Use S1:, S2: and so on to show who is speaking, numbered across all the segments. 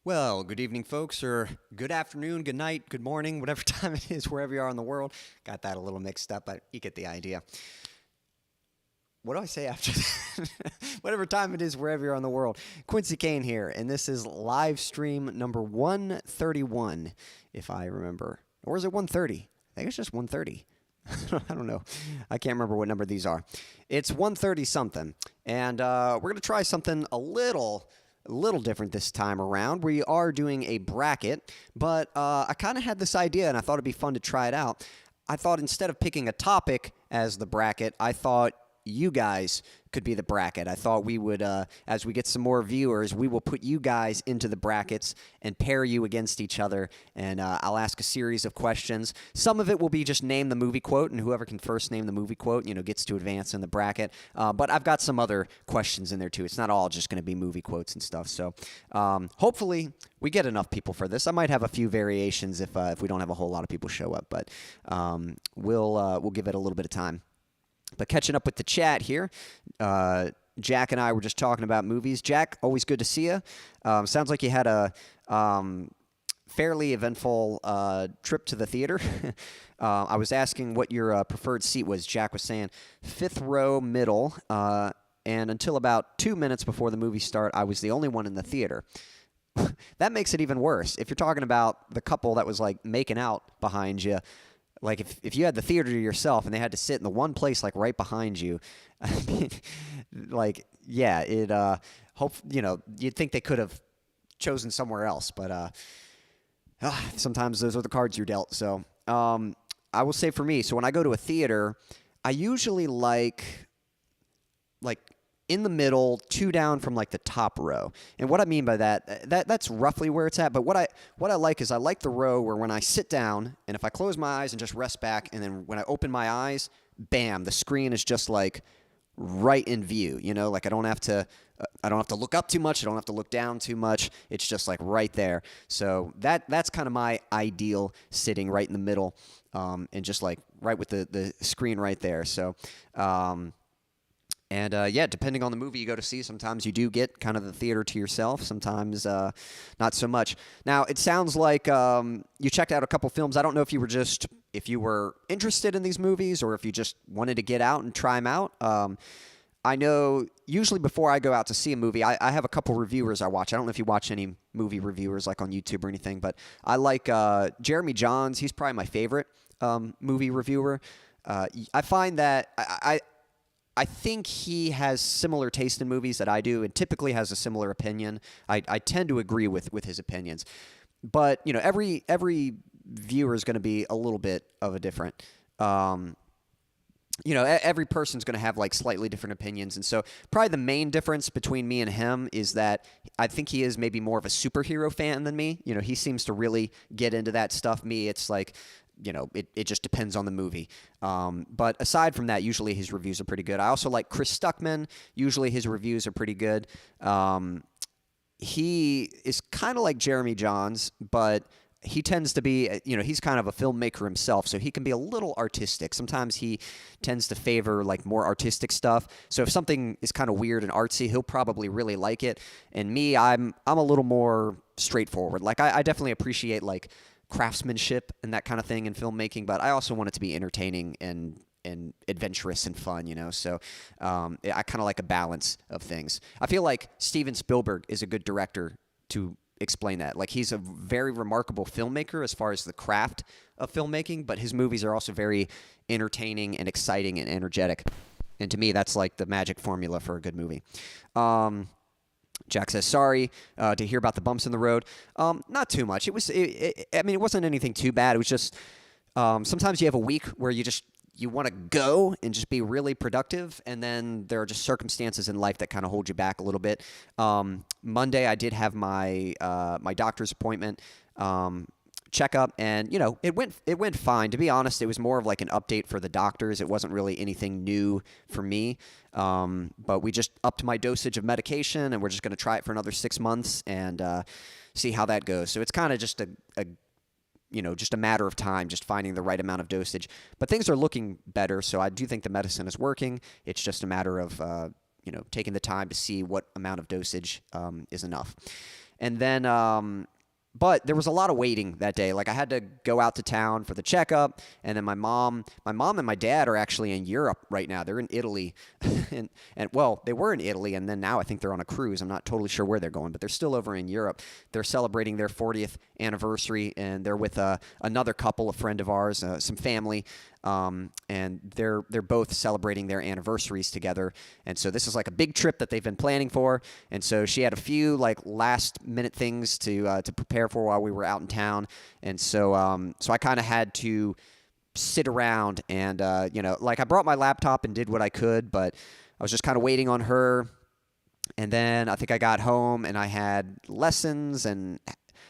S1: Well, good evening, folks, or good afternoon, good night, good morning, whatever time it is, wherever you are in the world. Got that a little mixed up, but you get the idea. What do I say after that? Whatever time it is, wherever you're in the world. Quincy Kane here, and this is live stream number 131, if I remember. Or is it 130? I think it's just 130. I don't know. I can't remember what number these are. It's 130 something, and we're going to try something a little different this time around. We are doing a bracket, but I kind of had this idea, and I thought it'd be fun to try it out. I thought instead of picking a topic as the bracket, I thought you guys could be the bracket. I thought we would, as we get some more viewers, we will put you guys into the brackets and pair you against each other, and I'll ask a series of questions. Some of it will be just name the movie quote, and whoever can first name the movie quote, gets to advance in the bracket. But I've got some other questions in there, too. It's not all just going to be movie quotes and stuff. So hopefully we get enough people for this. I might have a few variations if we don't have a whole lot of people show up, but we'll give it a little bit of time. But catching up with the chat here, Jack and I were just talking about movies. Jack, always good to see you. Sounds like you had a fairly eventful trip to the theater. I was asking what your preferred seat was. Jack was saying 5th row middle, and until about 2 minutes before the movie start, I was the only one in the theater. That makes it even worse. If you're talking about the couple that was like making out behind you, like if you had the theater to yourself and they had to sit in the one place like right behind you, I mean, like yeah, you'd think they could have chosen somewhere else, but sometimes those are the cards you're dealt. So I will say for me, so when I go to a theater, I usually like in the middle, 2 down from like the top row. And what I mean by that's roughly where it's at. But what I like is I like the row where when I sit down and if I close my eyes and just rest back, and then when I open my eyes, bam, the screen is just like right in view. Like I don't have to look up too much. I don't have to look down too much. It's just like right there. So that's kind of my ideal sitting right in the middle, and just like right with the screen right there. So. Yeah, depending on the movie you go to see, sometimes you do get kind of the theater to yourself. Sometimes not so much. Now, it sounds like you checked out a couple films. I don't know if you were interested in these movies or if you just wanted to get out and try them out. I know usually before I go out to see a movie, I have a couple reviewers I watch. I don't know if you watch any movie reviewers like on YouTube or anything, but I like Jeremy Johns. He's probably my favorite movie reviewer. I find that I think he has similar taste in movies that I do, and typically has a similar opinion. I tend to agree with his opinions, but every viewer is going to be a little bit of a different. Every person's going to have like slightly different opinions, and so probably the main difference between me and him is that I think he is maybe more of a superhero fan than me. He seems to really get into that stuff. Me, it's like it just depends on the movie. But aside from that, usually his reviews are pretty good. I also like Chris Stuckman. Usually his reviews are pretty good. He is kind of like Jeremy Johns, but he tends to be, he's kind of a filmmaker himself, so he can be a little artistic. Sometimes he tends to favor like more artistic stuff. So if something is kind of weird and artsy, he'll probably really like it. And me, I'm a little more straightforward. Like I definitely appreciate like craftsmanship and that kind of thing in filmmaking, but I also want it to be entertaining and adventurous and fun, So I kind of like a balance of things. I feel like Steven Spielberg is a good director to explain that. Like he's a very remarkable filmmaker as far as the craft of filmmaking, but his movies are also very entertaining and exciting and energetic. And to me, that's like the magic formula for a good movie. Jack says, sorry to hear about the bumps in the road. Not too much. It wasn't anything too bad. It was just sometimes you have a week where you want to go and just be really productive, and then there are just circumstances in life that kind of hold you back a little bit. Monday, I did have my my doctor's appointment checkup, and it went fine. To be honest, it was more of like an update for the doctors. It wasn't really anything new for me, but we just upped my dosage of medication, and we're just going to try it for another 6 months and see how that goes. So it's kind of just just a matter of time, just finding the right amount of dosage. But things are looking better, so I do think the medicine is working. It's just a matter of, taking the time to see what amount of dosage is enough. And then, but there was a lot of waiting that day. Like I had to go out to town for the checkup, and then my mom and my dad are actually in Europe right now. They're in Italy, and well, they were in Italy, and then now I think they're on a cruise. I'm not totally sure where they're going, but they're still over in Europe. They're celebrating their 40th anniversary, and they're with another couple, a friend of ours, some family. And they're both celebrating their anniversaries together, and so this is like a big trip that they've been planning for. And so she had a few like last minute things to prepare for while we were out in town, and so I kind of had to sit around and like I brought my laptop and did what I could, but I was just kind of waiting on her. And then I think I got home and I had lessons and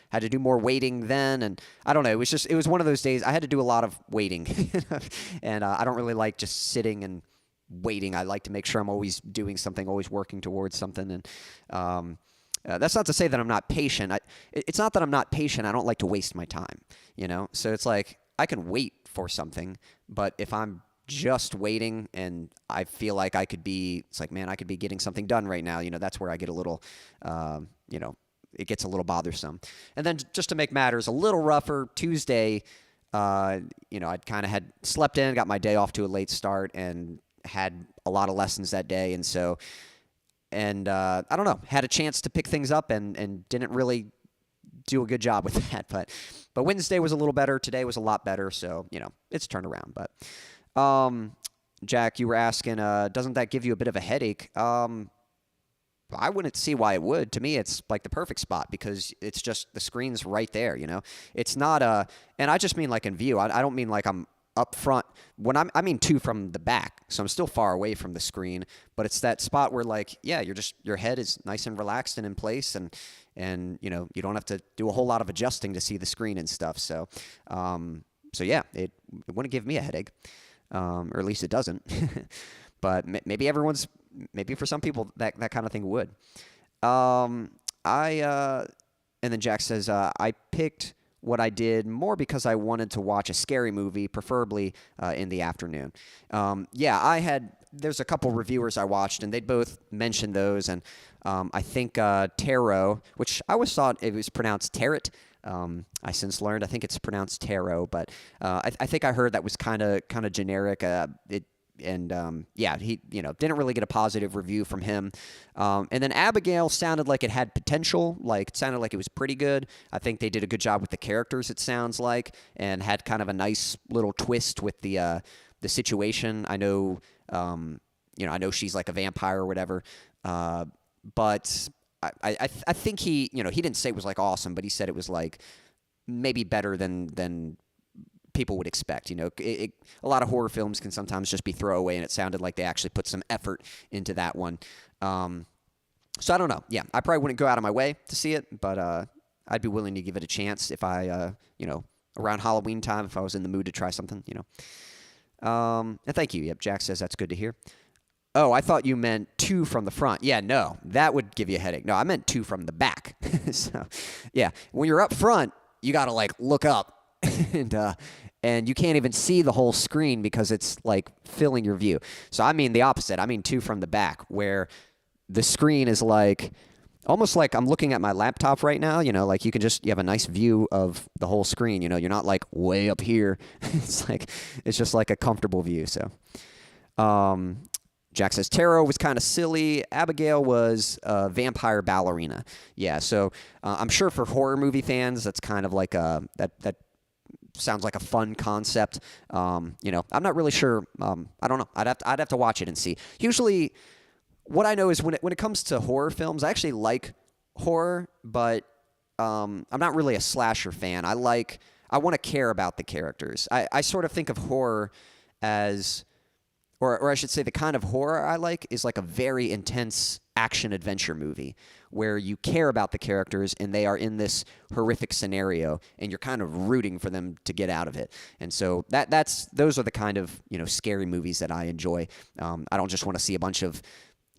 S1: had to do more waiting then, and I don't know, it was one of those days I had to do a lot of waiting. And I don't really like just sitting and waiting. I like to make sure I'm always doing something, always working towards something. And that's not to say that I'm not patient. It's not that I'm not patient. I don't like to waste my time, so it's like I can wait for something, but if I'm just waiting and I feel like it's like, man, I could be getting something done right now, that's where I get a little it gets a little bothersome. And then just to make matters a little rougher, Tuesday, I'd kind of had slept in, got my day off to a late start, and had a lot of lessons that day. And so, I don't know, had a chance to pick things up and didn't really do a good job with that. But Wednesday was a little better. Today was a lot better. So, it's turned around. But Jack, you were asking, doesn't that give you a bit of a headache? I wouldn't see why it would. To me, it's like the perfect spot because it's just the screen's right there, It's not and I just mean like in view. I don't mean like I'm up front. I mean two from the back, so I'm still far away from the screen. But it's that spot where like, yeah, your head is nice and relaxed and in place, and you don't have to do a whole lot of adjusting to see the screen and stuff. So yeah, it wouldn't give me a headache, or at least it doesn't. But maybe for some people that kind of thing would. And then Jack says, I picked what I did more because I wanted to watch a scary movie, preferably in the afternoon. There's a couple reviewers I watched, and they'd both mentioned those. And I think Tarot, which I always thought it was pronounced Tarot. I since learned I think it's pronounced Tarot, but I think I heard that was kind of generic. He didn't really get a positive review from him. And then Abigail sounded like it had potential. Like it sounded like it was pretty good. I think they did a good job with the characters, it sounds like, and had kind of a nice little twist with the situation. I know she's like a vampire or whatever. But I think he didn't say it was like awesome, but he said it was like maybe better than people would expect. A lot of horror films can sometimes just be throwaway, and it sounded like they actually put some effort into that one. So I don't know. Yeah, I probably wouldn't go out of my way to see it, but I'd be willing to give it a chance if I around Halloween time if I was in the mood to try something, you know. And thank you. Yep, Jack says that's good to hear. Oh, I thought you meant 2 from the front. Yeah, no, that would give you a headache. No, I meant 2 from the back. So, yeah, when you're up front, you got to like look up and you can't even see the whole screen because it's like filling your view. So I mean the opposite. I mean 2 from the back where the screen is like almost like I'm looking at my laptop right now, you know, like you have a nice view of the whole screen, you know, you're not like way up here. It's just like a comfortable view. So, Jack says, Tarot was kind of silly. Abigail was a vampire ballerina. Yeah, so I'm sure for horror movie fans, that's kind of like that sounds like a fun concept. You know, I'm not really sure. I don't know. I'd have to watch it and see. Usually, what I know is when it comes to horror films, I actually like horror, but I'm not really a slasher fan. I want to care about the characters. I sort of think of horror as... Or I should say the kind of horror I like is like a very intense action-adventure movie where you care about the characters and they are in this horrific scenario and you're kind of rooting for them to get out of it. And so those are the kind of, you know, scary movies that I enjoy. I don't just want to see a bunch of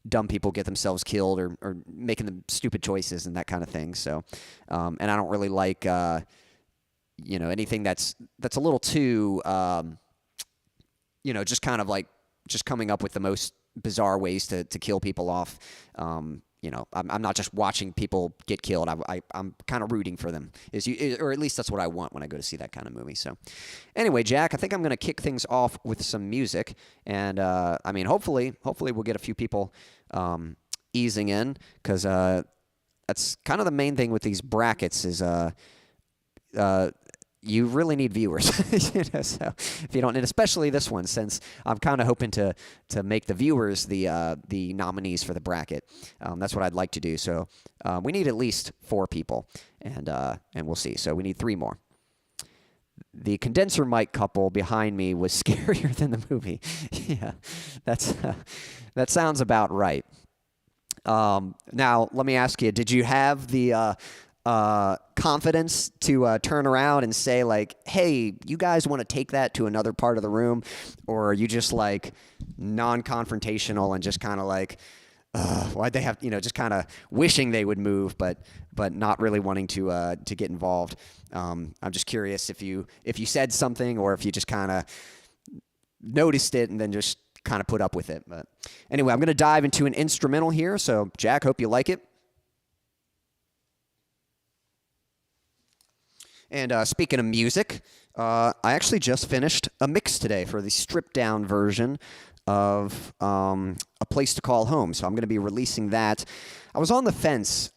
S1: dumb people get themselves killed or making the stupid choices and that kind of thing. So, and I don't really like, you know, anything that's a little too, you know, just kind of like, just coming up with the most bizarre ways to kill people off. You know, I'm not just watching people get killed. I'm kind of rooting for them, or at least that's what I want when I go to see that kind of movie. So, anyway, Jack, I think I'm going to kick things off with some music, and I mean, hopefully we'll get a few people easing in because that's kind of the main thing with these brackets is you really need viewers, you know, so if you don't, and especially this one, since I'm kind of hoping to make the viewers the nominees for the bracket. That's what I'd like to do. So we need at least 4 people, and we'll see. So we need 3 more. The condenser mic couple behind me was scarier than the movie. Yeah, that sounds about right. Now let me ask you: did you have the confidence to turn around and say like, hey, you guys want to take that to another part of the room? Or are you just like non-confrontational and just kind of like, why'd they have, you know, just kind of wishing they would move, but not really wanting to get involved? I'm just curious if you said something or if you just kind of noticed it and then just kind of put up with it. But anyway, I'm going to dive into an instrumental here. So Jack, hope you like it. And speaking of music, I actually just finished a mix today for the stripped-down version of A Place to Call Home. So I'm going to be releasing that. I was on the fence.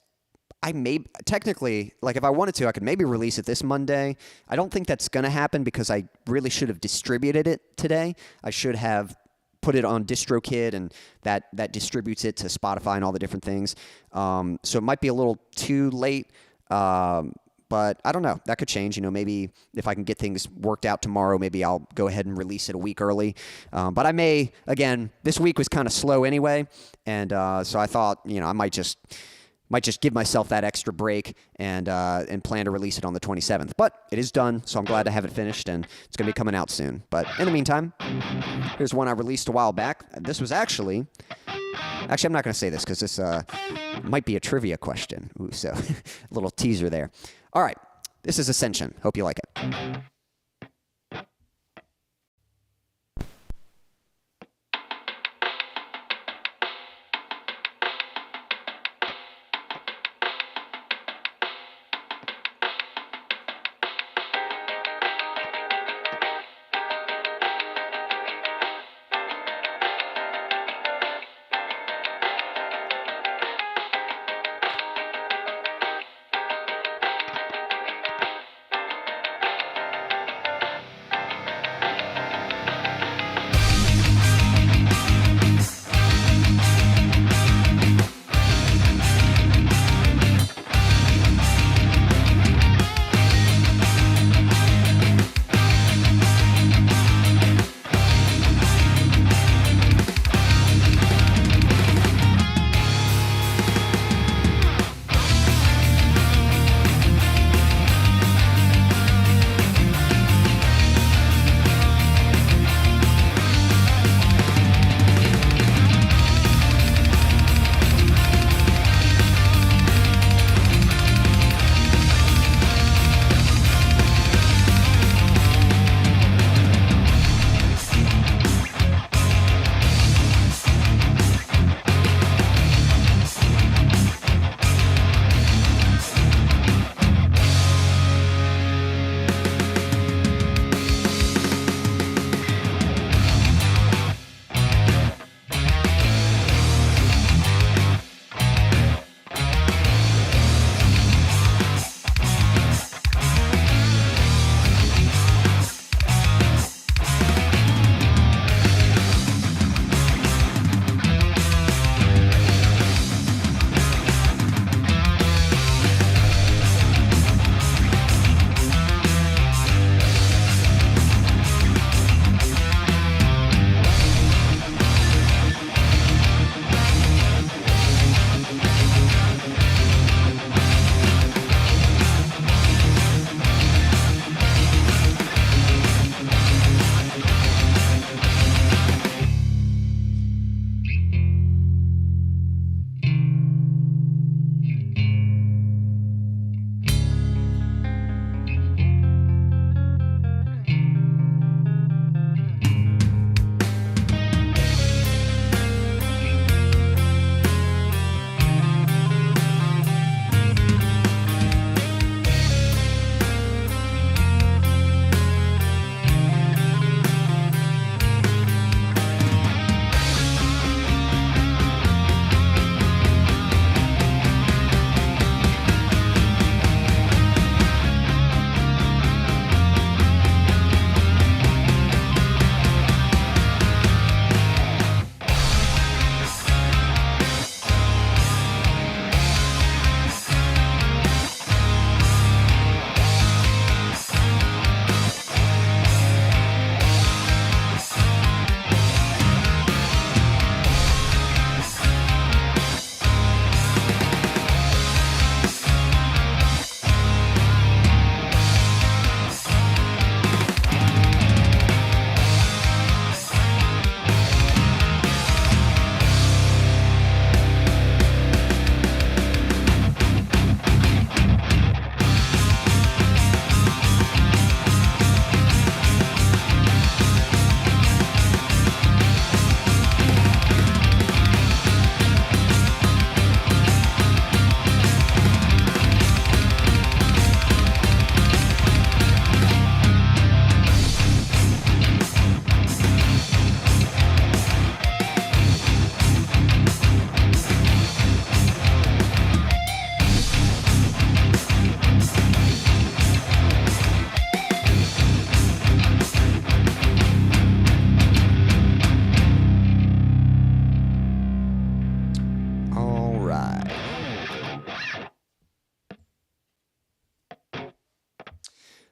S1: I may technically, like if I wanted to, I could maybe release it this Monday. I don't think that's going to happen because I really should have distributed it today. I should have put it on DistroKid, and that distributes it to Spotify and all the different things. So it might be a little too late. But I don't know. That could change. You know, maybe if I can get things worked out tomorrow, maybe I'll go ahead and release it a week early. But I may, again, this week was kind of slow anyway. And so I thought, you know, I might just give myself that extra break and plan to release it on the 27th. But it is done, so I'm glad to have it finished, and it's going to be coming out soon. But in the meantime, here's one I released a while back. This was actually, I'm not going to say this because this might be a trivia question. Ooh, so a little teaser there. All right, this is Ascension. Hope you like it.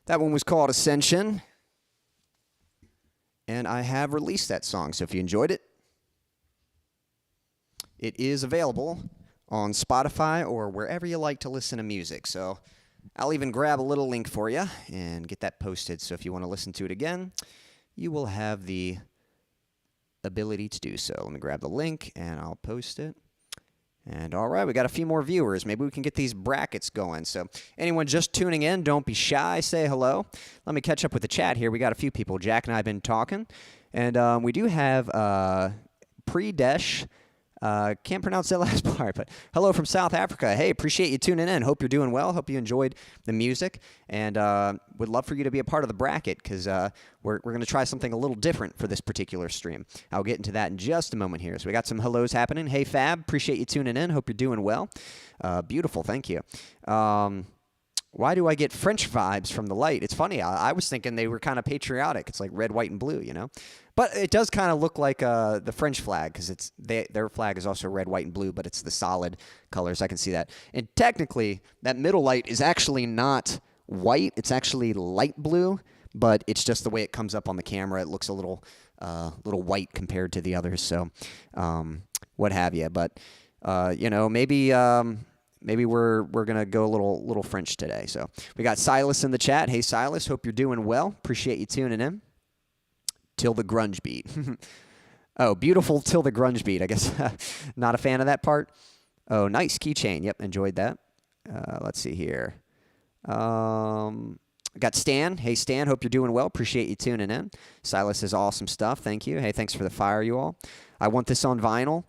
S1: That one was called Ascension. And I have released that song, so if you enjoyed it, it is available on Spotify or wherever you like to listen to music. So I'll even grab a little link for you and get that posted. So if you want to listen to it again, you will have the ability to do so. Let me grab the link and I'll post it. And all right, we got a few more viewers. Maybe we can get these brackets going. So anyone just tuning in, don't be shy. Say hello. Let me catch up with the chat here. We got a few people. Jack and I have been talking. And we do have Pre-Desh. Can't pronounce that last part, but hello from South Africa. Hey, appreciate you tuning in. Hope you're doing well. Hope you enjoyed the music, and would love for you to be a part of the bracket because we're going to try something a little different for this particular stream. I'll get into that in just a moment here. So we got some hellos happening. Hey, Fab, appreciate you tuning in. Hope you're doing well. Beautiful, thank you. Why do I get French vibes from the light? It's funny. I was thinking they were kind of patriotic. It's like red, white, and blue, you know? But it does kind of look like the French flag because their flag is also red, white, and blue, but it's the solid colors. I can see that. And technically, that middle light is actually not white. It's actually light blue, but it's just the way it comes up on the camera. It looks a little white compared to the others, so what have you. But, you know, maybe we're gonna go a little French today. So we got Silas in the chat. Hey Silas, hope you're doing well. Appreciate you tuning in. Till the grunge beat. Oh, beautiful till the grunge beat. I guess not a fan of that part. Oh, nice keychain. Yep, enjoyed that. Let's see here. Got Stan. Hey Stan, hope you're doing well. Appreciate you tuning in. Silas is awesome stuff. Thank you. Hey, thanks for the fire, you all. I want this on vinyl.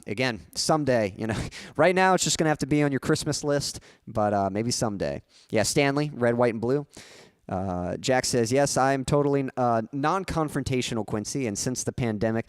S1: Again, someday, you know. Right now, it's just going to have to be on your Christmas list, but maybe someday. Yeah, Stanley, red, white, and blue. Jack says, yes, I am totally non-confrontational, Quincy, and since the pandemic,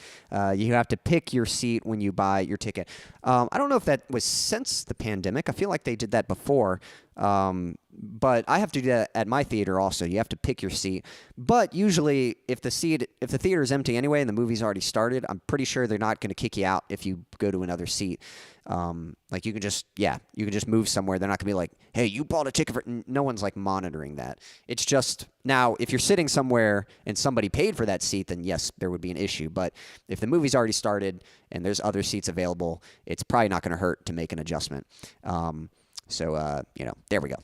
S1: you have to pick your seat when you buy your ticket. I don't know if that was since the pandemic. I feel like they did that before, but I have to do that at my theater also. You have to pick your seat. But usually, if the theater is empty anyway and the movie's already started, I'm pretty sure they're not going to kick you out if you go to another seat. Like you can just move somewhere. They're not gonna be like, hey, you bought a ticket for, no one's like monitoring that. It's just, now if you're sitting somewhere and somebody paid for that seat, then yes, there would be an issue. But if the movie's already started and there's other seats available, it's probably not gonna hurt to make an adjustment. So you know, there we go.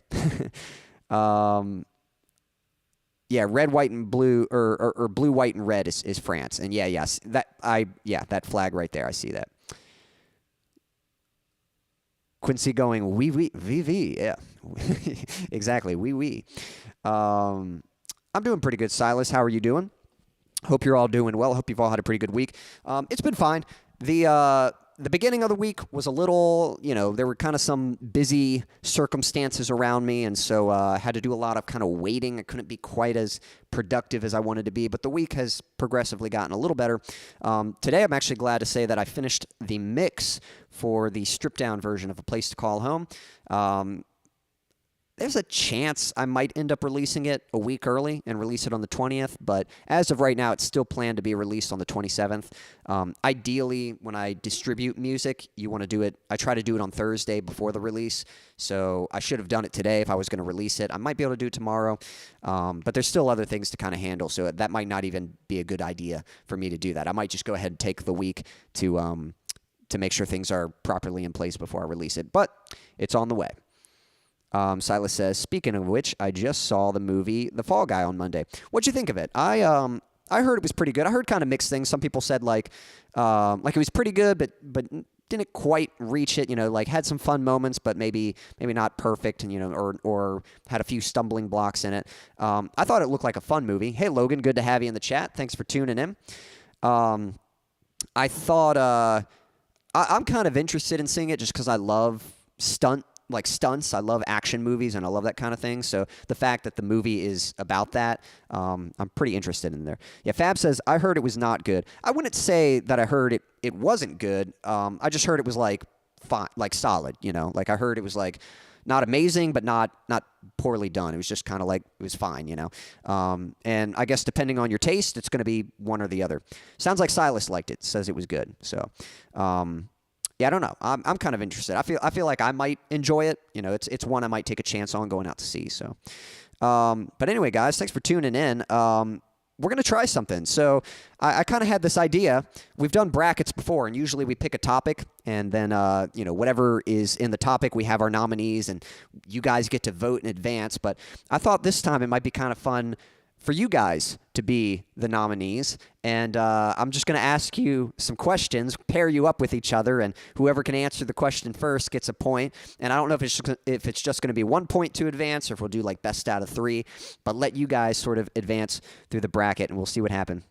S1: Yeah, red, white, and blue, or blue, white, and red is France. And yes, that flag right there, I see that. Quincy going, oui, oui, oui, yeah. Exactly, oui, oui. I'm doing pretty good, Silas. How are you doing? Hope you're all doing well. Hope you've all had a pretty good week. It's been fine. The beginning of the week was a little, you know, there were kind of some busy circumstances around me, and so I had to do a lot of kind of waiting. I couldn't be quite as productive as I wanted to be, but the week has progressively gotten a little better. Today, I'm actually glad to say that I finished the mix for the stripped-down version of A Place to Call Home. There's a chance I might end up releasing it a week early and release it on the 20th, but as of right now, it's still planned to be released on the 27th. Ideally, when I distribute music, you want to do it, I try to do it on Thursday before the release, so I should have done it today if I was going to release it. I might be able to do it tomorrow, but there's still other things to kind of handle, so that might not even be a good idea for me to do that. I might just go ahead and take the week to make sure things are properly in place before I release it, but it's on the way. Silas says, speaking of which, I just saw the movie The Fall Guy on Monday. What'd you think of it? I heard it was pretty good. I heard kind of mixed things. Some people said like it was pretty good, but didn't quite reach it. You know, like had some fun moments, but maybe not perfect, and you know, or had a few stumbling blocks in it. I thought it looked like a fun movie. Hey Logan, good to have you in the chat. Thanks for tuning in. I thought I'm kind of interested in seeing it just because I love stunts. I love action movies, and I love that kind of thing. So the fact that the movie is about that, I'm pretty interested in there. Yeah, Fab says, I heard it was not good. I wouldn't say that I heard it wasn't good. I just heard it was like fine, like solid, you know. Like I heard it was like not amazing, but not poorly done. It was just kind of like, it was fine, you know. And I guess depending on your taste, it's going to be one or the other. Sounds like Silas liked it, says it was good. So, yeah, I don't know. I'm kind of interested. I feel like I might enjoy it. You know, it's one I might take a chance on going out to see. So, But anyway, guys, thanks for tuning in. We're going to try something. So I kind of had this idea. We've done brackets before, and usually we pick a topic, and then, whatever is in the topic, we have our nominees, and you guys get to vote in advance. But I thought this time it might be kind of fun for you guys to be the nominees. And I'm just going to ask you some questions, pair you up with each other, and whoever can answer the question first gets a point. And I don't know if it's just going to be 1 point to advance, or if we'll do like best out of 3, but let you guys sort of advance through the bracket, and we'll see what happens.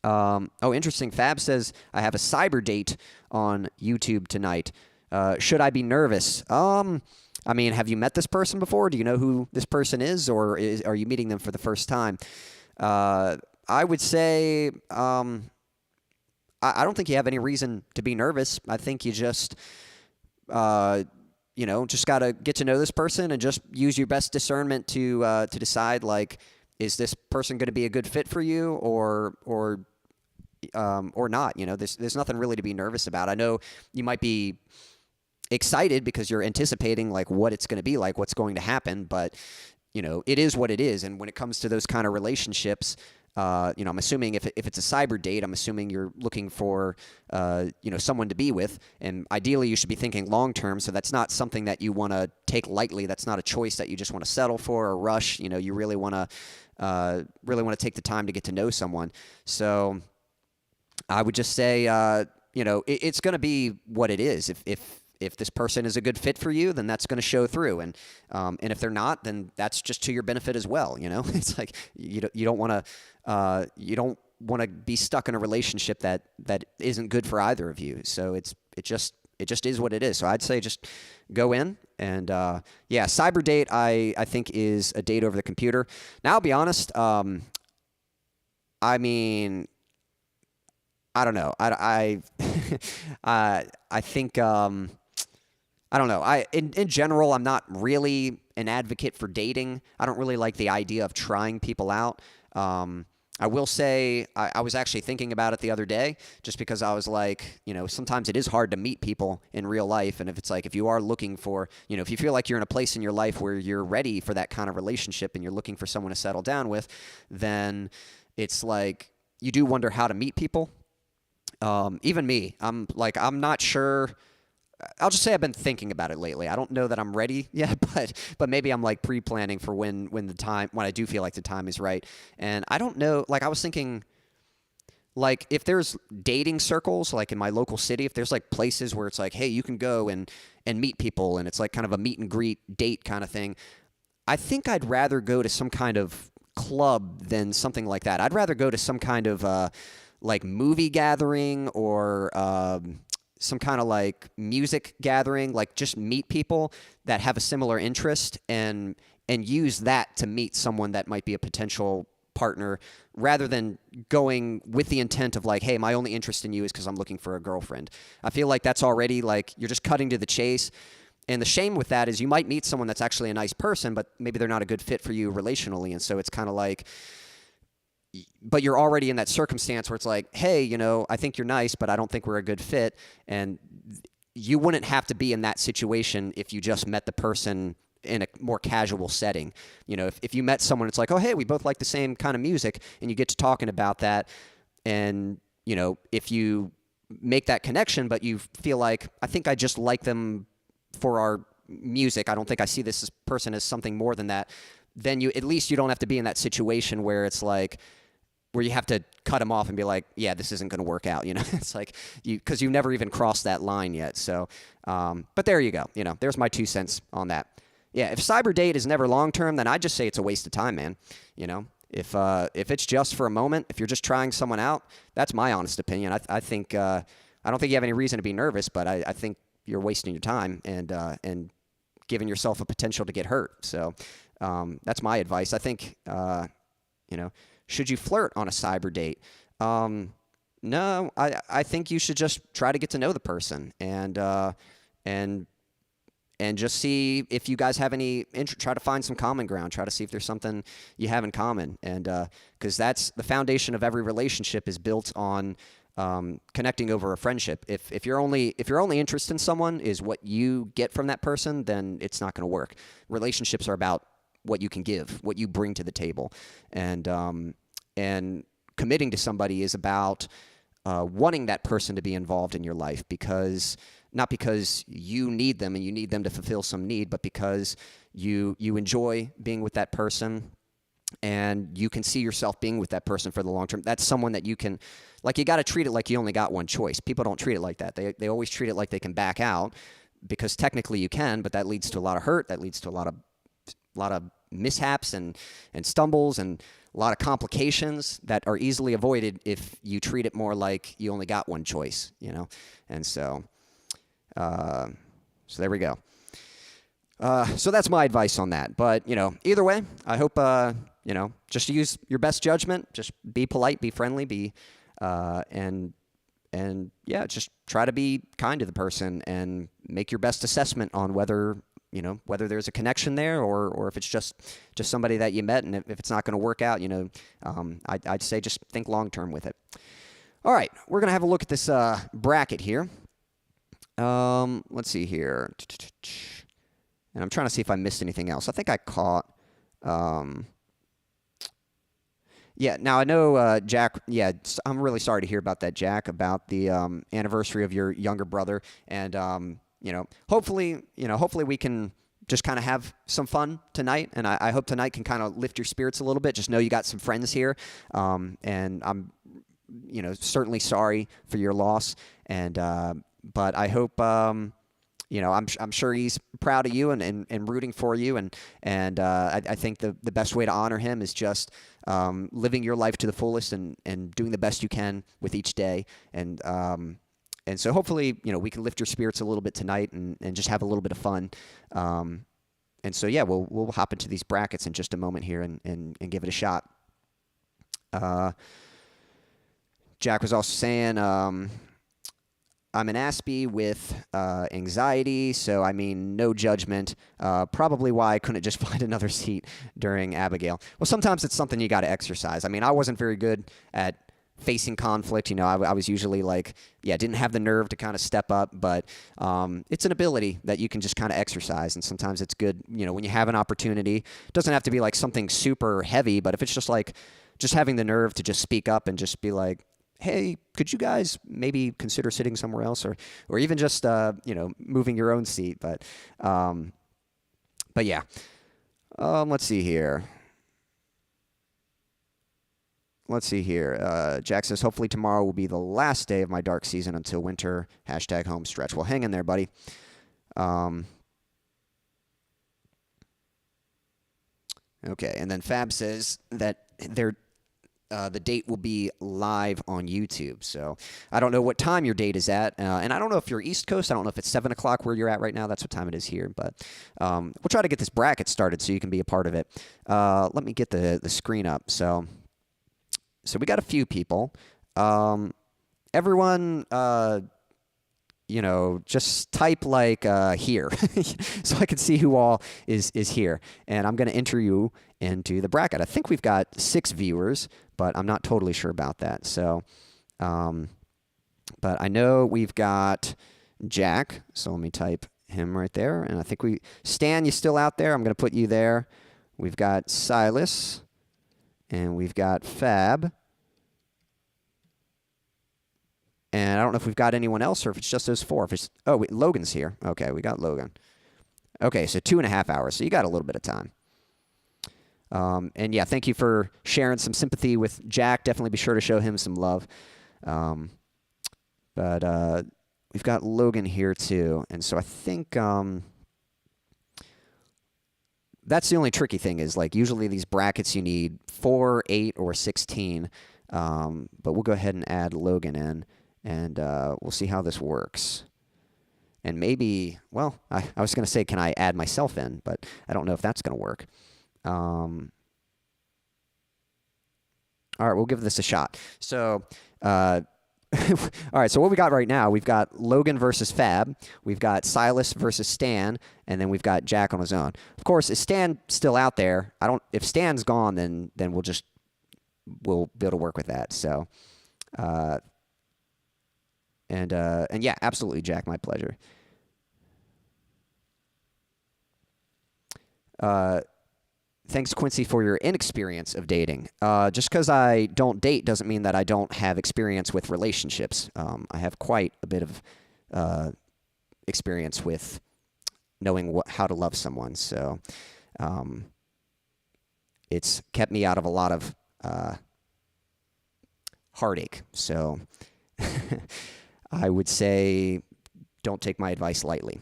S1: Interesting. Fab says, I have a cyber date on YouTube tonight. Should I be nervous? I mean, have you met this person before? Do you know who this person is, or are you meeting them for the first time? I would say I don't think you have any reason to be nervous. I think you just, just got to get to know this person and just use your best discernment to decide, like, is this person going to be a good fit for you or not? There's nothing really to be nervous about. I know you might be excited because you're anticipating like what it's going to be like, what's going to happen, but it is what it is. And when it comes to those kind of relationships, I'm assuming if it's a cyber date, I'm assuming you're looking for someone to be with, and ideally you should be thinking long term. So that's not something that you want to take lightly. That's not a choice that you just want to settle for or rush. You really want to take the time to get to know someone. So I would just say it's going to be what it is. If this person is a good fit for you, then that's going to show through, and if they're not, then that's just to your benefit as well. It's like you don't want to be stuck in a relationship that isn't good for either of you. So it just is what it is. So I'd say just go in and cyber date I think is a date over the computer. Now I'll be honest. I mean, I don't know. I think. I don't know. In general, I'm not really an advocate for dating. I don't really like the idea of trying people out. I will say I was actually thinking about it the other day, just because I was like, sometimes it is hard to meet people in real life. And if you are looking for, if you feel like you're in a place in your life where you're ready for that kind of relationship and you're looking for someone to settle down with, then it's like you do wonder how to meet people. Even me, I'm not sure. I'll just say I've been thinking about it lately. I don't know that I'm ready yet, but maybe I'm like pre-planning for when I do feel like the time is right. And I don't know, like I was thinking, like if there's dating circles, like in my local city, if there's like places where it's like, hey, you can go and meet people, and it's like kind of a meet and greet date kind of thing. I think I'd rather go to some kind of club than something like that. I'd rather go to some kind of like movie gathering or some kind of like music gathering, like just meet people that have a similar interest and use that to meet someone that might be a potential partner, rather than going with the intent of like, hey, my only interest in you is because I'm looking for a girlfriend. I feel like that's already like you're just cutting to the chase. And the shame with that is you might meet someone that's actually a nice person, but maybe they're not a good fit for you relationally. And so it's kind of like, but you're already in that circumstance where it's like, hey, I think you're nice, but I don't think we're a good fit. And you wouldn't have to be in that situation if you just met the person in a more casual setting. If you met someone, it's like, oh, hey, we both like the same kind of music, and you get to talking about that. And, if you make that connection, but you feel like, I think I just like them for our music, I don't think I see this person as something more than that, then at least you don't have to be in that situation where it's like, where you have to cut them off and be like, yeah, this isn't going to work out. It's like because you've never even crossed that line yet. So, but there you go. There's my 2 cents on that. Yeah. If cyber date is never long-term, then I'd just say it's a waste of time, man. If it's just for a moment, if you're just trying someone out, that's my honest opinion. I think, I don't think you have any reason to be nervous, but I think you're wasting your time and giving yourself a potential to get hurt. So, that's my advice. I think, should you flirt on a cyber date? No, I think you should just try to get to know the person and just see if you guys have any try to find some common ground. Try to see if there's something you have in common, and because that's the foundation of every relationship is built on connecting over a friendship. If your only interest in someone is what you get from that person, then it's not going to work. Relationships are about what you can give, what you bring to the table, and committing to somebody is about wanting that person to be involved in your life, because not because you need them and you need them to fulfill some need, but because you enjoy being with that person and you can see yourself being with that person for the long term. That's someone that you can, like, you got to treat it like you only got one choice. People don't treat it like that. They always treat it like they can back out, because technically you can, but that leads to a lot of hurt. That leads to a lot of mishaps and stumbles and a lot of complications that are easily avoided if you treat it more like you only got one choice, you know? And so there we go. So that's my advice on that. But, you know, either way, I hope, you know, just use your best judgment. Just be polite, be friendly, and yeah, just try to be kind to the person and make your best assessment on whether, you know, whether there's a connection there or if it's just somebody that you met, and if it's not going to work out, you know, I'd say just think long-term with it. All right, we're going to have a look at this bracket here. Let's see here. And I'm trying to see if I missed anything else. I think I caught... yeah, now I know, Jack, yeah, I'm really sorry to hear about that, Jack, about the anniversary of your younger brother. And, you know, hopefully we can just kind of have some fun tonight. And I hope tonight can kind of lift your spirits a little bit. Just know you got some friends here. And I'm, you know, certainly sorry for your loss. And, but I hope, you know, I'm sure he's proud of you and rooting for you. And I think the best way to honor him is just living your life to the fullest and doing the best you can with each day. And so hopefully, you know, we can lift your spirits a little bit tonight and just have a little bit of fun. And so, yeah, we'll hop into these brackets in just a moment here and give it a shot. Jack was also saying, I'm an Aspie with anxiety, so I mean, no judgment. Probably why I couldn't just find another seat during Abigail. Well, sometimes it's something you got to exercise. I mean, I wasn't very good at facing conflict. You know, I was usually like, yeah, didn't have the nerve to kind of step up, but it's an ability that you can just kind of exercise, and sometimes it's good, you know, when you have an opportunity. It doesn't have to be like something super heavy, but if it's just like, just having the nerve to just speak up and just be like, hey, could you guys maybe consider sitting somewhere else, or even just, you know, moving your own seat. But yeah. Let's see here. Jack says, hopefully tomorrow will be the last day of my dark season until winter, #home stretch. Well, hang in there, buddy. Okay, and then Fab says that the date will be live on YouTube. So I don't know what time your date is at. And I don't know if you're East Coast. I don't know if it's 7 o'clock where you're at right now. That's what time it is here. But we'll try to get this bracket started so you can be a part of it. Let me get the screen up. So we got a few people. Everyone, you know, just type like here so I can see who all is here. And I'm going to enter you into the bracket. I think we've got 6 viewers, but I'm not totally sure about that. So, but I know we've got Jack. So let me type him right there. And I think Stan, you still out there? I'm going to put you there. We've got Silas. And we've got Fab. And I don't know if we've got anyone else or if it's just those 4. Logan's here. Okay, we got Logan. Okay, so 2.5 hours. So you got a little bit of time. And yeah, thank you for sharing some sympathy with Jack. Definitely be sure to show him some love. But we've got Logan here too. And so I think that's the only tricky thing is, like, usually these brackets you need 4, 8, or 16. But we'll go ahead and add Logan in, and we'll see how this works. And maybe, well, I was going to say, can I add myself in? But I don't know if that's going to work. All right, we'll give this a shot. So, all right, so what we got right now, we've got Logan versus Fab, we've got Silas versus Stan, and then we've got Jack on his own. Of course, is Stan still out there? If Stan's gone, then we'll be able to work with that. So, and yeah, absolutely, Jack, my pleasure. Thanks, Quincy, for your inexperience of dating. Just because I don't date doesn't mean that I don't have experience with relationships. I have quite a bit of experience with knowing how to love someone. So it's kept me out of a lot of heartache. So I would say don't take my advice lightly.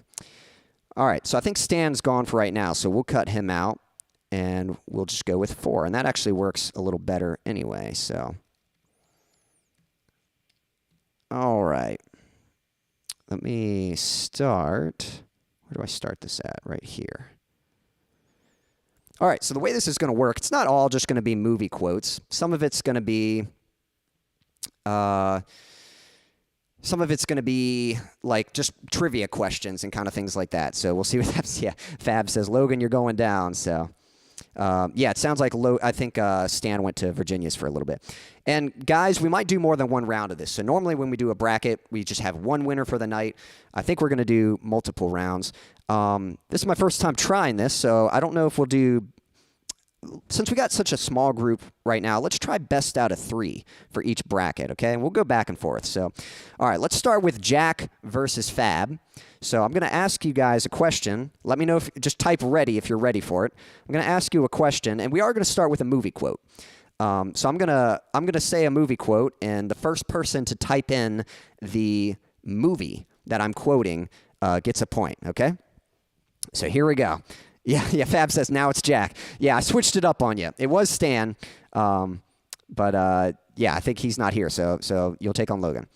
S1: All right, so I think Stan's gone for right now, so we'll cut him out. And we'll just go with 4. And that actually works a little better anyway, so. All right. Let me start. Where do I start this at? Right here. All right, so the way this is going to work, it's not all just going to be movie quotes. Some of it's going to be like just trivia questions and kind of things like that. So we'll see what happens. Yeah, Fab says, Logan, you're going down, so. Yeah, it sounds like I think Stan went to Virginia's for a little bit. And guys, we might do more than one round of this. So normally when we do a bracket, we just have one winner for the night. I think we're going to do multiple rounds. This is my first time trying this, so I don't know if we'll do... Since we got such a small group right now, let's try best out of 3 for each bracket, okay? And we'll go back and forth. So, all right, let's start with Jack versus Fab. So I'm going to ask you guys a question. Let me know if just type ready if you're ready for it. I'm going to ask you a question, and we are going to start with a movie quote. So I'm gonna say a movie quote, and the first person to type in the movie that I'm quoting gets a point, okay? So here we go. Yeah, Fab says now it's Jack. Yeah, I switched it up on you. It was Stan, but yeah, I think he's not here, so you'll take on Logan.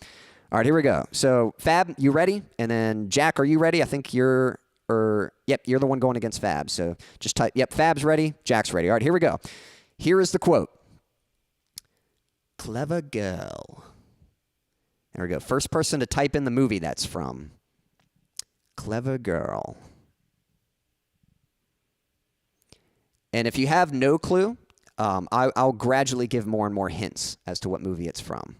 S1: All right, here we go. So Fab, you ready? And then Jack, are you ready? I think yep, you're the one going against Fab. So just type, yep, Fab's ready, Jack's ready. All right, here we go. Here is the quote. Clever girl. There we go. First person to type in the movie that's from. Clever girl. And if you have no clue, I'll gradually give more and more hints as to what movie it's from.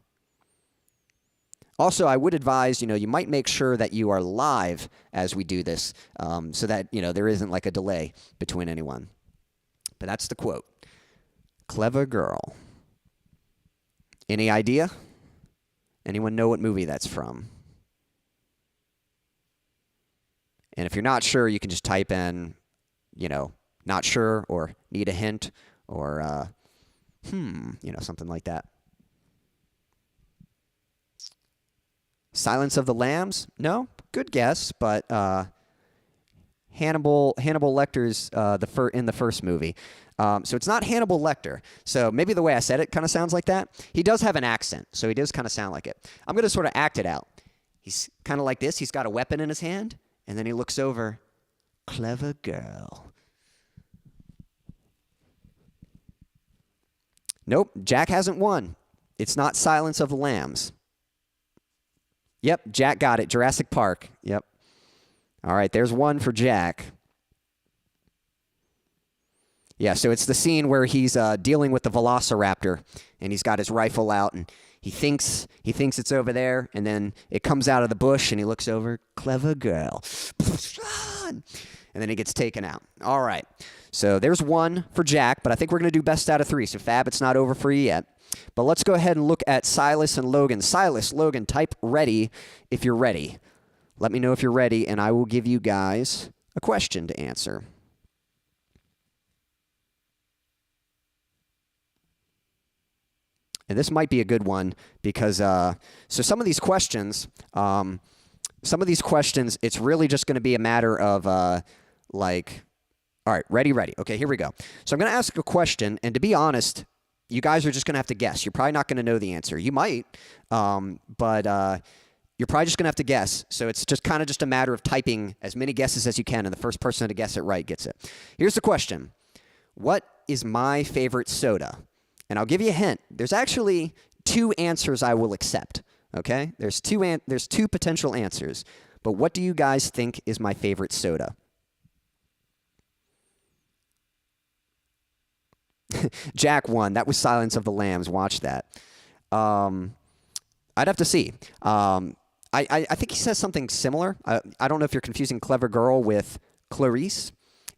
S1: Also, I would advise, you might make sure that you are live as we do this so that, there isn't like a delay between anyone. But that's the quote. Clever girl. Any idea? Anyone know what movie that's from? And if you're not sure, you can just type in, not sure or need a hint or, something like that. Silence of the Lambs? No? Good guess, but Hannibal Lecter's in the first movie. So it's not Hannibal Lecter. So maybe the way I said it kind of sounds like that. He does have an accent, so he does kind of sound like it. I'm going to sort of act it out. He's kind of like this. He's got a weapon in his hand, and then he looks over. Clever girl. Nope, Jack hasn't won. It's not Silence of the Lambs. Yep, Jack got it. Jurassic Park. Yep. All right, there's one for Jack. Yeah, so it's the scene where he's dealing with the velociraptor, and he's got his rifle out, and he thinks it's over there, and then it comes out of the bush, and he looks over. Clever girl. And then he gets taken out. All right. So there's one for Jack, but I think we're going to do best out of 3. So Fab, it's not over for you yet. But let's go ahead and look at Silas and Logan. Silas, Logan, type ready if you're ready. Let me know if you're ready, and I will give you guys a question to answer. And this might be a good one because so some of these questions, it's really just going to be a matter of all right, ready. Okay, here we go. So I'm going to ask a question, and to be honest, you guys are just going to have to guess. You're probably not going to know the answer. You might, but you're probably just going to have to guess. So it's just kind of just a matter of typing as many guesses as you can, and the first person to guess it right gets it. Here's the question. What is my favorite soda? And I'll give you a hint. There's actually 2 answers I will accept, okay? There's two potential answers. But what do you guys think is my favorite soda? Jack won. That was Silence of the Lambs. Watch that. I'd have to see. I think he says something similar. I don't know if you're confusing Clever Girl with Clarice.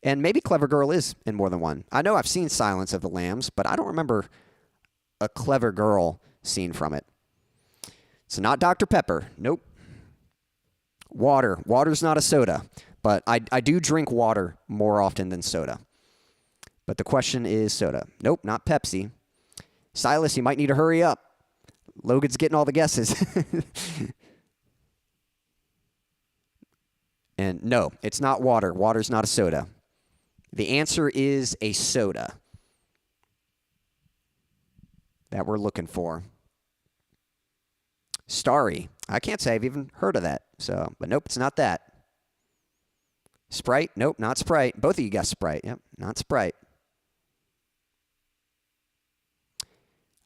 S1: And maybe Clever Girl is in more than one. I know I've seen Silence of the Lambs, but I don't remember a Clever Girl scene from it. So not Dr. Pepper. Nope. Water. Water's not a soda, but I do drink water more often than soda. But the question is soda. Nope, not Pepsi. Silas, you might need to hurry up. Logan's getting all the guesses. And no, it's not water. Water's not a soda. The answer is a soda that we're looking for. Starry. I can't say I've even heard of that. So, but nope, it's not that. Sprite. Nope, not Sprite. Both of you got Sprite. Yep, not Sprite.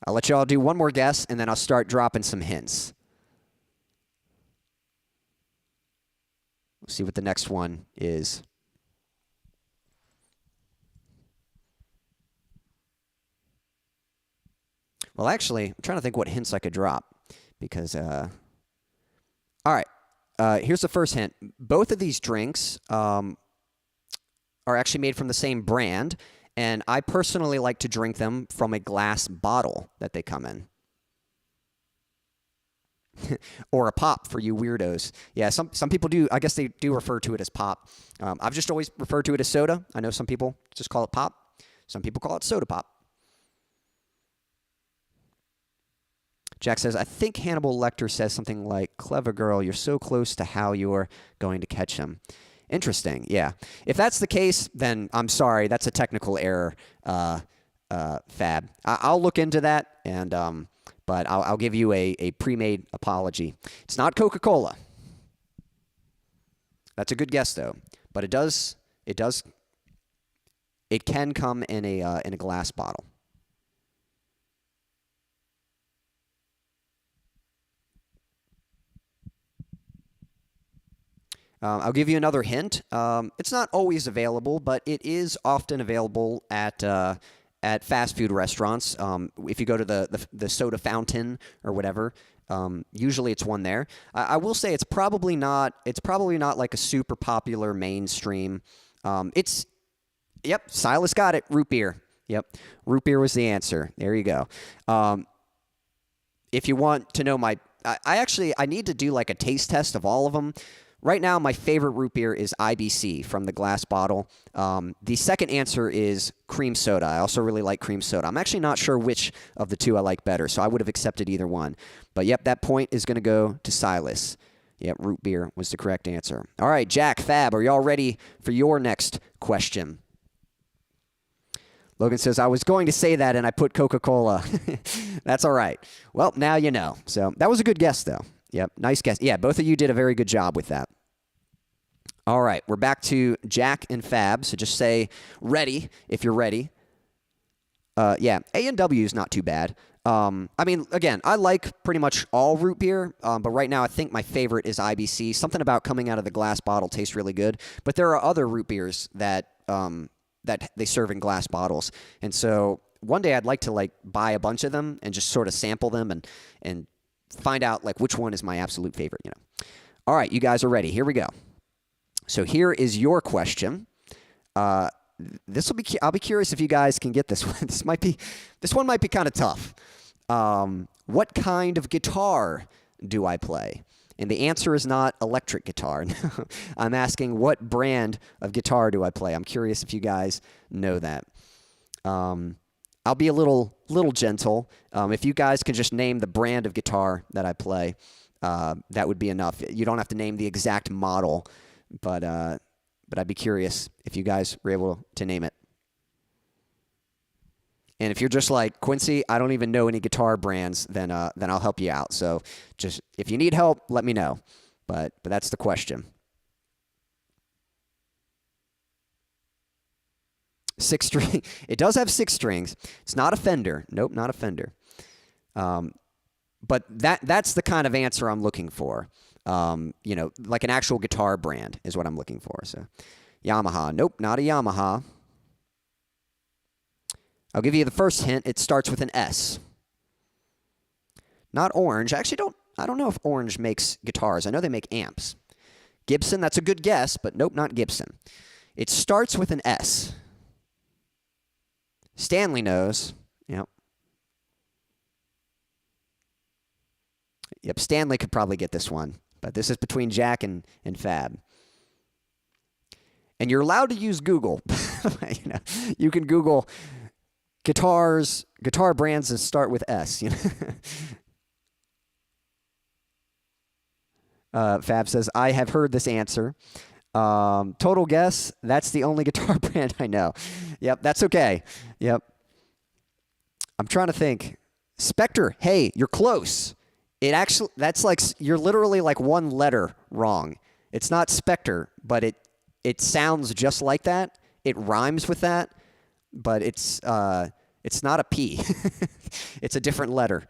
S1: I'll let y'all do one more guess, and then I'll start dropping some hints. We'll see what the next one is. Well, actually, I'm trying to think what hints I could drop. Because, all right, here's the first hint. Both of these drinks are actually made from the same brand, and I personally like to drink them from a glass bottle that they come in. Or a pop for you weirdos. Yeah, some people do, I guess they do refer to it as pop. I've just always referred to it as soda. I know some people just call it pop. Some people call it soda pop. Jack says, I think Hannibal Lecter says something like, clever girl, you're so close to how you're going to catch him. Interesting, yeah. If that's the case, then I'm sorry. That's a technical error, Fab. I'll look into that, and but I'll give you a pre-made apology. It's not Coca-Cola. That's a good guess, though. But it can come in a glass bottle. I'll give you another hint. It's not always available, but it is often available at fast food restaurants. If you go to the soda fountain or whatever, usually it's one there. I will say it's probably not like a super popular mainstream. Yep, Silas got it. Root beer. Yep, root beer was the answer. There you go. If you want to know I need to do like a taste test of all of them. Right now, my favorite root beer is IBC from the glass bottle. The second answer is cream soda. I also really like cream soda. I'm actually not sure which of the two I like better, so I would have accepted either one. But, yep, that point is going to go to Silas. Yep, root beer was the correct answer. All right, Jack, Fab, are y'all ready for your next question? Logan says, I was going to say that, and I put Coca-Cola. That's all right. Well, now you know. So that was a good guess, though. Yep, nice guess. Yeah, both of you did a very good job with that. All right, we're back to Jack and Fab, so just say ready if you're ready. Yeah, A&W is not too bad. I mean, again, I like pretty much all root beer, but right now I think my favorite is IBC. Something about coming out of the glass bottle tastes really good, but there are other root beers that they serve in glass bottles. And so one day I'd like to buy a bunch of them and just sort of sample them and find out which one is my absolute favorite, All right, you guys are ready. Here we go. So here is your question. I'll be curious if you guys can get this one. This one might be kind of tough. What kind of guitar do I play? And the answer is not electric guitar. I'm asking what brand of guitar do I play? I'm curious if you guys know that. I'll be a little gentle. If you guys can just name the brand of guitar that I play, that would be enough. You don't have to name the exact model, but I'd be curious if you guys were able to name it. And if you're just like Quincy, I don't even know any guitar brands, then I'll help you out. So just if you need help, let me know. But that's the question. 6 string. It does have 6 strings. It's not a Fender. Nope, not a Fender. But that's the kind of answer I'm looking for. Like an actual guitar brand is what I'm looking for. So Yamaha. Nope, not a Yamaha. I'll give you the first hint. It starts with an S. Not Orange. Actually, I don't know if Orange makes guitars. I know they make amps. Gibson, that's a good guess, but nope, not Gibson. It starts with an S. Stanley knows. Yep. Yep, Stanley could probably get this one. But this is between Jack and Fab. And you're allowed to use Google. You know, you can Google guitar brands that start with S. You know? Fab says, I have heard this answer. Total guess, that's the only guitar brand I know. Yep, that's okay. Yep. I'm trying to think. Schecter, hey, you're close. That's like, you're literally like one letter wrong. It's not Schecter, but it sounds just like that. It rhymes with that, but it's not a P. It's a different letter.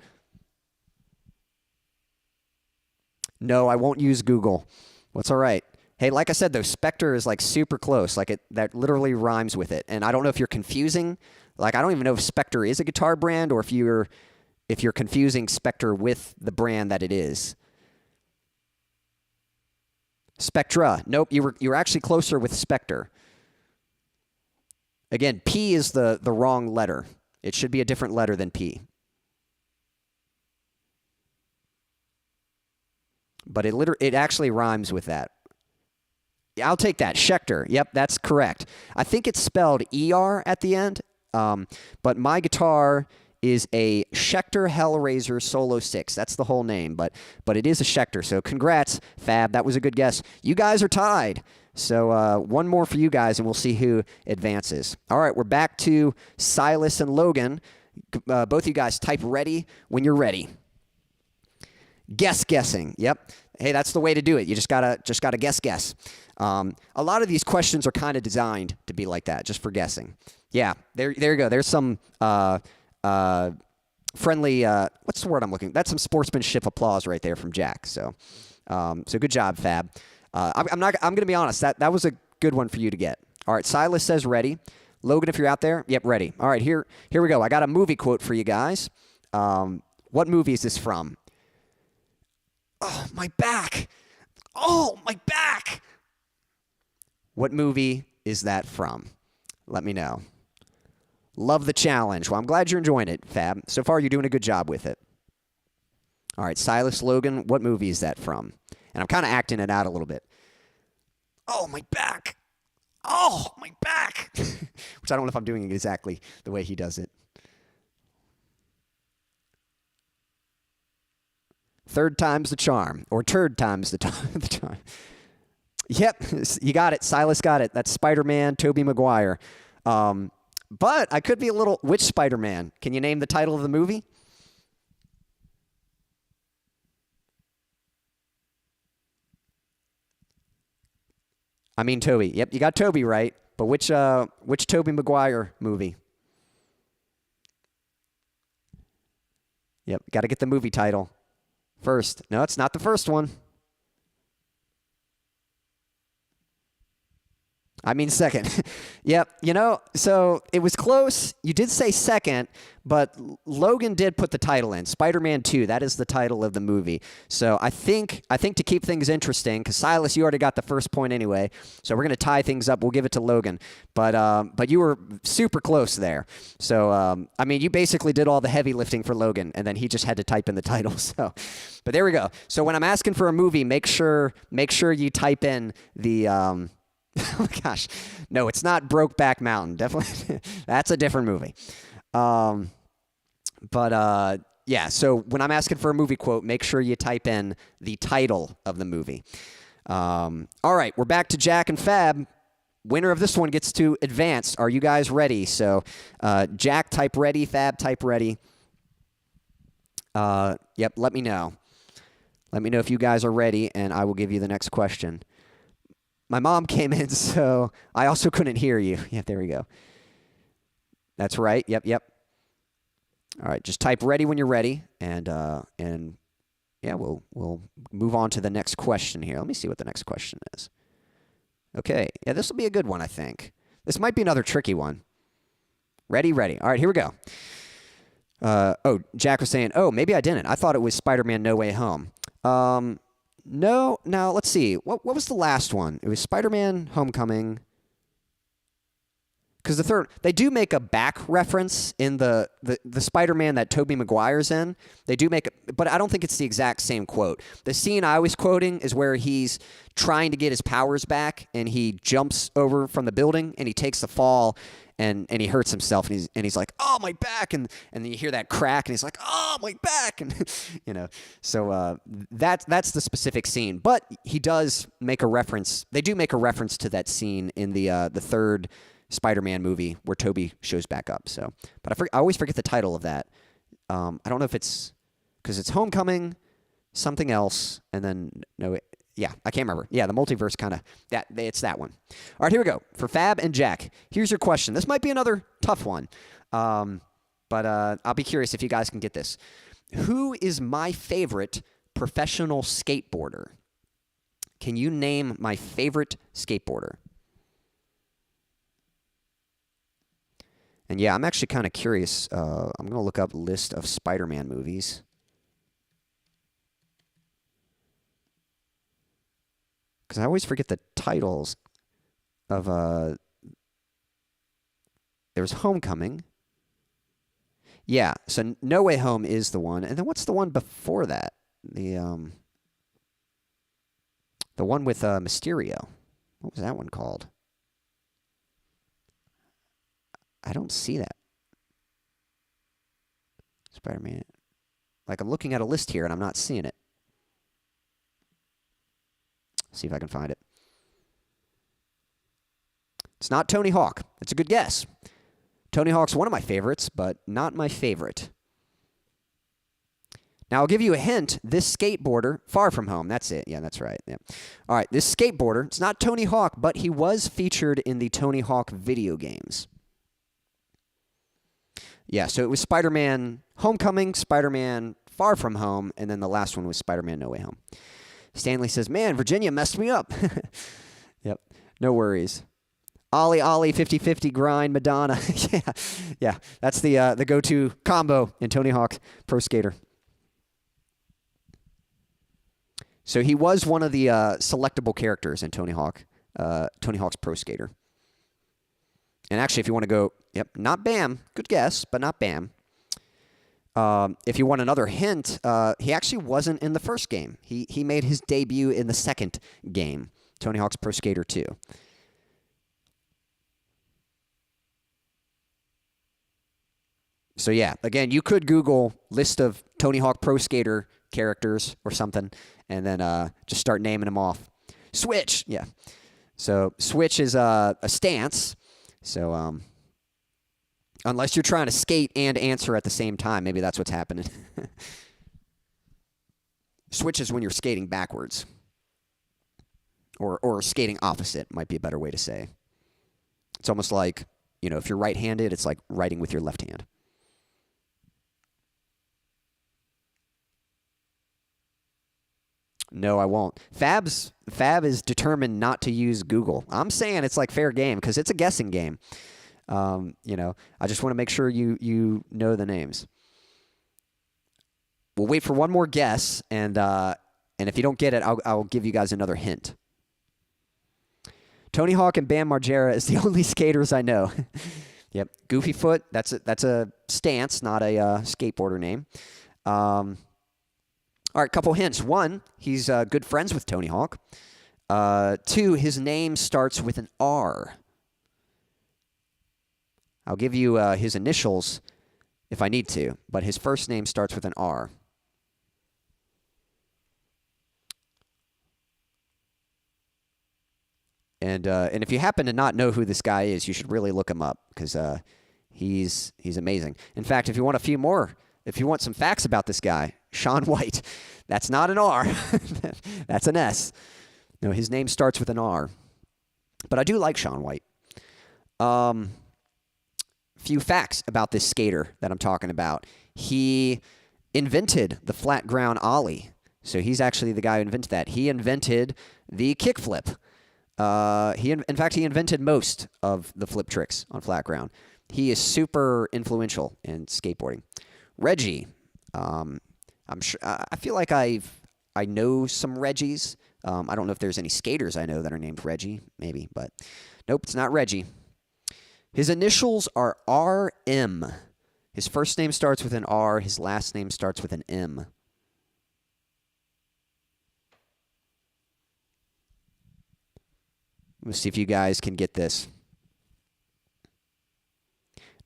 S1: No, I won't use Google. What's all right? Hey, like I said, though, Schecter is like super close. Like that literally rhymes with it. And I don't know if you're confusing. Like, I don't even know if Schecter is a guitar brand or if you're confusing Schecter with the brand that it is. Spectra. Nope, you were actually closer with Schecter. Again, P is the wrong letter. It should be a different letter than P. But it actually rhymes with that. I'll take that. Schecter. Yep, that's correct. I think it's spelled ER at the end. But my guitar is a Schecter Hellraiser Solo 6. That's the whole name, but it is a Schecter. So congrats, Fab. That was a good guess. You guys are tied. So one more for you guys, and we'll see who advances. All right, we're back to Silas and Logan. Both of you guys type ready when you're ready. Guessing. Yep. Hey, that's the way to do it. You just gotta guess. A lot of these questions are kind of designed to be like that, just for guessing. Yeah, there you go. There's some friendly, what's the word I'm looking? That's some sportsmanship applause right there from Jack. So good job, Fab. I'm gonna be honest. That was a good one for you to get. All right, Silas says ready. Logan, if you're out there, yep, ready. All right, here we go. I got a movie quote for you guys. What movie is this from? Oh, my back. Oh, my back. What movie is that from? Let me know. Love the challenge. Well, I'm glad you're enjoying it, Fab. So far, you're doing a good job with it. All right, Silas, Logan, what movie is that from? And I'm kind of acting it out a little bit. Oh, my back. Oh, my back. Which I don't know if I'm doing it exactly the way he does it. Third time's the charm, or turd time's the charm. Yep, you got it. Silas got it. That's Spider-Man, Tobey Maguire. But I could be a little... Which Spider-Man? Can you name the title of the movie? I mean Tobey. Yep, you got Tobey right. But which Tobey Maguire movie? Yep, got to get the movie title first. No, it's not the first one. I mean second. Yep, so it was close. You did say second, but Logan did put the title in. Spider-Man 2, that is the title of the movie. So I think to keep things interesting, because Silas, you already got the first point anyway, so we're going to tie things up. We'll give it to Logan. But you were super close there. So, I mean, you basically did all the heavy lifting for Logan, and then he just had to type in the title. So, but there we go. So when I'm asking for a movie, make sure you type in the... oh my gosh. No, it's not Brokeback Mountain. Definitely. That's a different movie. Yeah, so when I'm asking for a movie quote, make sure you type in the title of the movie. All right, we're back to Jack and Fab. Winner of this one gets to advance. Are you guys ready? So Jack, type ready. Fab, type ready. Yep, let me know. Let me know if you guys are ready, and I will give you the next question. My mom came in, so I also couldn't hear you. Yeah, there we go. That's right. Yep. All right, just type ready when you're ready, and yeah, we'll move on to the next question here. Let me see what the next question is. Okay, yeah, this will be a good one, I think. This might be another tricky one. Ready. All right, here we go. Oh, Jack was saying, oh, maybe I didn't. I thought it was Spider-Man No Way Home. No, now let's see. What was the last one? It was Spider-Man Homecoming. because the third, they do make a back reference in the Spider-Man that Tobey Maguire's in. They do make, but I don't think it's the exact same quote. The scene I was quoting is where he's trying to get his powers back, and he jumps over from the building, and he takes the fall, and he hurts himself, and he's like, oh, my back, and then you hear that crack, and he's like, oh, my back, and so that's the specific scene. But he does make a reference. They do make a reference to that scene in the third Spider-Man movie where Tobey shows back up. So, but I always forget the title of that. I don't know if it's because it's Homecoming, something else, and then I can't remember. Yeah, the multiverse kind of it's that one. All right, here we go for Fab and Jack. Here's your question. This might be another tough one, but I'll be curious if you guys can get this. Who is my favorite professional skateboarder? Can you name my favorite skateboarder? And yeah, I'm actually kind of curious. I'm going to look up a list of Spider-Man movies. Because I always forget the titles of... There's Homecoming. Yeah, so No Way Home is the one. And then what's the one before that? The one with Mysterio. What was that one called? I don't see that. Spider-Man. Like, I'm looking at a list here, and I'm not seeing it. See if I can find it. It's not Tony Hawk. It's a good guess. Tony Hawk's one of my favorites, but not my favorite. Now, I'll give you a hint. This skateboarder, Far From Home, that's it. Yeah, that's right. Yeah. All right, this skateboarder, it's not Tony Hawk, but he was featured in the Tony Hawk video games. Yeah, so it was Spider-Man Homecoming, Spider-Man Far From Home, and then the last one was Spider-Man No Way Home. Stanley says, man, Virginia messed me up. Yep, no worries. Ollie, 50-50 grind, Madonna. yeah, that's the go-to combo in Tony Hawk Pro Skater. So he was one of the selectable characters in Tony Hawk's Pro Skater. And actually, if you want to go, not Bam. Good guess, but not Bam. If you want another hint, he actually wasn't in the first game. He made his debut in the second game, Tony Hawk's Pro Skater 2. So yeah, again, you could Google list of Tony Hawk Pro Skater characters or something, and then just start naming them off. Switch, yeah. So Switch is a stance. So unless you're trying to skate and answer at the same time, maybe that's what's happening. Switch is when you're skating backwards. Or skating opposite might be a better way to say. It's almost like, if you're right-handed, it's like writing with your left hand. No, I won't. Fab is determined not to use Google. I'm saying it's like fair game because it's a guessing game. I just want to make sure you know the names. We'll wait for one more guess, and if you don't get it, I'll give you guys another hint. Tony Hawk and Bam Margera is the only skaters I know. Yep, Goofy Foot. That's a stance, not a skateboarder name. All right, couple hints. One, he's good friends with Tony Hawk. Two, his name starts with an R. I'll give you his initials if I need to, but his first name starts with an R. And if you happen to not know who this guy is, you should really look him up because he's amazing. In fact, if you want some facts about this guy, Shaun White, that's not an R. That's an S. No, his name starts with an R. But I do like Shaun White. Few facts about this skater that I'm talking about. He invented the flat ground ollie. So he's actually the guy who invented that. He invented the kickflip. In fact, he invented most of the flip tricks on flat ground. He is super influential in skateboarding. Reggie, I'm sure. I feel like I know some Reggies. I don't know if there's any skaters I know that are named Reggie. Maybe, but nope, it's not Reggie. His initials are RM. His first name starts with an R. His last name starts with an M. Let's see if you guys can get this.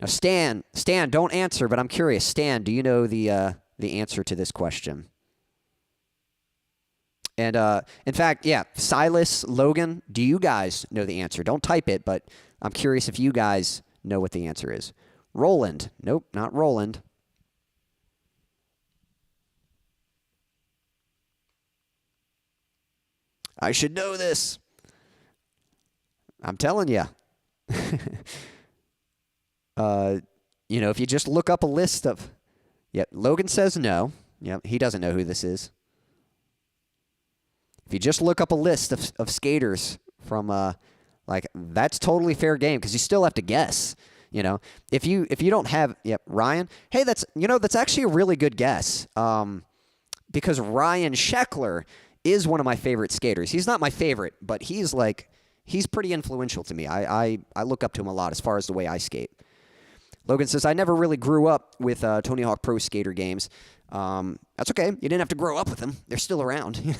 S1: Now, Stan, don't answer, but I'm curious. Stan, do you know the answer to this question? And in fact, yeah, Silas, Logan, do you guys know the answer? Don't type it, but I'm curious if you guys know what the answer is. Roland, nope, not Roland. I should know this. I'm telling you. You know, if you just look up a list of... Yep, Logan says no. Yep, he doesn't know who this is. If you just look up a list of skaters from, like, that's totally fair game because you still have to guess. You know, if you don't have... Yep, Ryan. Hey, that's actually a really good guess. Because Ryan Schecter is one of my favorite skaters. He's not my favorite, but he's pretty influential to me. I look up to him a lot as far as the way I skate. Logan says, I never really grew up with Tony Hawk Pro Skater games. That's okay. You didn't have to grow up with them. They're still around.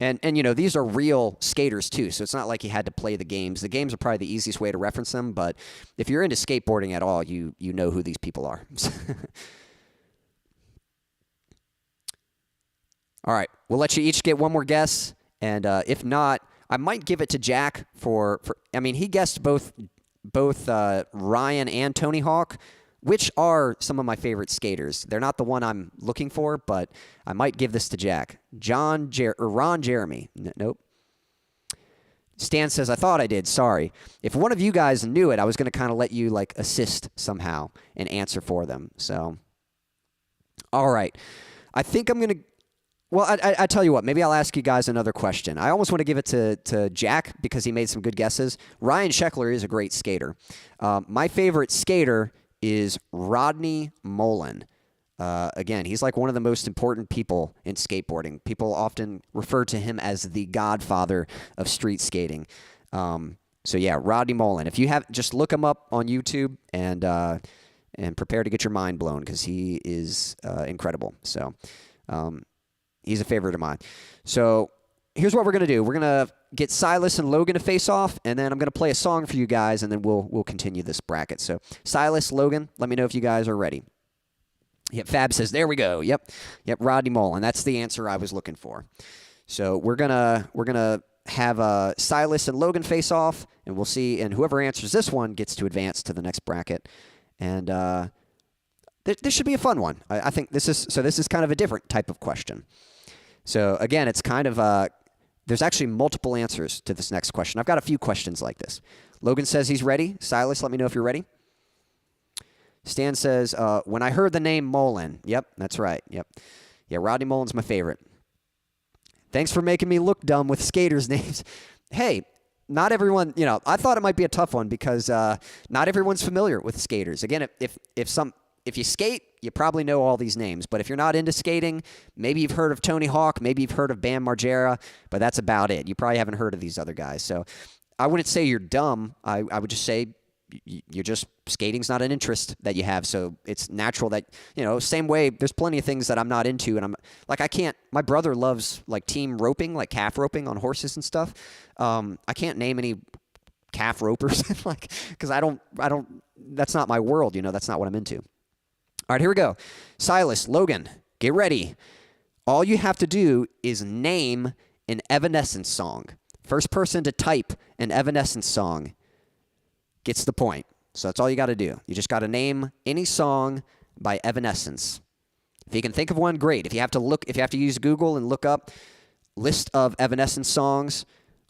S1: And you know, these are real skaters too, so it's not like you had to play the games. The games are probably the easiest way to reference them, but if you're into skateboarding at all, you know who these people are. All right, we'll let you each get one more guess, and if not, I might give it to Jack for I mean, he guessed both Ryan and Tony Hawk, which are some of my favorite skaters. They're not the one I'm looking for, but I might give this to Jack. Ron Jeremy. Nope. Stan says, I thought I did. Sorry. If one of you guys knew it, I was going to kind of let you, like, assist somehow and answer for them. So, all right. I think I'm going to... Well, I tell you what. Maybe I'll ask you guys another question. I almost want to give it to Jack because he made some good guesses. Ryan Schecter is a great skater. My favorite skater is Rodney Mullen. Again, he's like one of the most important people in skateboarding. People often refer to him as the godfather of street skating. So yeah, Rodney Mullen. If you have, just look him up on YouTube and prepare to get your mind blown because he is incredible. So he's a favorite of mine. So here's what we're gonna do. We're gonna get Silas and Logan to face off, and then I'm gonna play a song for you guys, and then we'll continue this bracket. So Silas, Logan, let me know if you guys are ready. Yep, Fab says, there we go. Yep, Rodney Mullen. That's the answer I was looking for. So we're gonna have Silas and Logan face off, and we'll see. And whoever answers this one gets to advance to the next bracket. And this should be a fun one. I think this is kind of a different type of question. So again, it's kind of there's actually multiple answers to this next question. I've got a few questions like this. Logan says he's ready. Silas, let me know if you're ready. Stan says, when I heard the name Mullen. Yep, that's right. Yep. Yeah, Rodney Mullen's my favorite. Thanks for making me look dumb with skaters' names. Hey, not everyone, you know, I thought it might be a tough one because not everyone's familiar with skaters. Again, if you skate, you probably know all these names. But if you're not into skating, maybe you've heard of Tony Hawk, maybe you've heard of Bam Margera, but that's about it. You probably haven't heard of these other guys. So I wouldn't say you're dumb. I would just say you're just, skating's not an interest that you have. So it's natural that, you know, same way, there's plenty of things that I'm not into. And I'm like, my brother loves like team roping, like calf roping on horses and stuff. I can't name any calf ropers, like, because I don't, that's not my world, you know, that's not what I'm into. All right, here we go. Silas, Logan, get ready. All you have to do is name an Evanescence song. First person to type an Evanescence song gets the point. So that's all you got to do. You just got to name any song by Evanescence. If you can think of one, great. If you have to use Google and look up list of Evanescence songs,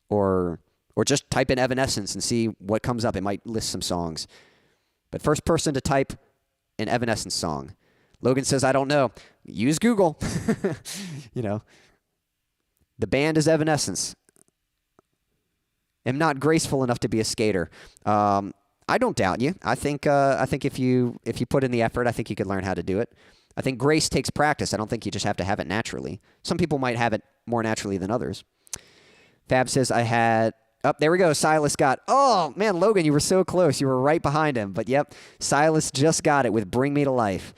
S1: or just type in Evanescence and see what comes up. It might list some songs. But first person to type an Evanescence song. Logan says, I don't know. Use Google. You know. The band is Evanescence. Am not graceful enough to be a skater. I don't doubt you. I think if you put in the effort, I think you could learn how to do it. I think grace takes practice. I don't think you just have to have it naturally. Some people might have it more naturally than others. Fab says, I had Oh, there we go. Silas got. Oh man, Logan, you were so close. You were right behind him. But yep, Silas just got it with "Bring Me to Life."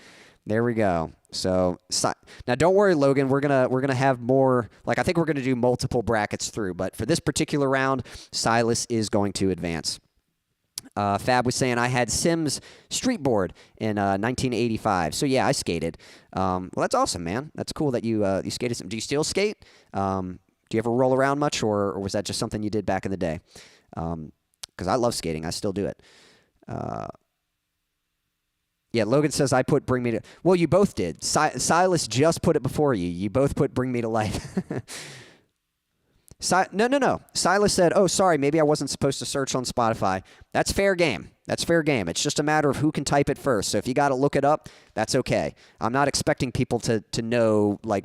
S1: There we go. So now, don't worry, Logan. We're gonna have more. Like I think we're gonna do multiple brackets through. But for this particular round, Silas is going to advance. Fab was saying I had Sims Street Board in 1985. So yeah, I skated. Well, that's awesome, man. That's cool that you you skated some. Do you still skate? Do you ever roll around much, or was that just something you did back in the day? Because I love skating. I still do it. Yeah, Logan says I put "Bring Me to." Well, you both did. Silas just put it before you. You both put "Bring Me to Life." No. Silas said, "Oh, sorry, maybe I wasn't supposed to search on Spotify." That's fair game. That's fair game. It's just a matter of who can type it first. So if you got to look it up, that's okay. I'm not expecting people to know like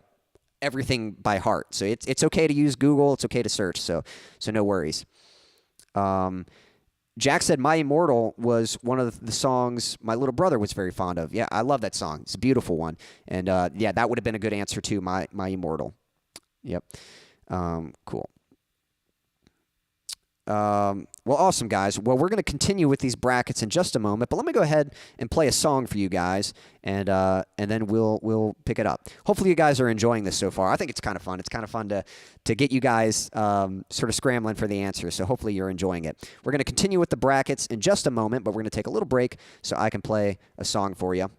S1: everything by heart. So it's okay to use Google. It's okay to search. So no worries. Jack said "My Immortal" was one of the songs my little brother was very fond of. Yeah, I love that song. It's a beautiful one. And yeah, that would have been a good answer too. My Immortal. Yep. Cool. Well, awesome, guys. Well, we're going to continue with these brackets in just a moment, but let me go ahead and play a song for you guys, and then we'll pick it up. Hopefully, you guys are enjoying this so far. I think it's kind of fun. It's kind of fun to get you guys sort of scrambling for the answers. So hopefully, you're enjoying it. We're going to continue with the brackets in just a moment, but we're going to take a little break so I can play a song for you.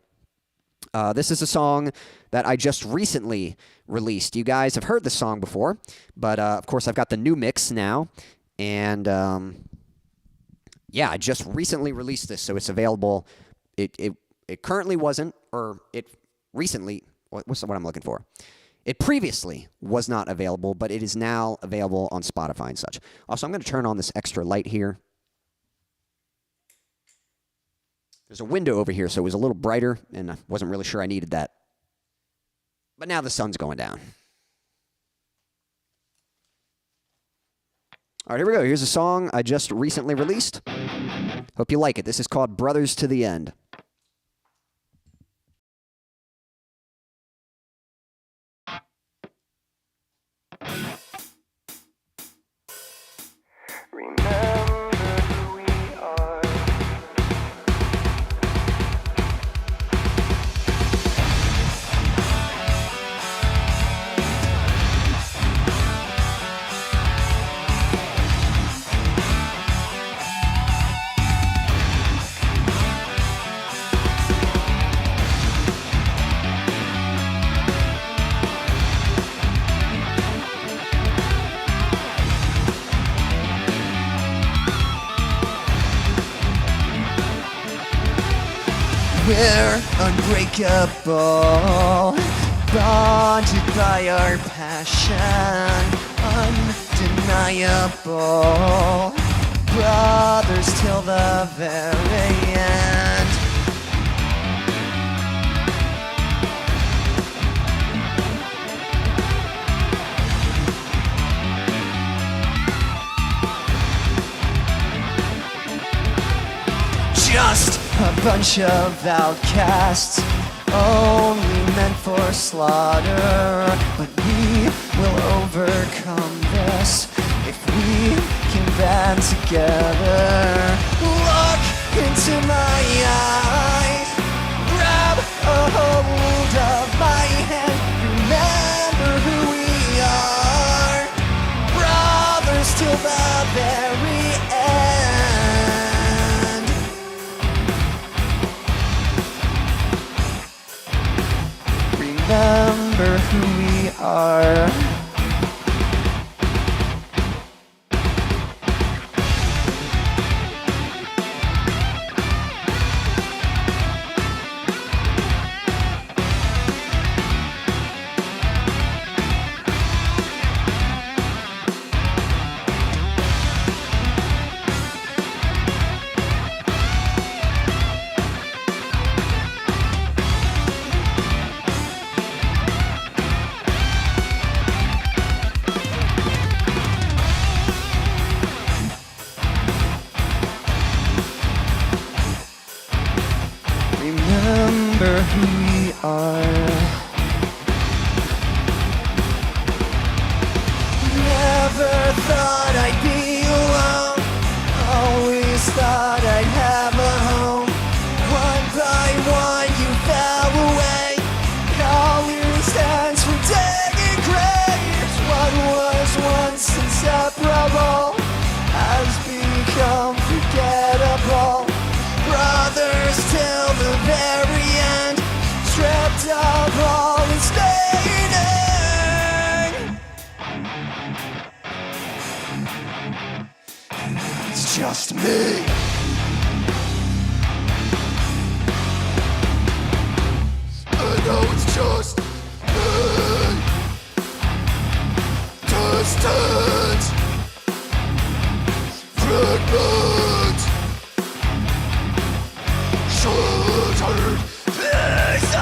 S1: This is a song that I just recently released. You guys have heard this song before, but of course, I've got the new mix now. And yeah, I just recently released this, so it's available. It currently wasn't, or it recently. What's what I'm looking for? It previously was not available, but it is now available on Spotify and such. Also, I'm going to turn on this extra light here. There's a window over here, so it was a little brighter, and I wasn't really sure I needed that. But now the sun's going down. All right, here we go. Here's a song I just recently released. Hope you like it. This is called "Brothers to the End."
S2: We're unbreakable, bonded by our passion, undeniable, brothers till the very end. Just a bunch of outcasts, only meant for slaughter. But we will overcome this if we can band together. Look into my eyes, grab a hold of my hand. Remember who we are, brothers till the very end. Remember who we are. just me. I know it's just me. Distant fragment, shattered pieces.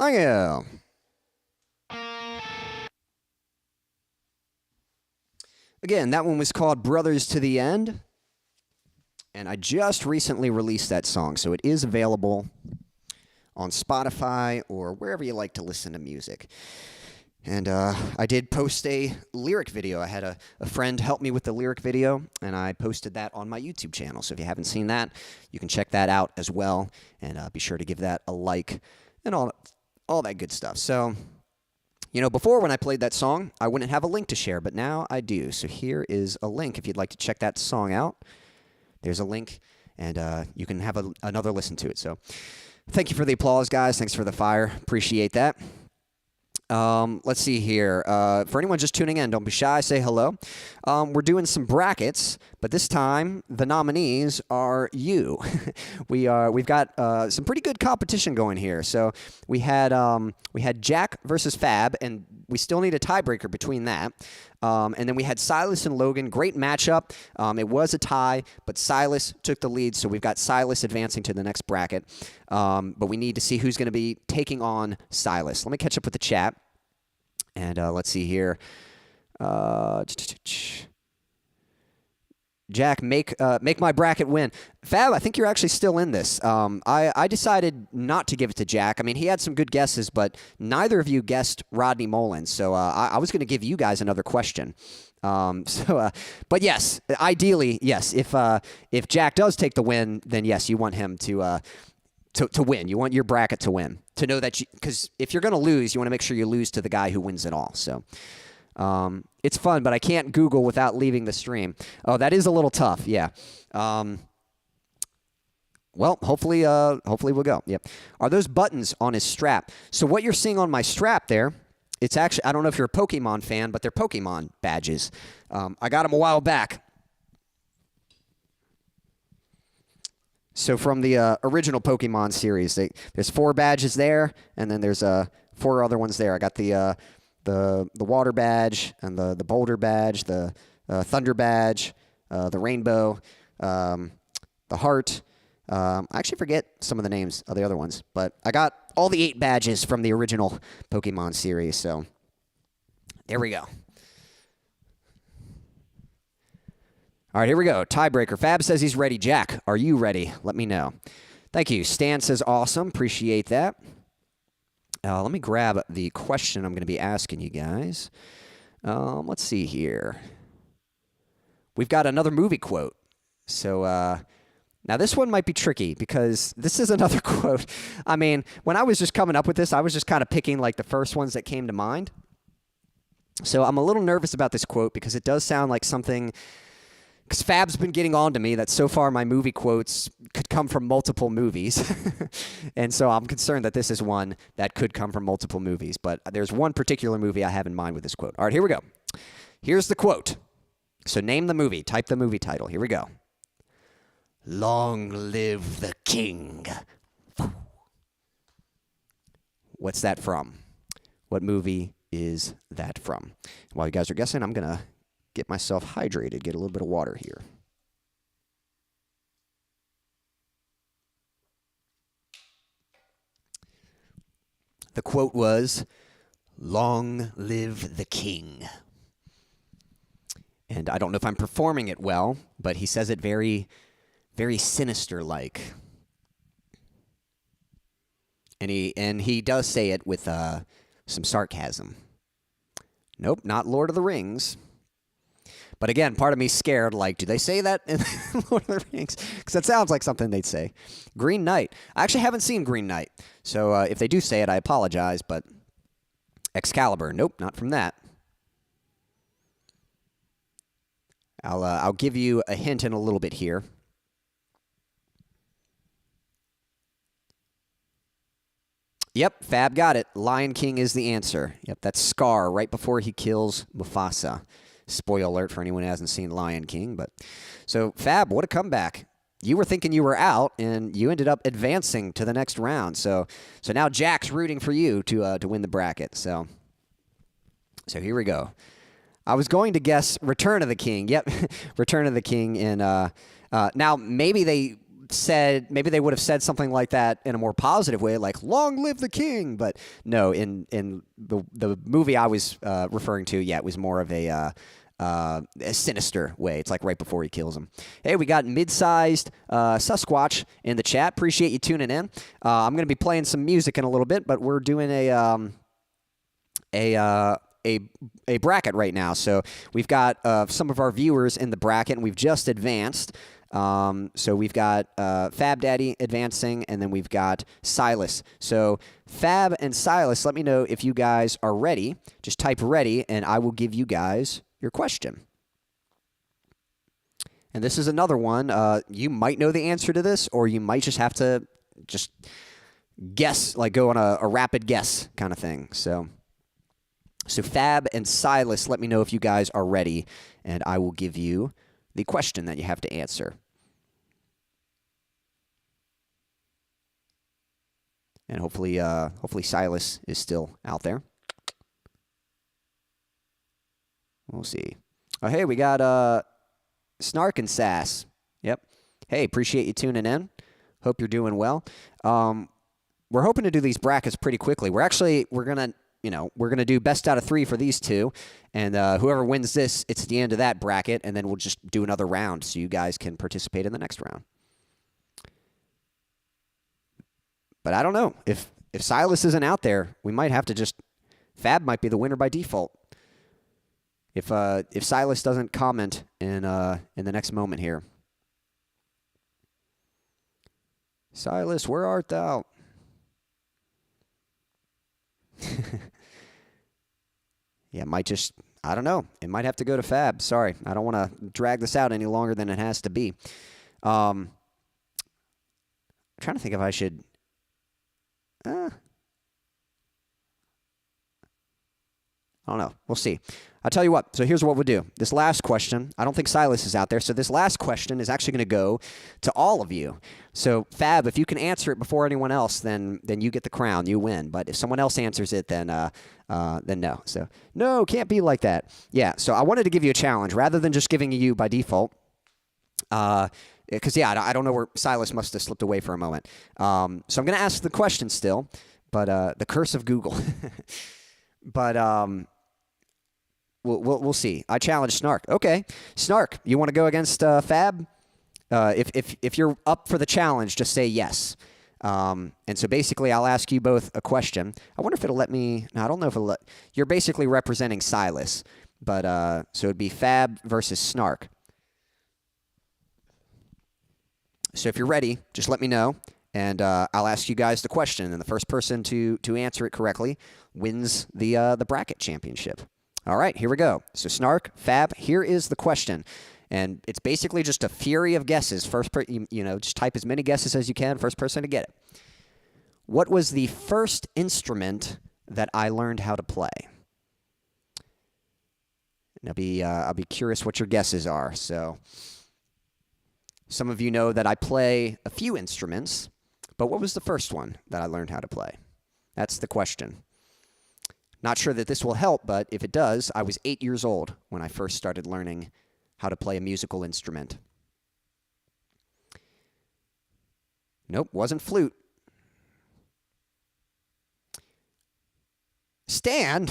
S1: Oh yeah. Again, that one was called Brothers to the End. And I just recently released that song, so it is available on Spotify or wherever you like to listen to music. And I did post a lyric video. I had a friend help me with the lyric video, and I posted that on my YouTube channel. So if you haven't seen that, you can check that out as well. And be sure to give that a like and all that good stuff. So, you know, before when I played that song, I wouldn't have a link to share, but now I do. So here is a link if you'd like to check that song out. There's a link, and you can have another listen to it. So thank you for the applause, guys. Thanks for the fire. Appreciate that. Let's see here. For anyone just tuning in, don't be shy. Say hello. We're doing some brackets, but this time the nominees are you. We've got some pretty good competition going here. So we had Jack versus Fab, and we still need a tiebreaker between that. And then we had Silas and Logan. Great matchup. It was a tie, but Silas took the lead, so we've got Silas advancing to the next bracket. But we need to see who's going to be taking on Silas. Let me catch up with the chat. And let's see here. Jack, make my bracket win. Fab, I think you're actually still in this. I decided not to give it to Jack. I mean, he had some good guesses, but neither of you guessed Rodney Mullen. So I was going to give you guys another question. But yes, ideally, yes. If Jack does take the win, then yes, you want him to win. You want your bracket to win. To know that, because if you're going to lose, you want to make sure you lose to the guy who wins it all. So it's fun, but I can't Google without leaving the stream. Oh, that is a little tough. Yeah. Well, hopefully we'll go. Yep. Are those buttons on his strap? So what you're seeing on my strap there, it's actually, I don't know if you're a Pokemon fan, but they're Pokemon badges. I got them a while back. So from the original Pokemon series, there's 4 badges there, and then there's 4 other ones there. I got the water badge and the boulder badge, the thunder badge, the rainbow, the heart. I actually forget some of the names of the other ones, but I got all the 8 badges from the original Pokemon series. So there we go. All right, here we go. Tiebreaker. Fab says he's ready. Jack, are you ready? Let me know. Thank you. Stan says awesome. Appreciate that. Let me grab the question I'm going to be asking you guys. Let's see here. We've got another movie quote. So now this one might be tricky because this is another quote. I mean, when I was just coming up with this, I was just kind of picking like the first ones that came to mind. So I'm a little nervous about this quote because it does sound like something... Because Fab's been getting on to me that so far my movie quotes could come from multiple movies. And so I'm concerned that this is one that could come from multiple movies. But there's one particular movie I have in mind with this quote. All right, here we go. Here's the quote. So name the movie. Type the movie title. Here we go. Long live the king. What's that from? What movie is that from? While you guys are guessing, I'm going to get myself hydrated, get a little bit of water here. The quote was, "Long live the king." And I don't know if I'm performing it well, but he says it very, very sinister-like. And he does say it with some sarcasm. Nope, not Lord of the Rings. But again, part of me's scared, like, do they say that in Lord of the Rings? Because that sounds like something they'd say. Green Knight. I actually haven't seen Green Knight. So if they do say it, I apologize, but Excalibur. Nope, not from that. I'll give you a hint in a little bit here. Yep, Fab got it. Lion King is the answer. Yep, that's Scar right before he kills Mufasa. Spoiler alert for anyone who hasn't seen Lion King. But so, Fab, what a comeback. You were thinking you were out, and you ended up advancing to the next round. So now Jack's rooting for you to win the bracket. So here we go. I was going to guess Return of the King. Yep, Return of the King. And now maybe they would have said something like that in a more positive way, like "Long live the King." But no, in the movie I was referring to, yeah, it was more of a sinister way. It's like right before he kills him. Hey, we got mid-sized Sasquatch in the chat. Appreciate you tuning in. I'm going to be playing some music in a little bit, but we're doing a bracket right now. So we've got some of our viewers in the bracket, and we've just advanced. So we've got Fab Daddy advancing, and then we've got Silas. So Fab and Silas, let me know if you guys are ready. Just type ready, and I will give you guys your question. And this is another one. You might know the answer to this, or you might just have to just guess, like go on a rapid guess kind of thing. So Fab and Silas, let me know if you guys are ready, and I will give you the question that you have to answer. And hopefully Silas is still out there. We'll see. Oh, hey, we got Snark and Sass. Yep. Hey, appreciate you tuning in. Hope you're doing well. We're hoping to do these brackets pretty quickly. We're gonna do best out of 3 for these two, and whoever wins this, it's the end of that bracket, and then we'll just do another round so you guys can participate in the next round. But I don't know. If Silas isn't out there, we might have to just... Fab might be the winner by default. If Silas doesn't comment in the next moment here. Silas, where art thou? Yeah, might just... I don't know. It might have to go to Fab. Sorry. I don't want to drag this out any longer than it has to be. I'm trying to think if I should... I don't know. We'll see. I'll tell you what. So here's what we'll do. This last question, I don't think Silas is out there, so this last question is actually going to go to all of you. So, Fab, if you can answer it before anyone else, then you get the crown. You win. But if someone else answers it, then no. So, no, can't be like that. Yeah, so I wanted to give you a challenge rather than just giving you by default. Because, yeah, I don't know where Silas must have slipped away for a moment. So I'm going to ask the question still, but the curse of Google. But we'll see. I challenge Snark. Okay, Snark, you want to go against Fab? If you're up for the challenge, just say yes. And so basically, I'll ask you both a question. I wonder if it'll let me... No, I don't know if it'll let... You're basically representing Silas, but so it'd be Fab versus Snark. So if you're ready, just let me know, and I'll ask you guys the question, and the first person to answer it correctly wins the bracket championship. All right, here we go. So Snark, Fab, here is the question, and it's basically just a fury of guesses. Just type as many guesses as you can. First person to get it. What was the first instrument that I learned how to play? And I'll be curious what your guesses are. So. Some of you know that I play a few instruments, but what was the first one that I learned how to play? That's the question. Not sure that this will help, but if it does, I was 8 years old when I first started learning how to play a musical instrument. Nope, wasn't flute. Stan?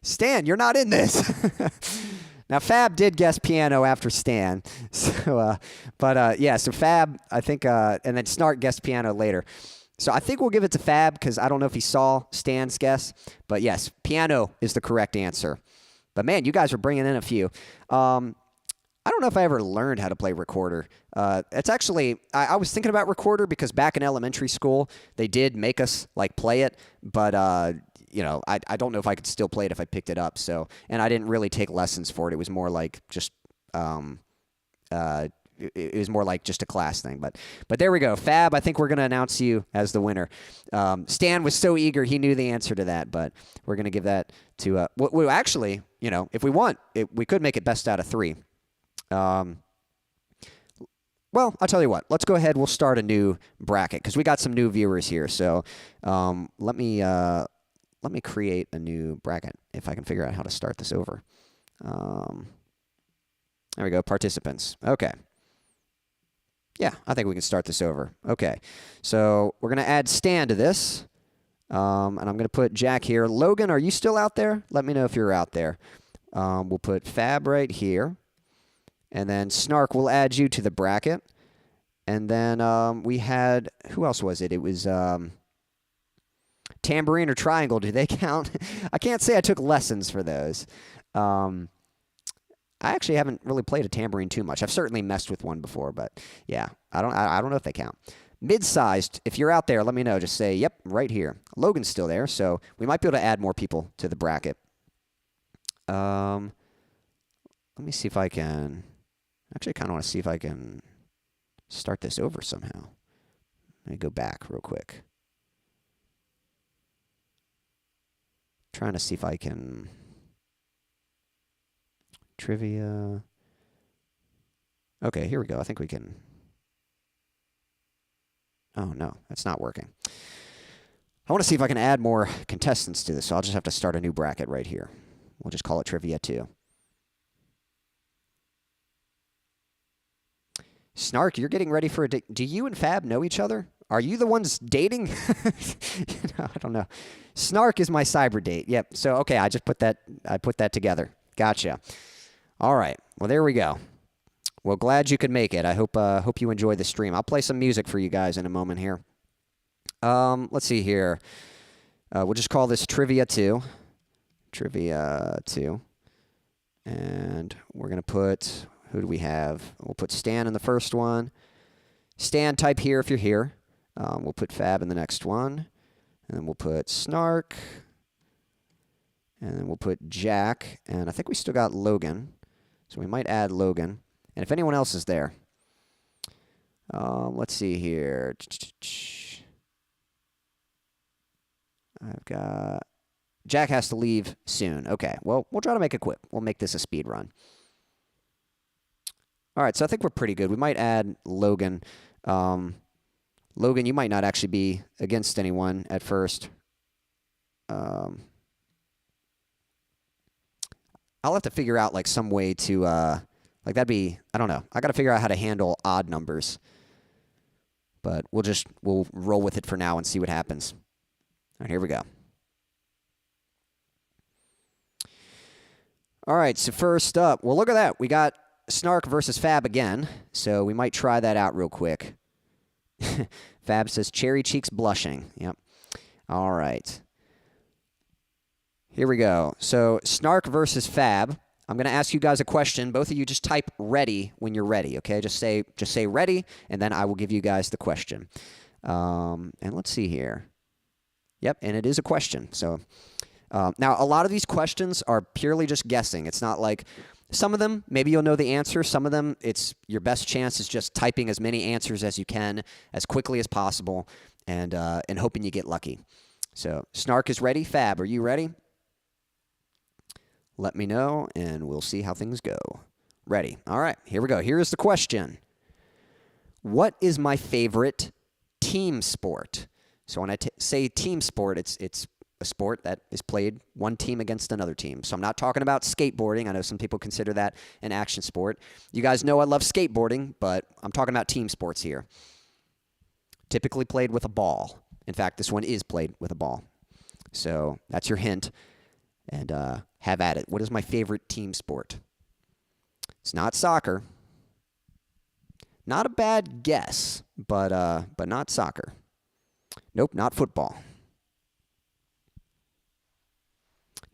S1: Stan, you're not in this. Now, Fab did guess piano after Stan. So, so Fab, I think, and then Snark guessed piano later. So I think we'll give it to Fab because I don't know if he saw Stan's guess. But yes, piano is the correct answer. But man, you guys are bringing in a few. I don't know if I ever learned how to play recorder. It's actually, I was thinking about recorder because back in elementary school, they did make us like play it, but you know, I don't know if I could still play it if I picked it up. So, and I didn't really take lessons for it. It was more like just, it was more like just a class thing. But there we go. Fab, I think we're going to announce you as the winner. Stan was so eager, he knew the answer to that, but we're going to give that to, well, actually, you know, if we want, we could make it best out of 3. Well, I'll tell you what. Let's go ahead. We'll start a new bracket because we got some new viewers here. So let me create a new bracket if I can figure out how to start this over. There we go. Participants. Okay. Yeah, I think we can start this over. Okay. So we're going to add Stan to this. And I'm going to put Jack here. Logan, are you still out there? Let me know if you're out there. We'll put Fab right here. And then Snark, we'll add you to the bracket. And then we had, who else was it? It was tambourine or triangle. Do they count? I can't say I took lessons for those. I actually haven't really played a tambourine too much. I've certainly messed with one before, but yeah, I don't know if they count. Mid-sized, if you're out there, let me know. Just say, yep, right here. Logan's still there, so we might be able to add more people to the bracket. Let me see if I can... Actually, I kind of want to see if I can start this over somehow. Let me go back real quick. Trying to see if I can... Trivia... Okay, here we go. I think we can... Oh, no, that's not working. I want to see if I can add more contestants to this, so I'll just have to start a new bracket right here. We'll just call it Trivia 2. Snark, you're getting ready for a date. Do you and Fab know each other? Are you the ones dating? I don't know. Snark is my cyber date. Yep. So, okay, I put that together. Gotcha. All right. Well, there we go. Well, glad you could make it. I hope you enjoy the stream. I'll play some music for you guys in a moment here. Let's see here. We'll just call this Trivia 2. Trivia 2. And we're going to put... Who do we have? We'll put Stan in the first one. Stan, type here if you're here. We'll put Fab in the next one. And then we'll put Snark. And then we'll put Jack. And I think we still got Logan. So we might add Logan. And if anyone else is there. Let's see here. I've got... Jack has to leave soon. Okay, well, we'll try to make it quick. We'll make this a speed run. All right, so I think we're pretty good. We might add Logan. Logan, you might not actually be against anyone at first. I'll have to figure out like some way to, like that'd be, I don't know. I got to figure out how to handle odd numbers. But we'll roll with it for now and see what happens. All right, here we go. All right, so first up, well, look at that. We got Snark versus Fab again, so we might try that out real quick. Fab says, cherry cheeks blushing. Yep. All right. Here we go. So Snark versus Fab. I'm going to ask you guys a question. Both of you just type ready when you're ready, okay? Just say ready, and then I will give you guys the question. And let's see here. Yep, and it is a question. So now, a lot of these questions are purely just guessing. It's not like... Some of them, maybe you'll know the answer. Some of them, it's your best chance is just typing as many answers as you can, as quickly as possible, and hoping you get lucky. So, Snark is ready. Fab, are you ready? Let me know, and we'll see how things go. Ready. All right, here we go. Here is the question. What is my favorite team sport? So, when I say team sport, it's a sport that is played one team against another team. So I'm not talking about skateboarding. I know some people consider that an action sport. You guys know I love skateboarding, but I'm talking about team sports here. Typically played with a ball. In fact, this one is played with a ball. So that's your hint. And have at it. What is my favorite team sport? It's not soccer. Not a bad guess, but not soccer. Nope, not football.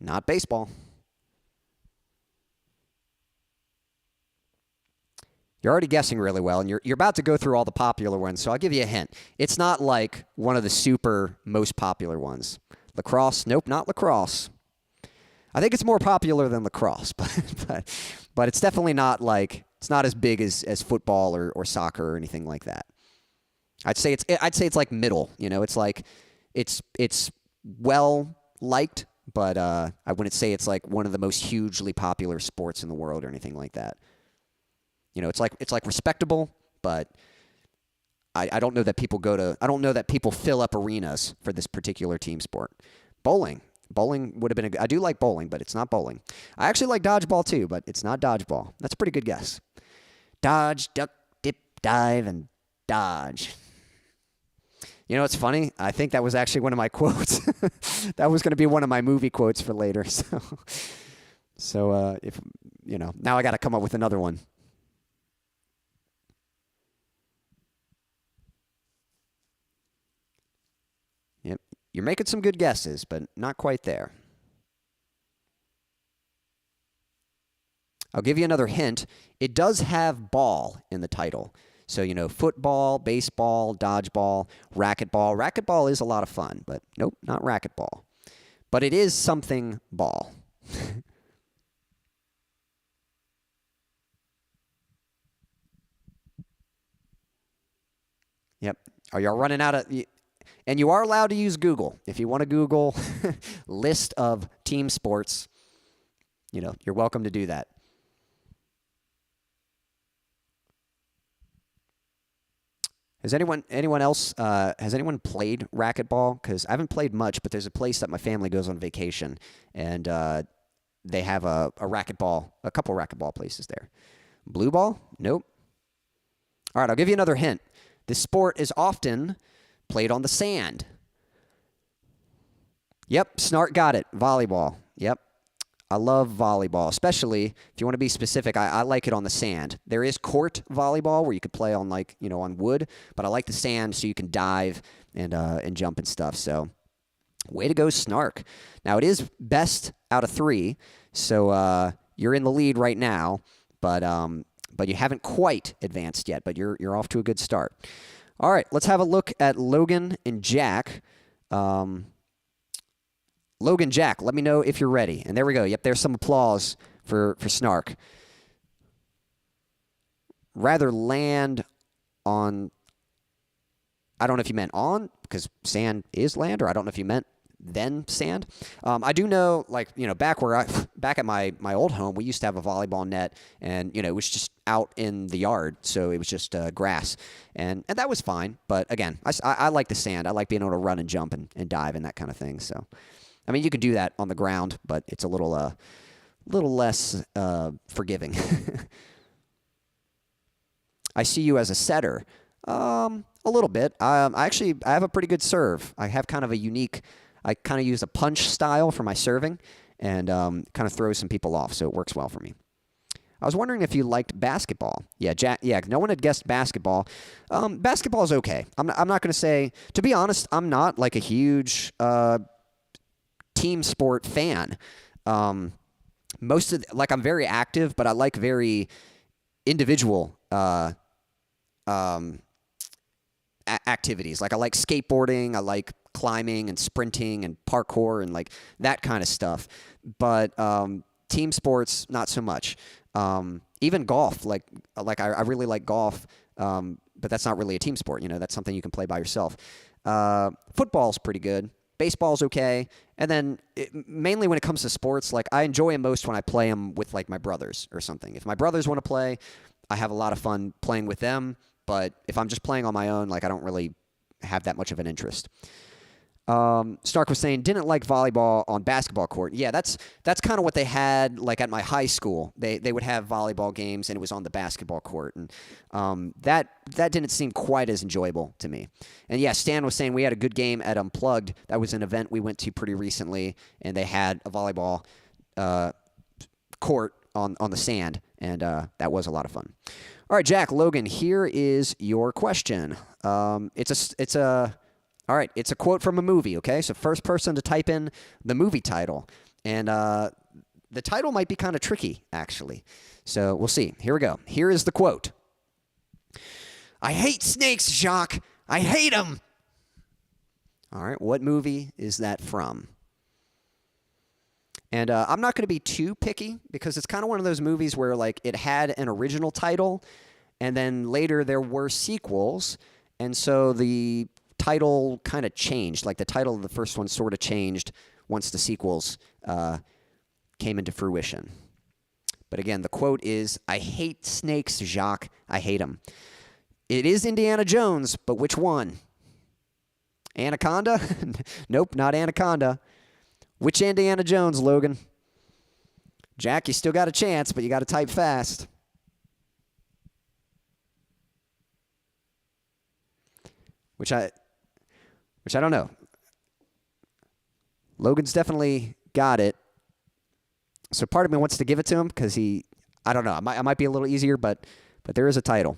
S1: Not baseball. You're already guessing really well, and you're about to go through all the popular ones, so I'll give you a hint. It's not like one of the super most popular ones. Lacrosse? Nope, not lacrosse. I think it's more popular than lacrosse, but it's definitely not like, it's not as big as football or soccer or anything like that. I'd say it's like middle, you know, it's like, it's well liked, but I wouldn't say it's like one of the most hugely popular sports in the world or anything like that. You know, it's like respectable, but I don't know that people I don't know that people fill up arenas for this particular team sport. Bowling. Bowling would have been I do like bowling, but it's not bowling. I actually like dodgeball too, but it's not dodgeball. That's a pretty good guess. Dodge, duck, dip, dive, and dodge. You know, it's funny. I think that was actually one of my quotes. That was going to be one of my movie quotes for later. So if, you know, now I got to come up with another one. Yep. You're making some good guesses, but not quite there. I'll give you another hint. It does have ball in the title. So, you know, football, baseball, dodgeball, racquetball. Racquetball is a lot of fun, but nope, not racquetball. But it is something ball. Yep. Are y'all running out of... And you are allowed to use Google. If you want to Google list of team sports, you know, you're welcome to do that. Has anyone else, has anyone played racquetball? Because I haven't played much, but there's a place that my family goes on vacation, and they have a racquetball, a couple racquetball places there. Blue ball? Nope. All right, I'll give you another hint. This sport is often played on the sand. Yep, Snart got it. Volleyball. Yep. I love volleyball, especially if you want to be specific. I like it on the sand. There is court volleyball where you could play on, like, you know, on wood, but I like the sand so you can dive and jump and stuff. So, way to go, Snark. Now, it is best out of 3, so you're in the lead right now, but you haven't quite advanced yet, but you're off to a good start. All right, let's have a look at Logan and Jack. Logan, Jack, let me know if you're ready. And there we go. Yep, there's some applause for Snark. Rather land on... I don't know if you meant on, because sand is land, or I don't know if you meant then sand. I do know, like, you know, back at my old home, we used to have a volleyball net, and, you know, it was just out in the yard, so it was just grass, and that was fine. But again, I like the sand. I like being able to run and jump and dive and that kind of thing. So, I mean, you can do that on the ground, but it's a little less forgiving. I see you as a setter. A little bit. I have a pretty good serve. I have kind of a unique. I kind of use a punch style for my serving, and kind of throws some people off, so it works well for me. I was wondering if you liked basketball. Yeah, Jack. Yeah, no one had guessed basketball. Basketball is okay. I'm not going to say. To be honest, I'm not like a huge team sport fan. I'm very active, but I like very individual activities. Like, I like skateboarding. I like climbing and sprinting and parkour and like that kind of stuff. But team sports, not so much. Even golf, like I really like golf, but that's not really a team sport. You know, that's something you can play by yourself. Football's pretty good. Baseball's okay. And then mainly when it comes to sports, like, I enjoy them most when I play them with, like, my brothers or something. If my brothers want to play, I have a lot of fun playing with them. But if I'm just playing on my own, like, I don't really have that much of an interest. Stark was saying, didn't like volleyball on basketball court. Yeah, that's kind of what they had, like, at my high school. They would have volleyball games, and it was on the basketball court. And that didn't seem quite as enjoyable to me. And, yeah, Stan was saying we had a good game at Unplugged. That was an event we went to pretty recently, and they had a volleyball court on the sand, and that was a lot of fun. All right, Jack, Logan, here is your question. All right, it's a quote from a movie, okay? So first person to type in the movie title. And the title might be kind of tricky, actually. So we'll see. Here we go. Here is the quote. I hate snakes, Jacques. I hate them. All right, what movie is that from? And I'm not going to be too picky because it's kind of one of those movies where like it had an original title and then later there were sequels. And so the title kind of changed. Like the title of the first one sort of changed once the sequels came into fruition. But again, the quote is, I hate snakes, Jacques. I hate them. It is Indiana Jones, but which one? Anaconda? Nope, not Anaconda. Which Indiana Jones, Logan? Jack, you still got a chance, but you got to type fast. Which I don't know. Logan's definitely got it. So part of me wants to give it to him because I don't know. I might be a little easier, but there is a title.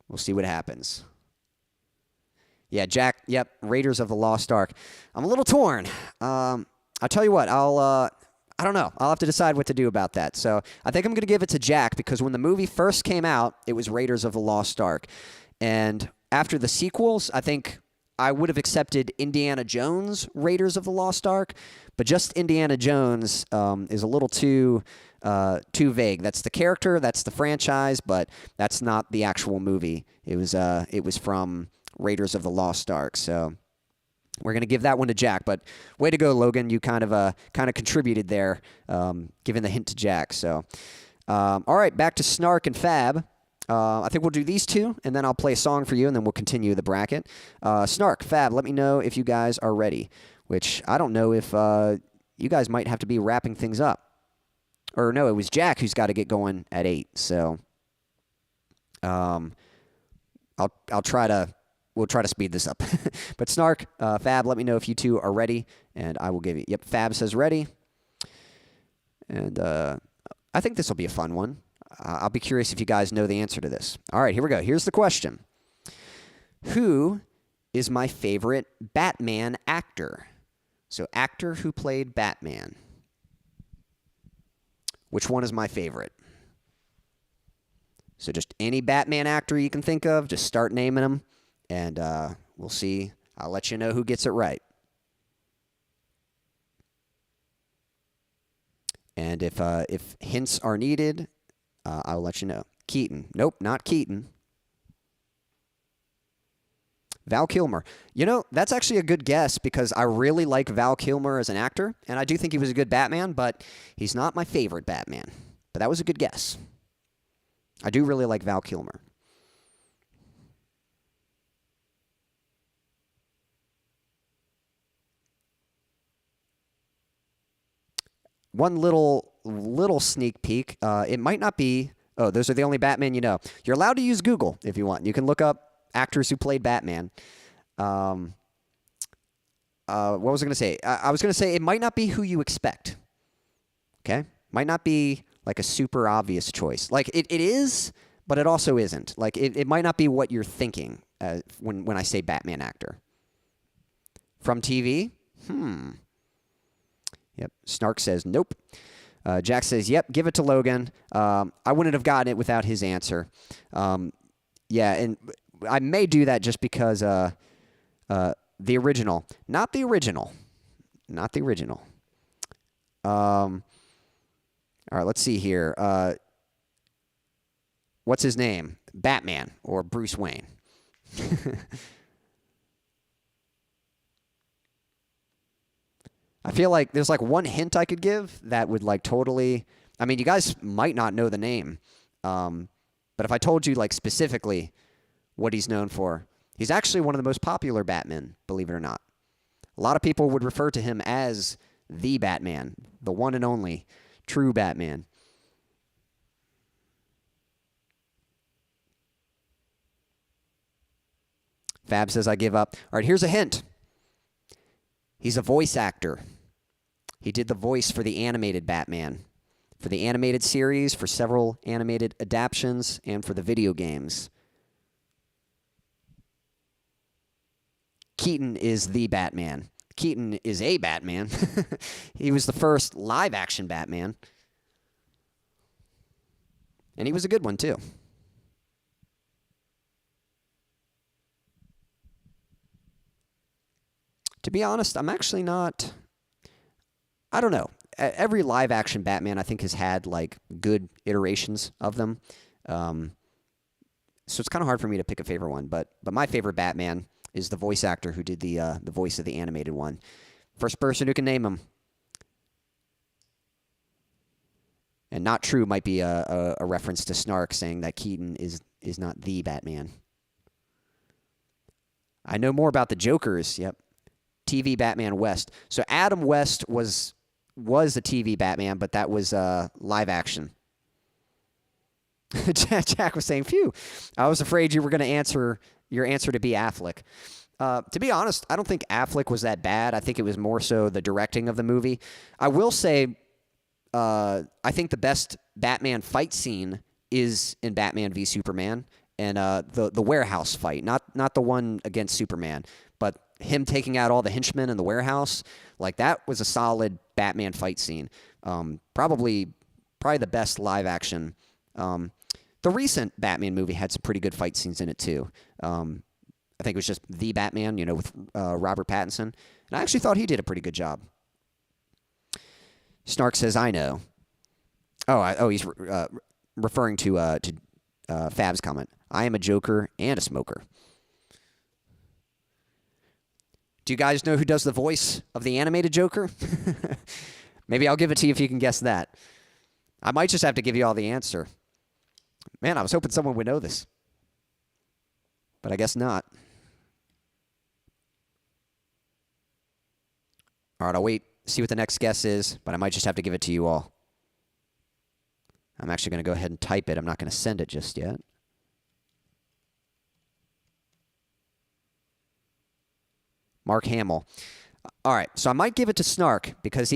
S1: We'll see what happens. Yeah, Jack, yep, Raiders of the Lost Ark. I'm a little torn. I'll tell you what, I don't know. I'll have to decide what to do about that. So I think I'm going to give it to Jack because when the movie first came out, it was Raiders of the Lost Ark. And after the sequels, I think I would have accepted Indiana Jones, Raiders of the Lost Ark. But just Indiana Jones is a little too vague. That's the character, that's the franchise, but that's not the actual movie. It was from Raiders of the Lost Ark. So we're going to give that one to Jack. But way to go, Logan. You kind of contributed there, giving the hint to Jack. So, all right, back to Snark and Fab. I think we'll do these two, and then I'll play a song for you, and then we'll continue the bracket. Snark, Fab, let me know if you guys are ready, which I don't know if you guys might have to be wrapping things up. Or no, it was Jack who's got to get going at 8. So I'll try to... We'll try to speed this up. But Snark, Fab, let me know if you two are ready, and I will give you... Yep, Fab says ready. And I think this will be a fun one. I'll be curious if you guys know the answer to this. All right, here we go. Here's the question. Who is my favorite Batman actor? So actor who played Batman. Which one is my favorite? So just any Batman actor you can think of, just start naming them. And we'll see. I'll let you know who gets it right. And if hints are needed, I'll let you know. Keaton. Nope, not Keaton. Val Kilmer. You know, that's actually a good guess because I really like Val Kilmer as an actor, and I do think he was a good Batman, but he's not my favorite Batman. But that was a good guess. I do really like Val Kilmer. One little sneak peek. It might not be... Oh, those are the only Batman you know. You're allowed to use Google if you want. You can look up actors who played Batman. What was I going to say? I was going to say it might not be who you expect. Okay? Might not be like a super obvious choice. Like, it is, but it also isn't. Like, it might not be what you're thinking when I say Batman actor. From TV? Yep. Snark says, nope. Jack says, yep, give it to Logan. I wouldn't have gotten it without his answer. Yeah, and I may do that just because the original. Not the original. Not the original. All right, let's see here. What's his name? Batman or Bruce Wayne? I feel like there's like one hint I could give that would like totally... I mean, you guys might not know the name. But if I told you like specifically what he's known for, he's actually one of the most popular Batmen, believe it or not. A lot of people would refer to him as the Batman, the one and only true Batman. Fab says I give up. All right, here's a hint. He's a voice actor. He did the voice for the animated Batman, for the animated series, for several animated adaptions, and for the video games. Keaton is the Batman. Keaton is a Batman. He was the first live-action Batman. And he was a good one, too. To be honest, I'm actually not... I don't know. Every live-action Batman, I think, has had, like, good iterations of them. So it's kind of hard for me to pick a favorite one. But my favorite Batman is the voice actor who did the voice of the animated one. First person who can name him. And not true might be a reference to Snark saying that Keaton is not the Batman. I know more about the Jokers. Yep. TV Batman West. So Adam West was a TV Batman, but that was live action. Jack was saying, phew, I was afraid you were going to answer your answer to be Affleck. To be honest, I don't think Affleck was that bad. I think it was more so the directing of the movie. I will say, I think the best Batman fight scene is in Batman v Superman, and the warehouse fight, not the one against Superman, but him taking out all the henchmen in the warehouse. Like, that was a solid Batman fight scene. Probably the best live action. The recent Batman movie had some pretty good fight scenes in it too. I think it was just The Batman, with Robert Pattinson. And I actually thought he did a pretty good job. Snark says, I know. He's referring to Fab's comment. I am a Joker and a smoker. Do you guys know who does the voice of the animated Joker? Maybe I'll give it to you if you can guess that. I might just have to give you all the answer. Man, I was hoping someone would know this. But I guess not. All right, I'll wait, see what the next guess is, but I might just have to give it to you all. I'm actually going to go ahead and type it. I'm not going to send it just yet. Mark Hamill. All right, so I might give it to Snark because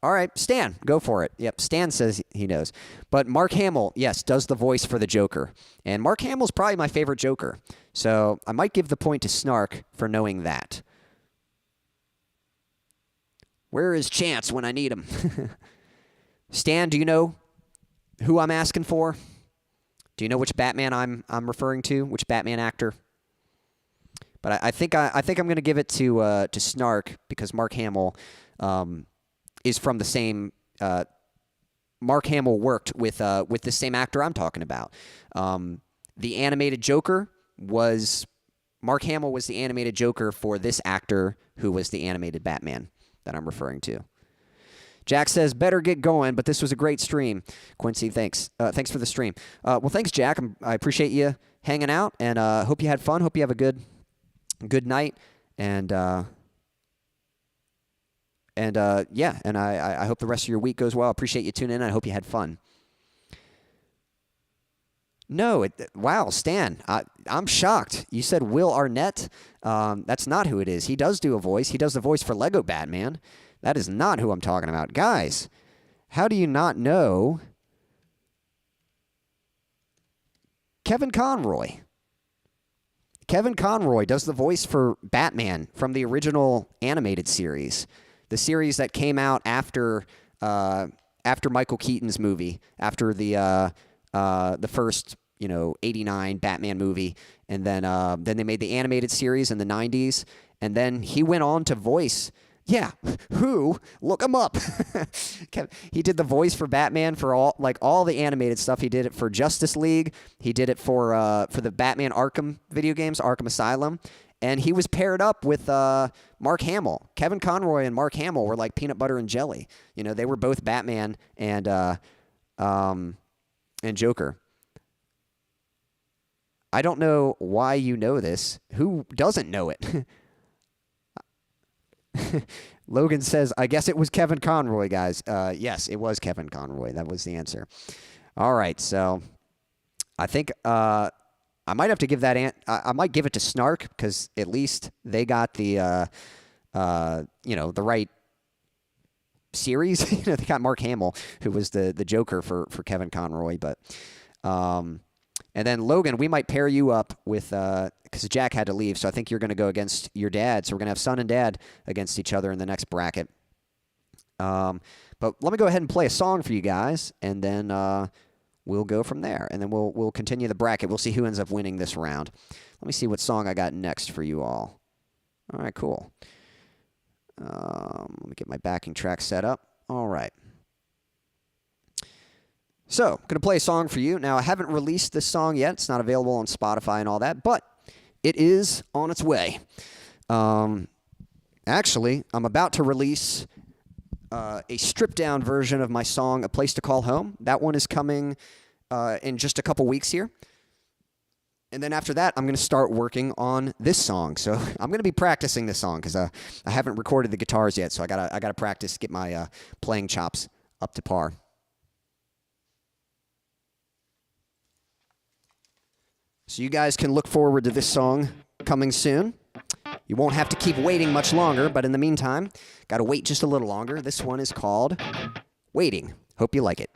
S1: all right, Stan, go for it. Yep, Stan says he knows. But Mark Hamill, yes, does the voice for the Joker. And Mark Hamill's probably my favorite Joker. So I might give the point to Snark for knowing that. Where is Chance when I need him? Stan, do you know who I'm asking for? Do you know which Batman I'm referring to? Which Batman actor? But I think I'm going to give it to Snark because Mark Hamill is from the same. Mark Hamill worked with the same actor I'm talking about. The animated Joker was Mark Hamill was the animated Joker for this actor who was the animated Batman that I'm referring to. Jack says, better get going, but this was a great stream. Quincy, thanks. Thanks for the stream. Well, thanks, Jack. I appreciate you hanging out, and hope you had fun. Hope you have a good night, and I hope the rest of your week goes well. I appreciate you tuning in. I hope you had fun. No, wow, Stan, I'm shocked. You said Will Arnett. That's not who it is. He does do a voice. He does the voice for Lego Batman. That is not who I'm talking about. Guys, how do you not know Kevin Conroy? Kevin Conroy does the voice for Batman from the original animated series. The series that came out after Michael Keaton's movie, after the first, 89 Batman movie, and then they made the animated series in the 90s, and then he went on to voice. Yeah, who? Look him up. He did the voice for Batman for all the animated stuff. He did it for Justice League. He did it for the Batman Arkham video games, Arkham Asylum. And he was paired up with Mark Hamill. Kevin Conroy and Mark Hamill were like peanut butter and jelly. They were both Batman and Joker. I don't know why you know this. Who doesn't know it? Logan says, I guess it was Kevin Conroy, guys. Yes, it was Kevin Conroy. That was the answer. All right, so I think I might have to give that. I might give it to Snark because at least they got the the right series. They got Mark Hamill, who was the Joker for Kevin Conroy, but. And then, Logan, we might pair you up with, because Jack had to leave, so I think you're going to go against your dad. So we're going to have son and dad against each other in the next bracket. But let me go ahead and play a song for you guys, and then we'll go from there. And then we'll continue the bracket. We'll see who ends up winning this round. Let me see what song I got next for you all. All right, cool. Let me get my backing track set up. All right. So, I'm going to play a song for you. Now, I haven't released this song yet. It's not available on Spotify and all that, but it is on its way. Actually, I'm about to release a stripped-down version of my song, A Place to Call Home. That one is coming in just a couple weeks here. And then after that, I'm going to start working on this song. So I'm going to be practicing this song because I haven't recorded the guitars yet. So I gotta practice, get my playing chops up to par. So you guys can look forward to this song coming soon. You won't have to keep waiting much longer, but in the meantime, got to wait just a little longer. This one is called Waiting. Hope you like it.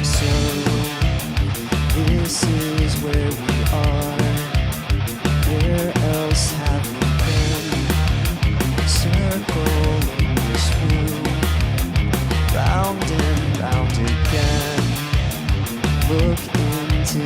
S2: So, this is where we are. Where else have we been? Circling this room, round and round again. Look into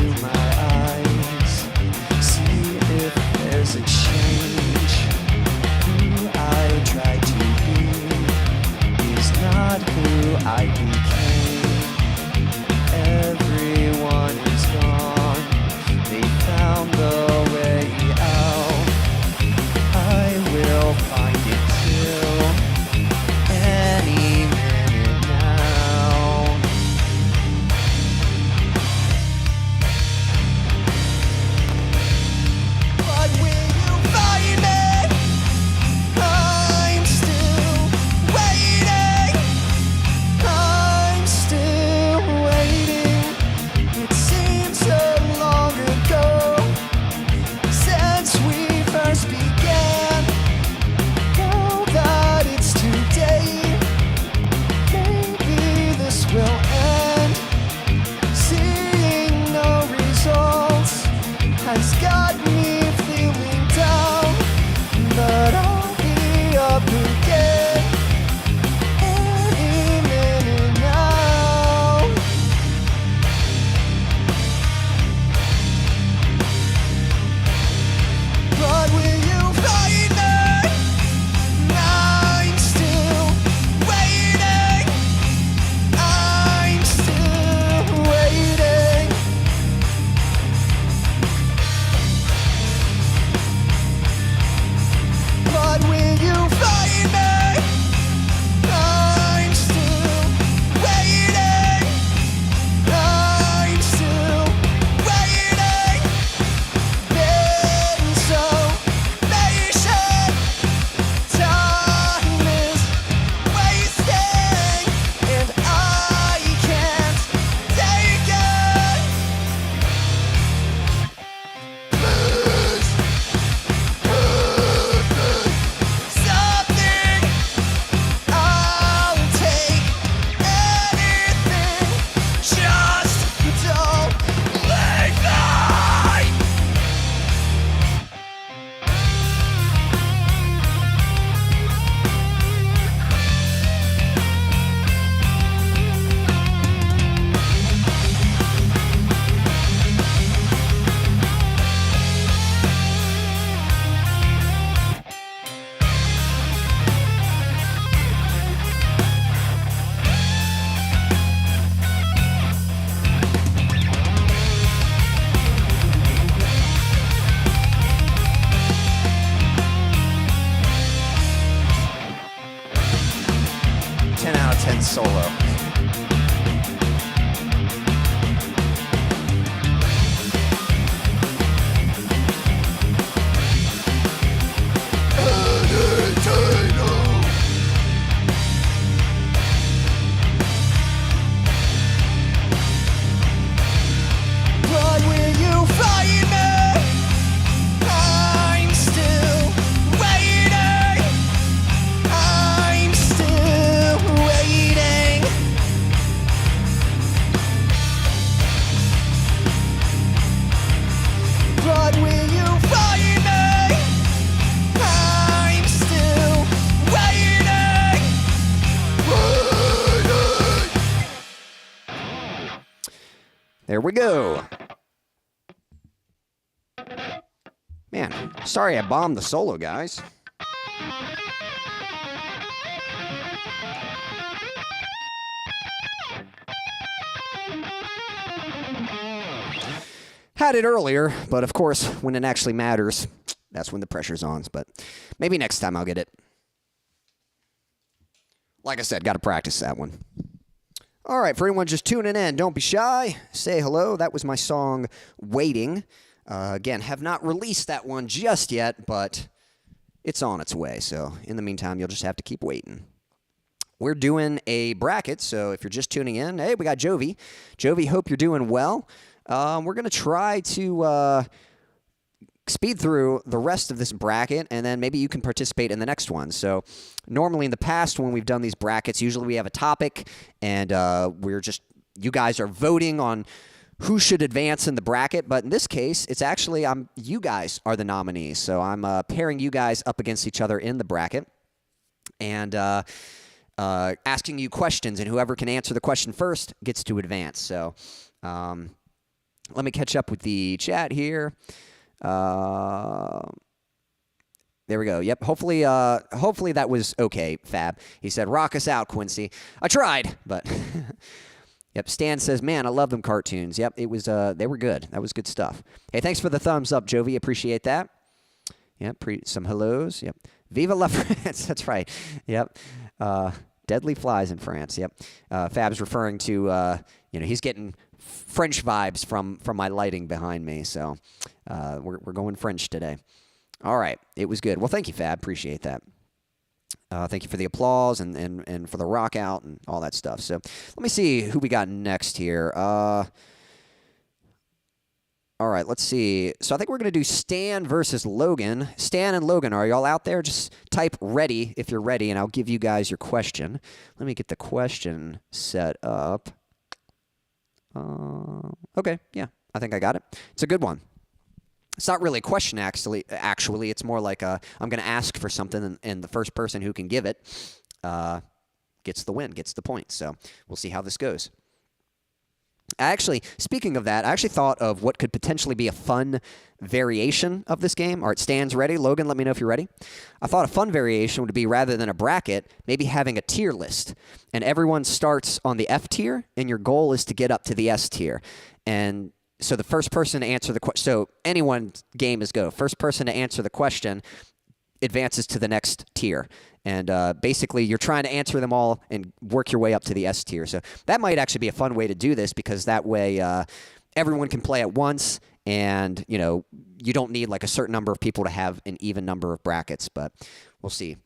S1: There we go. Man, sorry I bombed the solo, guys. Had it earlier, but of course, when it actually matters, that's when the pressure's on. But maybe next time I'll get it. Like I said, got to practice that one. All right, for anyone just tuning in, don't be shy. Say hello. That was my song, Waiting. Again, have not released that one just yet, but it's on its way. So in the meantime, you'll just have to keep waiting. We're doing a bracket, so if you're just tuning in, hey, we got Jovi. Jovi, hope you're doing well. We're going to try to speed through the rest of this bracket, and then maybe you can participate in the next one. So normally in the past when we've done these brackets, usually we have a topic, and you guys are voting on who should advance in the bracket. But in this case, it's actually you guys are the nominees. So I'm pairing you guys up against each other in the bracket, and asking you questions, and whoever can answer the question first gets to advance. So let me catch up with the chat here. There we go. Yep. Hopefully that was okay, Fab. He said, rock us out, Quincy. I tried, but yep. Stan says, man, I love them cartoons. Yep. It was, they were good. That was good stuff. Hey, thanks for the thumbs up, Jovi. Appreciate that. Yep. Some hellos. Yep. Viva la France. That's right. Yep. Deadly flies in France. Yep. Fab's referring to, he's getting French vibes from my lighting behind me. So we're going French today. All right. It was good. Well, thank you, Fab. Appreciate that. Thank you for the applause and for the rock out and all that stuff. So let me see who we got next here. All right, let's see. So I think we're going to do Stan versus Logan. Stan and Logan, are y'all out there? Just type ready if you're ready, and I'll give you guys your question. Let me get the question set up. Okay, yeah, I think I got it. It's a good one. It's not really a question, actually. It's more like I'm going to ask for something, and the first person who can give it gets the win, gets the point. So we'll see how this goes. Actually, speaking of that, I actually thought of what could potentially be a fun variation of this game. All right, Stan's ready. Logan, let me know if you're ready. I thought a fun variation would be, rather than a bracket, maybe having a tier list. And everyone starts on the F tier, and your goal is to get up to the S tier. And so the first person to answer the question, so anyone's game is go. First person to answer the question advances to the next tier. And basically, you're trying to answer them all and work your way up to the S tier. So that might actually be a fun way to do this, because that way everyone can play at once, and you don't need like a certain number of people to have an even number of brackets. But we'll see.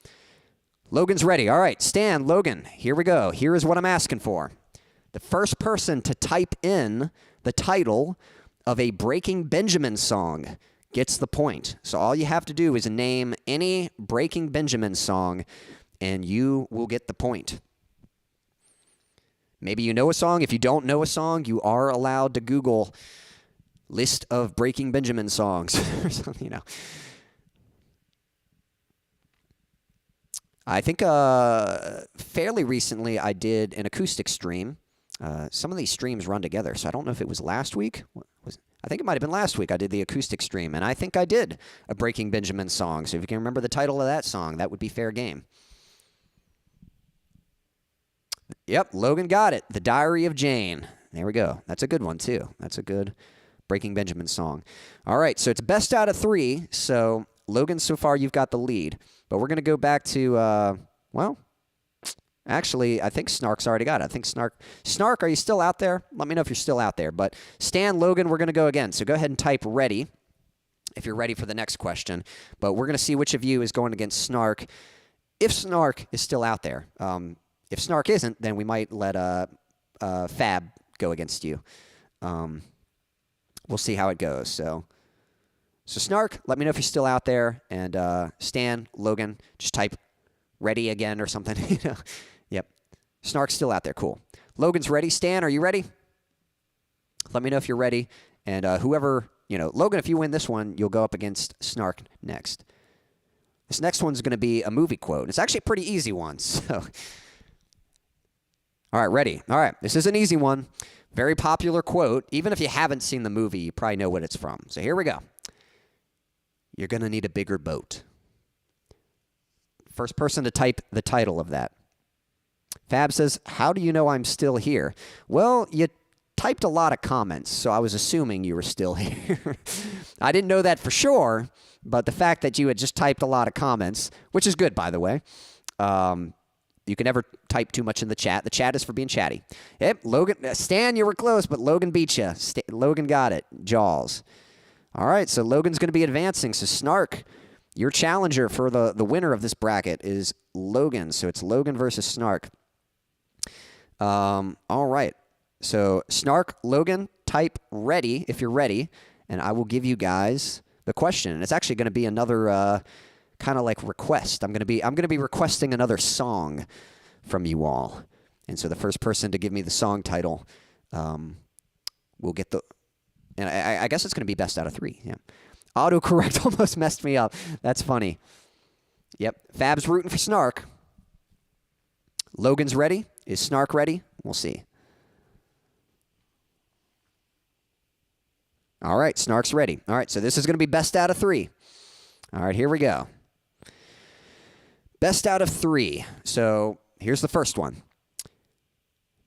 S1: Logan's ready. All right, Stan, Logan, here we go. Here is what I'm asking for. The first person to type in the title of a Breaking Benjamin song gets the point. So all you have to do is name any Breaking Benjamin song, and you will get the point. Maybe you know a song. If you don't know a song, you are allowed to Google list of Breaking Benjamin songs or something, I think fairly recently I did an acoustic stream. Some of these streams run together, so I don't know if it was last week. I think it might have been last week I did the acoustic stream, and I think I did a Breaking Benjamin song. So if you can remember the title of that song, that would be fair game. Yep, Logan got it. The Diary of Jane. There we go. That's a good one, too. That's a good Breaking Benjamin song. All right, so it's best out of 3. So, Logan, so far you've got the lead. But we're going to go back to, actually, I think Snark's already got it. I think Snark, are you still out there? Let me know if you're still out there. But Stan, Logan, we're going to go again. So go ahead and type ready if you're ready for the next question. But we're going to see which of you is going against Snark, if Snark is still out there. If Snark isn't, then we might let Fab go against you. We'll see how it goes. So Snark, let me know if you're still out there. And Stan, Logan, just type ready again or something. Yep. Snark's still out there. Cool. Logan's ready. Stan, are you ready? Let me know if you're ready. And whoever, Logan, if you win this one, you'll go up against Snark next. This next one's going to be a movie quote. It's actually a pretty easy one. So, all right, ready. All right, this is an easy one. Very popular quote. Even if you haven't seen the movie, you probably know what it's from. So here we go. You're going to need a bigger boat. First person to type the title of that. Fab says, how do you know I'm still here? Well, you typed a lot of comments, so I was assuming you were still here. I didn't know that for sure, but the fact that you had just typed a lot of comments, which is good, by the way. You can never type too much in the chat. The chat is for being chatty. Yep, Logan, Stan, you were close, but Logan beat you. Logan got it. Jaws. All right, so Logan's going to be advancing. So Snark, your challenger for the winner of this bracket is Logan. So it's Logan versus Snark. All right. So Snark, Logan, type ready if you're ready, and I will give you guys the question. And it's actually going to be another kind of like request. I'm going to be requesting another song from you all. And so the first person to give me the song title will get the. And I guess it's going to be best out of 3. Yeah. Autocorrect almost messed me up. That's funny. Yep. Fab's rooting for Snark. Logan's ready. Is Snark ready? We'll see. All right. Snark's ready. All right. So this is going to be best out of 3. All right. Here we go. Best out of 3. So here's the first one.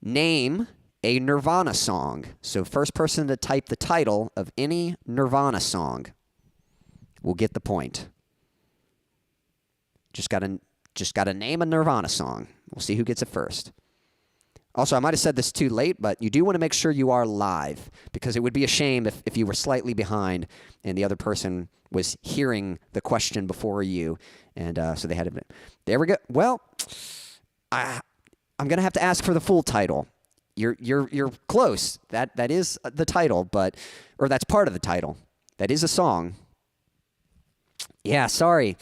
S1: Name a Nirvana song. So first person to type the title of any Nirvana song will get the point. Just gotta name a Nirvana song. We'll see who gets it first. Also, I might have said this too late, but you do want to make sure you are live, because it would be a shame if you were slightly behind and the other person was hearing the question before you, and so they had to. There we go. Well, I'm gonna have to ask for the full title. You're close. That is the title, or that's part of the title. That is a song. Yeah, sorry.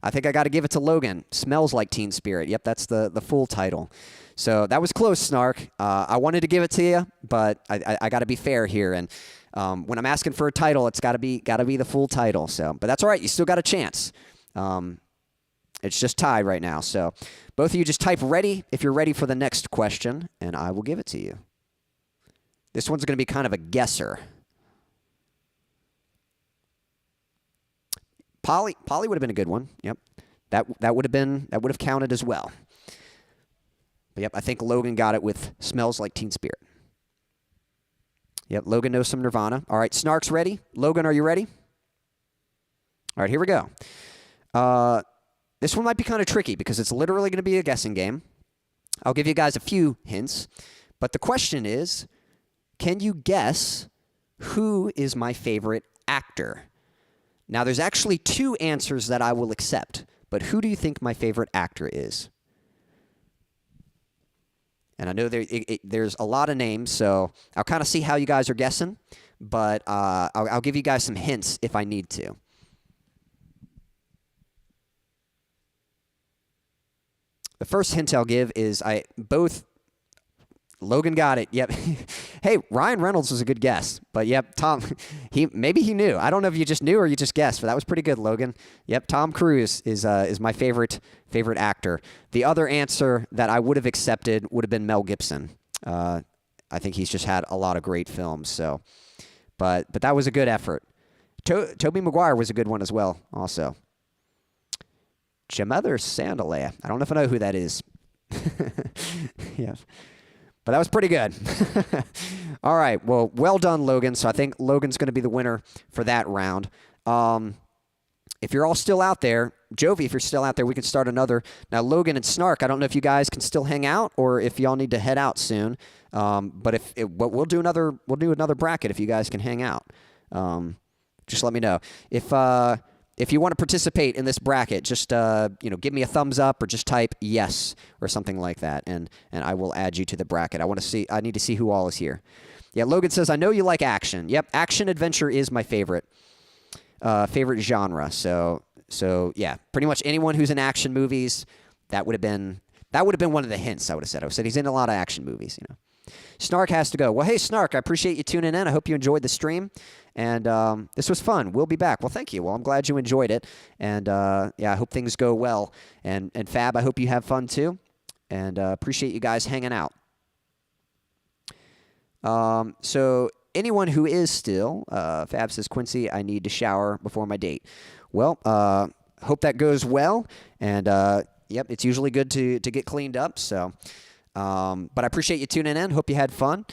S1: I think I got to give it to Logan. Smells Like Teen Spirit. Yep, that's the full title. So that was close, Snark. I wanted to give it to you, but I got to be fair here. And when I'm asking for a title, it's got to be the full title. So, but that's all right. You still got a chance. It's just tied right now. So both of you just type ready if you're ready for the next question, and I will give it to you. This one's going to be kind of a guesser. Polly would have been a good one. Yep. That would have counted as well. But yep, I think Logan got it with Smells Like Teen Spirit. Yep, Logan knows some Nirvana. All right, Snark's ready. Logan, are you ready? All right, here we go. This one might be kind of tricky because it's literally going to be a guessing game. I'll give you guys a few hints. But the question is, can you guess who is my favorite actor? Now, there's actually 2 answers that I will accept. But who do you think my favorite actor is? And I know there's a lot of names, so I'll kind of see how you guys are guessing. But I'll give you guys some hints if I need to. The first hint I'll give is Logan got it. Yep. Hey, Ryan Reynolds was a good guess. But yep, Tom, maybe he knew. I don't know if you just knew or you just guessed, but that was pretty good, Logan. Yep, Tom Cruise is my favorite actor. The other answer that I would have accepted would have been Mel Gibson. I think he's just had a lot of great films. So, but that was a good effort. Tobey Maguire was a good one as well, also. Jamether Sandalaya. I don't know if I know who that is. Yeah. But that was pretty good. All right. Well done, Logan. So I think Logan's going to be the winner for that round. If you're all still out there, Jovi, if you're still out there, we can start another. Now, Logan and Snark, I don't know if you guys can still hang out or if y'all need to head out soon. But we'll do another bracket if you guys can hang out. Just let me know. If you want to participate in this bracket, just give me a thumbs up or just type yes or something like that, and I will add you to the bracket. I need to see who all is here. Yeah, Logan says, I know you like action. Yep, action adventure is my favorite genre. So yeah, pretty much anyone who's in action movies, that would have been one of the hints I would have said. I would have said he's in a lot of action movies, Snark has to go. Well, hey, Snark, I appreciate you tuning in. I hope you enjoyed the stream. And this was fun. We'll be back. Well, thank you. Well, I'm glad you enjoyed it. And, I hope things go well. And Fab, I hope you have fun too. And appreciate you guys hanging out. So anyone who is still, Fab says, Quincy, I need to shower before my date. Well, hope that goes well. And, yep, it's usually good to get cleaned up. So, but I appreciate you tuning in. Hope you had fun.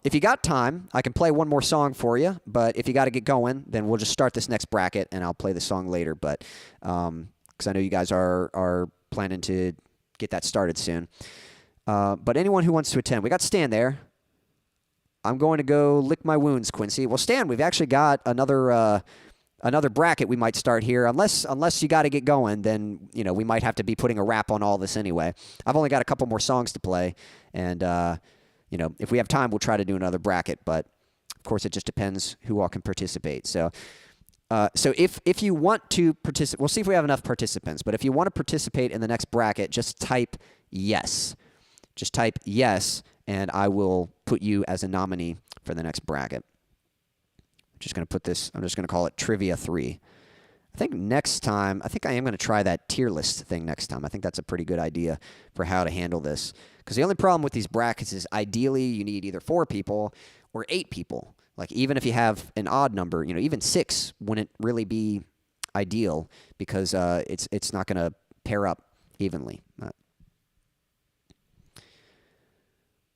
S1: If you got time, I can play one more song for you. But if you got to get going, then we'll just start this next bracket, and I'll play the song later. But because I know you guys are planning to get that started soon. But anyone who wants to attend, we got Stan there. I'm going to go lick my wounds, Quincy. Well, Stan, we've actually got another bracket we might start here. Unless you got to get going, then we might have to be putting a wrap on all this anyway. I've only got a couple more songs to play, and if we have time, we'll try to do another bracket. But of course, it just depends who all can participate. So if you want to participate, we'll see if we have enough participants. But if you want to participate in the next bracket, just type yes. Just type yes, and I will put you as a nominee for the next bracket. I'm just going to call it Trivia 3. I think next time, I am going to try that tier list thing next time. I think that's a pretty good idea for how to handle this. Because the only problem with these brackets is ideally you need either 4 people or 8 people. Like even if you have an odd number, even 6 wouldn't really be ideal because it's not going to pair up evenly.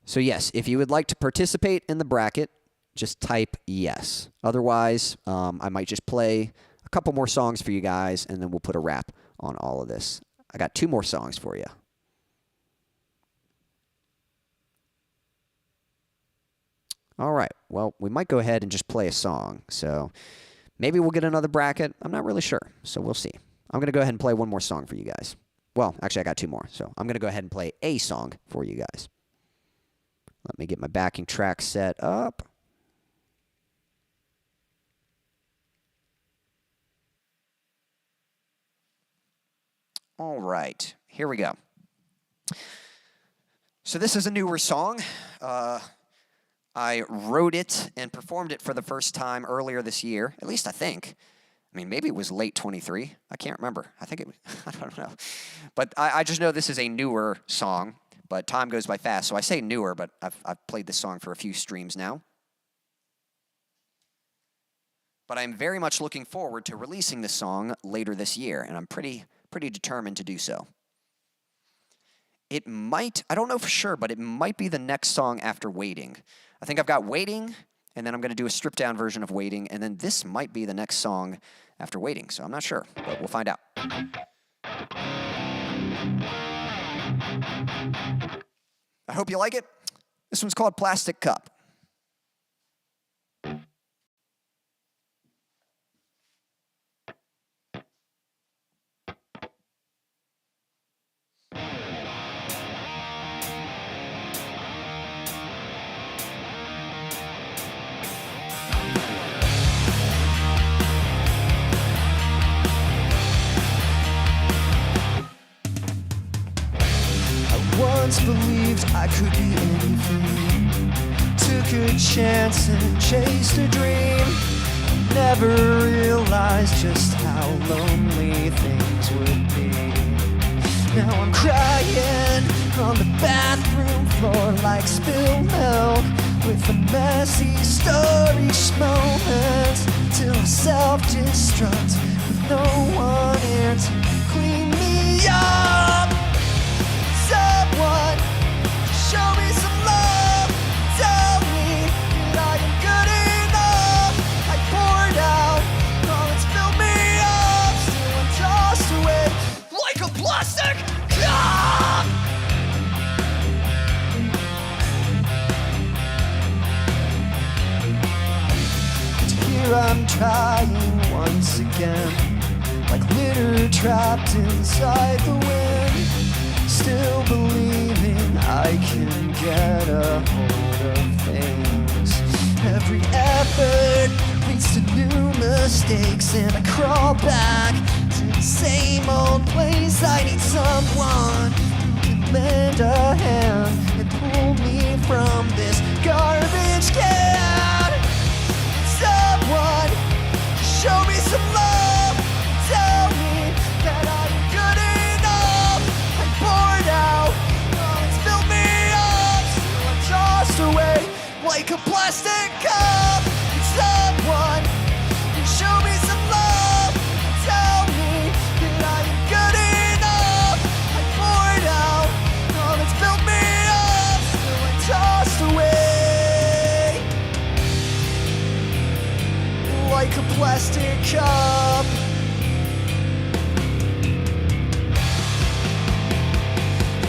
S1: So yes, if you would like to participate in the bracket, just type yes. Otherwise, I might just play a couple more songs for you guys, and then we'll put a wrap on all of this. I got 2 more songs for you. All right. Well, we might go ahead and just play a song. So maybe we'll get another bracket. I'm not really sure. So we'll see. I'm going to go ahead and play one more song for you guys. Well, actually, I got 2 more. So I'm going to go ahead and play a song for you guys. Let me get my backing track set up. All right, here we go. So this is a newer song. I wrote it and performed it for the first time earlier this year, at least I think. I mean, maybe it was late 23. I can't remember. I think it was, I don't know. But I just know this is a newer song. But time goes by fast, so I say newer, but I've played this song for a few streams now. But I'm very much looking forward to releasing this song later this year, and I'm pretty determined to do so. It might, I don't know for sure, but it might be the next song after Waiting. I think I've got Waiting, and then I'm going to do a stripped-down version of Waiting, and then this might be the next song after Waiting, so I'm not sure, but we'll find out. I hope you like it. This one's called Plastic Cup.
S2: Once believed I could be anything. Took a chance and chased a dream. Never realized just how lonely things would be. Now I'm crying on the bathroom floor like spilled milk, with a messy story moments till I self-destruct with no one here to clean me up. Someone show me some love. Tell me that I am good enough. I poured out, all it's filled me up. Still I'm tossed away like a plastic cup. And here I'm trying once again, like litter trapped inside the wind. Still believing I can get a hold of things. Every effort leads to new mistakes, and I crawl back to the same old place. I need someone who can lend a hand and pull me from this garbage can. Someone show me some love. Tell me that I'm good enough. I poured out, all it's filled me up. Still I'm tossed away like a plastic cup. Someone can show me some love, tell me that I am good enough. I poured out all that's built me up, still I tossed away like a plastic cup.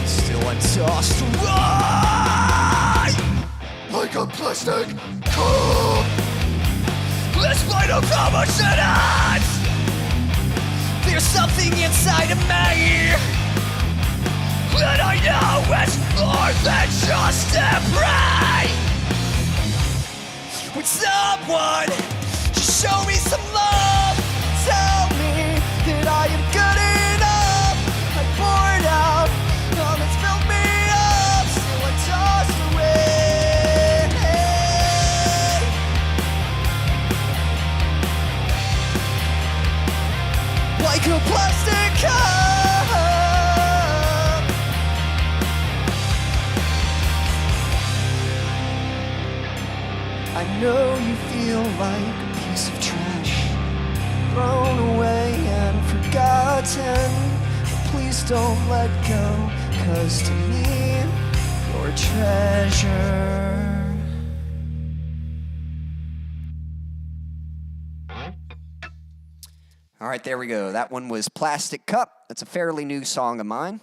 S2: Still I tossed away like a plastic cup. Despite of how much it hurts, there's something inside of me, and I know it's more than just a pray. Would someone just show me some love, tell me that I am good enough. I poured out all that's filled me up, still I tossed away like a plastic cup. I know you feel like a piece of trash, thrown away and forgotten, but please don't let go, 'cause to me, you're a treasure.
S1: All right, there we go. That one was Plastic Cup. That's a fairly new song of mine.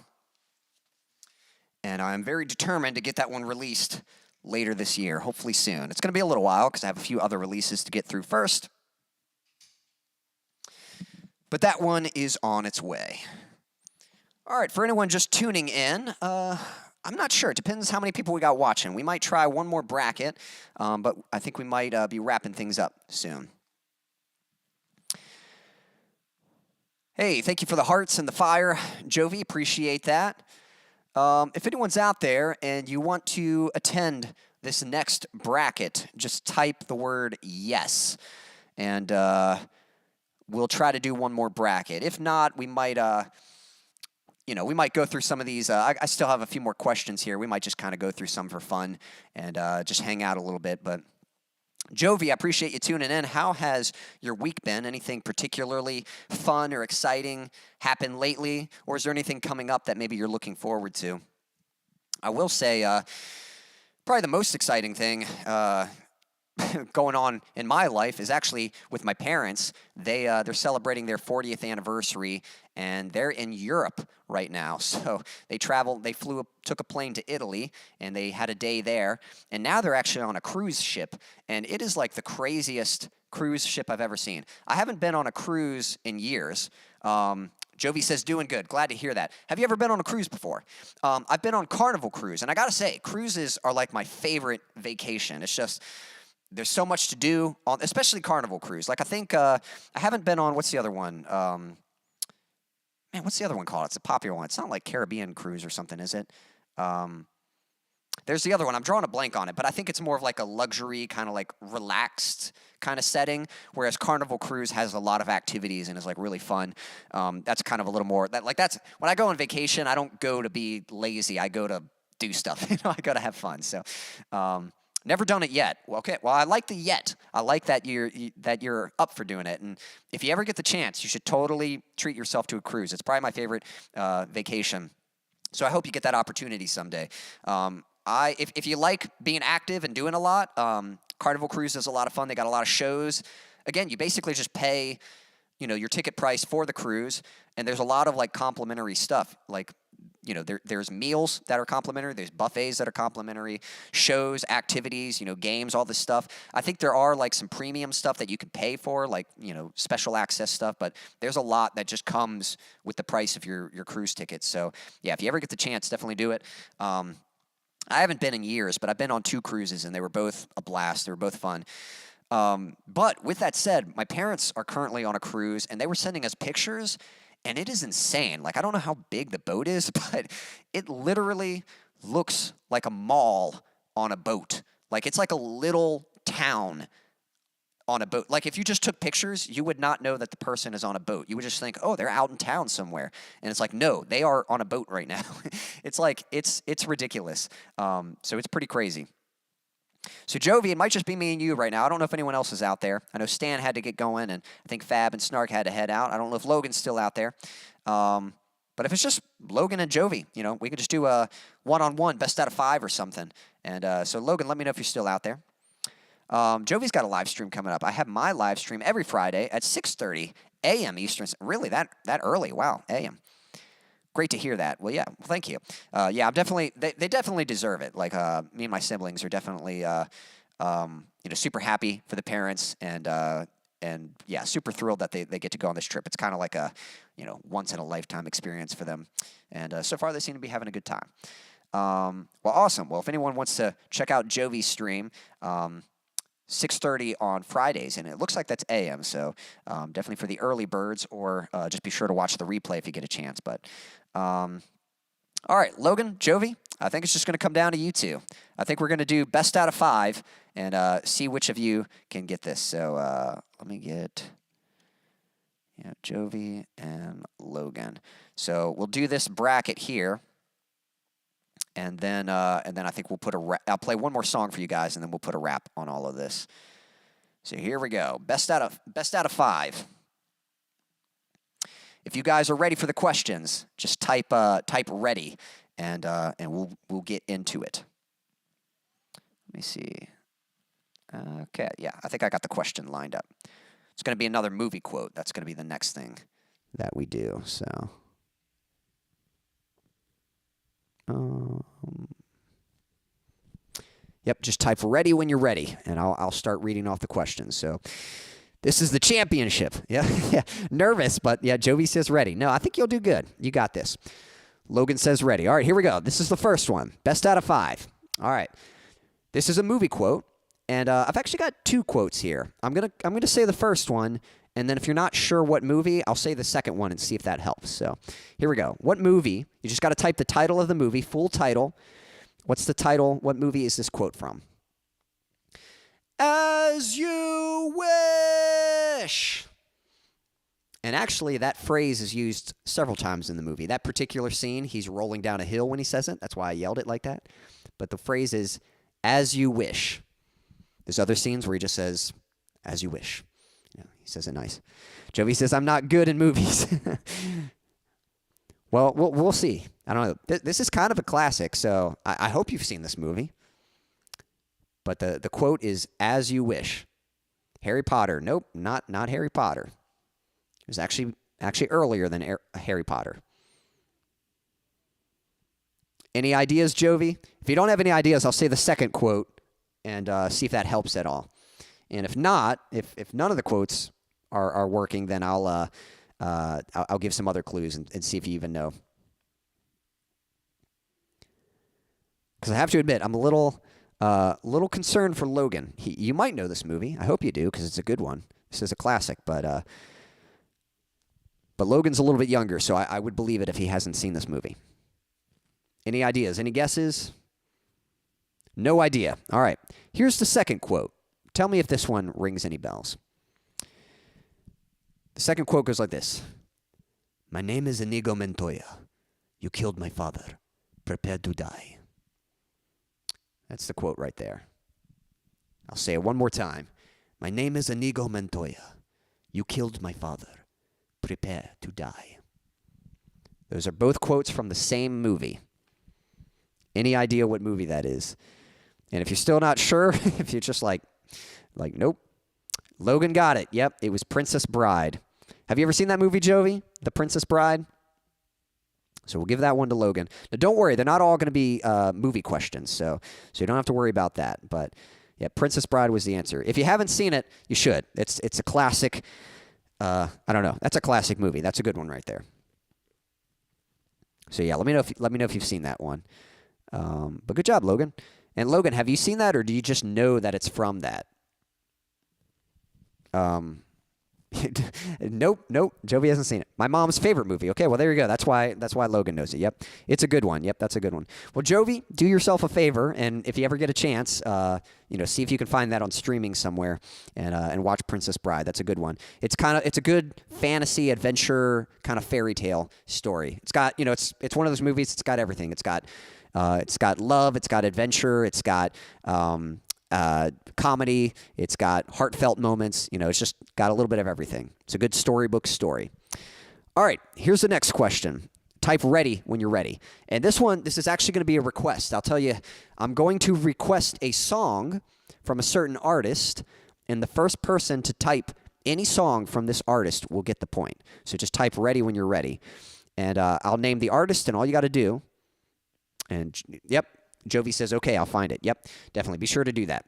S1: And I'm very determined to get that one released later this year, hopefully soon. It's going to be a little while because I have a few other releases to get through first. But that one is on its way. All right, for anyone just tuning in, I'm not sure. It depends how many people we got watching. We might try one more bracket, but I think we might be wrapping things up soon. Hey, thank you for the hearts and the fire, Jovi. Appreciate that. If anyone's out there and you want to attend this next bracket, just type the word yes, and we'll try to do one more bracket. If not, we might, we might go through some of these. I still have a few more questions here. We might just kind of go through some for fun and just hang out a little bit, but Jovi, I appreciate you tuning in. How has your week been? Anything particularly fun or exciting happened lately? Or is there anything coming up that maybe you're looking forward to? I will say probably the most exciting thing going on in my life is actually with my parents. They're celebrating their 40th anniversary, and they're in Europe right now. So they took a plane to Italy, and they had a day there, and now they're actually on a cruise ship, and it is like the craziest cruise ship I've ever seen. I haven't been on a cruise in years. Jovi says, doing good. Glad to hear that. Have you ever been on a cruise before? I've been on Carnival Cruise, and I gotta say, cruises are like my favorite vacation. It's just, there's so much to do, especially Carnival Cruise. Like, I think, I haven't been on, what's the other one? What's the other one called? It's a popular one. It's not like Caribbean Cruise or something, is it? There's the other one. I'm drawing a blank on it, but I think it's more of like a luxury, kind of like relaxed kind of setting, whereas Carnival Cruise has a lot of activities and is like really fun. That's kind of a little more, that's, when I go on vacation, I don't go to be lazy. I go to do stuff. I go to have fun. So, never done it yet. Well, okay. Well, I like the yet. I like that you're up for doing it. And if you ever get the chance, you should totally treat yourself to a cruise. It's probably my favorite vacation. So I hope you get that opportunity someday. If you like being active and doing a lot, Carnival Cruise is a lot of fun. They got a lot of shows. Again, you basically just pay, your ticket price for the cruise, and there's a lot of like complimentary stuff. Like, there's meals that are complimentary. There's buffets that are complimentary, shows, activities, games, all this stuff. I think there are like some premium stuff that you can pay for, like, special access stuff, but there's a lot that just comes with the price of your cruise tickets. So yeah, if you ever get the chance, definitely do it. I haven't been in years, but I've been on 2 cruises and they were both a blast. They were both fun. But with that said, my parents are currently on a cruise and they were sending us pictures. And it is insane. Like, I don't know how big the boat is, but it literally looks like a mall on a boat. Like, it's like a little town on a boat. Like, if you just took pictures, you would not know that the person is on a boat. You would just think, oh, they're out in town somewhere. And it's like, no, they are on a boat right now. It's like, it's ridiculous. So it's pretty crazy.
S3: So Jovi, it might just be me and you right now. I don't know if anyone else is out there. I know Stan had to get going, and I think Fab and Snark had to head out. I don't know if Logan's still out there. But if it's just Logan and Jovi, you know, we could just do a one-on-one, best out of 5 or something. And so Logan, let me know if you're still out there. Jovi's got a live stream coming up. I have my live stream every Friday at 6:30 a.m. Eastern. Really, that early? Wow, a.m. Great to hear that. Well, yeah, well, thank you. Yeah, I'm definitely, they definitely deserve it. Like, me and my siblings are definitely, you know, super happy for the parents and yeah, super thrilled that they get to go on this trip. It's kind of like a, you know, once-in-a-lifetime experience for them. And so far, they seem to be having a good time. Well, awesome. Well, if anyone wants to check out Jovi's stream, 6:30 on Fridays, and it looks like that's AM, so definitely for the early birds, or just be sure to watch the replay if you get a chance. But all right, Logan, Jovi, I think it's just going to come down to you two. I think we're going to do best out of 5 and see which of you can get this. So let me get Jovi and Logan. So we'll do this bracket here. And then I think we'll put I'll play one more song for you guys, and then we'll put a wrap on all of this. So here we go. Best out of 5. If you guys are ready for the questions, just type ready, and we'll get into it. Let me see. Okay, yeah, I think I got the question lined up. It's going to be another movie quote. That's going to be the next thing that we do. So. Yep, just type ready when you're ready, and I'll start reading off the questions. So, this is the championship. Yeah, yeah, nervous, but yeah, Jovi says ready. No, I think you'll do good. You got this. Logan says ready. All right, here we go. This is the first one. Best out of 5. All right, this is a movie quote, and I've actually got 2 quotes here. I'm gonna say the first one, and then if you're not sure what movie, I'll say the second one and see if that helps. So here we go. What movie? You just got to type the title of the movie, full title. What's the title? What movie is this quote from? As you wish. And actually, that phrase is used several times in the movie. That particular scene, he's rolling down a hill when he says it. That's why I yelled it like that. But the phrase is, as you wish. There's other scenes where he just says, as you wish. Yeah, he says it nice. Jovi says, I'm not good in movies. Well, we'll see. I don't know. This is kind of a classic, so I hope you've seen this movie. But the quote is, as you wish. Harry Potter. Nope, not Harry Potter. It was actually earlier than Harry Potter. Any ideas, Jovi? If you don't have any ideas, I'll say the second quote and see if that helps at all. And if not, if none of the quotes are working, then I'll give some other clues and see if you even know. Because I have to admit, I'm a little concerned for Logan. You might know this movie. I hope you do, because it's a good one. This is a classic, but Logan's a little bit younger, so I would believe it if he hasn't seen this movie. Any ideas? Any guesses? No idea. All right. Here's the second quote. Tell me if this one rings any bells. The second quote goes like this. My name is Inigo Montoya. You killed my father. Prepare to die. That's the quote right there. I'll say it one more time. My name is Inigo Montoya. You killed my father. Prepare to die. Those are both quotes from the same movie. Any idea what movie that is? And if you're still not sure, if you're just like, nope. Logan got it. Yep, it was Princess Bride. Have you ever seen that movie, Jovi? The Princess Bride? So we'll give that one to Logan. Now, don't worry. They're not all going to be movie questions, so you don't have to worry about that. But, yeah, Princess Bride was the answer. If you haven't seen it, you should. It's a classic. I don't know. That's a classic movie. That's a good one right there. So, yeah, let me know if you've seen that one. But good job, Logan. And Logan, have you seen that, or do you just know that it's from that? Nope. Jovi hasn't seen it. My mom's favorite movie. Okay, well, there you go. That's why Logan knows it. Yep. It's a good one. Yep, that's a good one. Well, Jovi, do yourself a favor, and if you ever get a chance, see if you can find that on streaming somewhere and watch Princess Bride. That's a good one. It's a good fantasy adventure kind of fairy tale story. It's got, it's one of those movies. It's got everything. It's got love. It's got adventure. It's got comedy. It's got heartfelt moments. You know, it's just got a little bit of everything. It's a good storybook story. All right, here's the next question. Type ready when you're ready. And this is actually going to be a request. I'll tell you, I'm going to request a song from a certain artist, and the first person to type any song from this artist will get the point. So just type ready when you're ready. And I'll name the artist, and all you got to do, and yep, Jovi says, okay, I'll find it. Yep, definitely. Be sure to do that.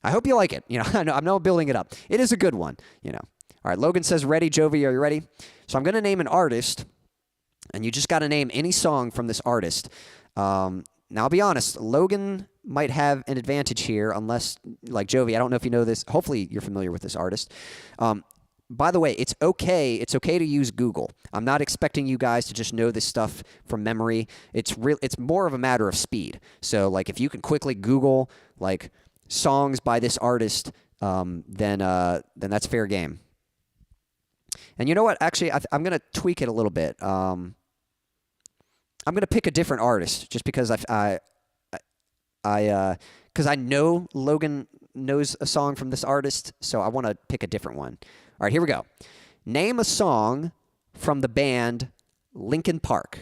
S3: I hope you like it. You know, I'm not building it up. It is a good one, you know. All right, Logan says ready. Jovi, are you ready? So I'm going to name an artist, and you just got to name any song from this artist. Now, I'll be honest, Logan might have an advantage here, unless, like Jovi, I don't know if you know this. Hopefully, you're familiar with this artist. By the way, it's okay. It's okay to use Google. I'm not expecting you guys to just know this stuff from memory. It's more of a matter of speed. So, like, if you can quickly Google like songs by this artist, then that's fair game. And you know what? Actually, I'm going to tweak it a little bit. I'm going to pick a different artist just because because I know Logan knows a song from this artist, so I want to pick a different one. All right, here we go. Name a song from the band Linkin Park.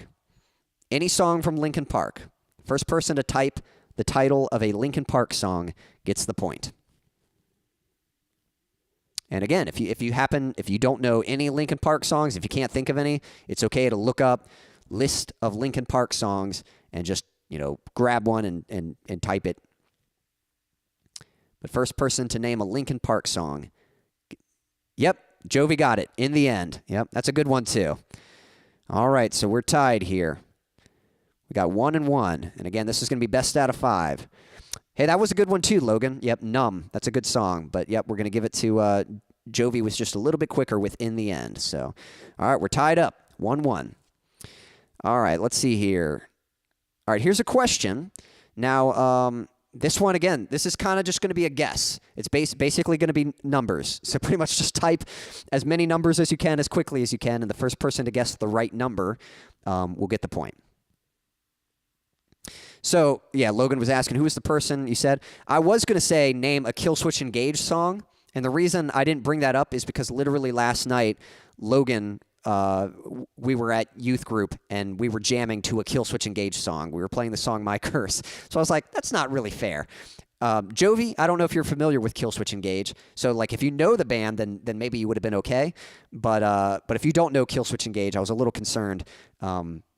S3: Any song from Linkin Park. First person to type the title of a Linkin Park song gets the point. And again, if you don't know any Linkin Park songs, if you can't think of any, it's okay to look up list of Linkin Park songs and just, you know, grab one and type it. But first person to name a Linkin Park song. Yep, Jovi got it in the end. Yep, that's a good one too. All right, so we're tied here. We got 1 and 1. And again, this is going to be best out of 5. Hey, that was a good one too, Logan. Yep, Numb. That's a good song. But yep, we're going to give it to Jovi was just a little bit quicker with in the end. So, all right, we're tied up. 1-1. All right, let's see here. All right, here's a question. Now, this one, again, this is kind of just going to be a guess. It's basically going to be numbers. So pretty much just type as many numbers as you can, as quickly as you can, and the first person to guess the right number will get the point. So, yeah, Logan was asking, who was the person you said? I was going to say name a Killswitch Engage song, and the reason I didn't bring that up is because literally last night, Logan, we were at youth group, and we were jamming to a Killswitch Engage song. We were playing the song My Curse. So I was like, that's not really fair. Jovi, I don't know if you're familiar with Killswitch Engage. So, like, if you know the band, then maybe you would have been okay. But if you don't know Killswitch Engage, I was a little concerned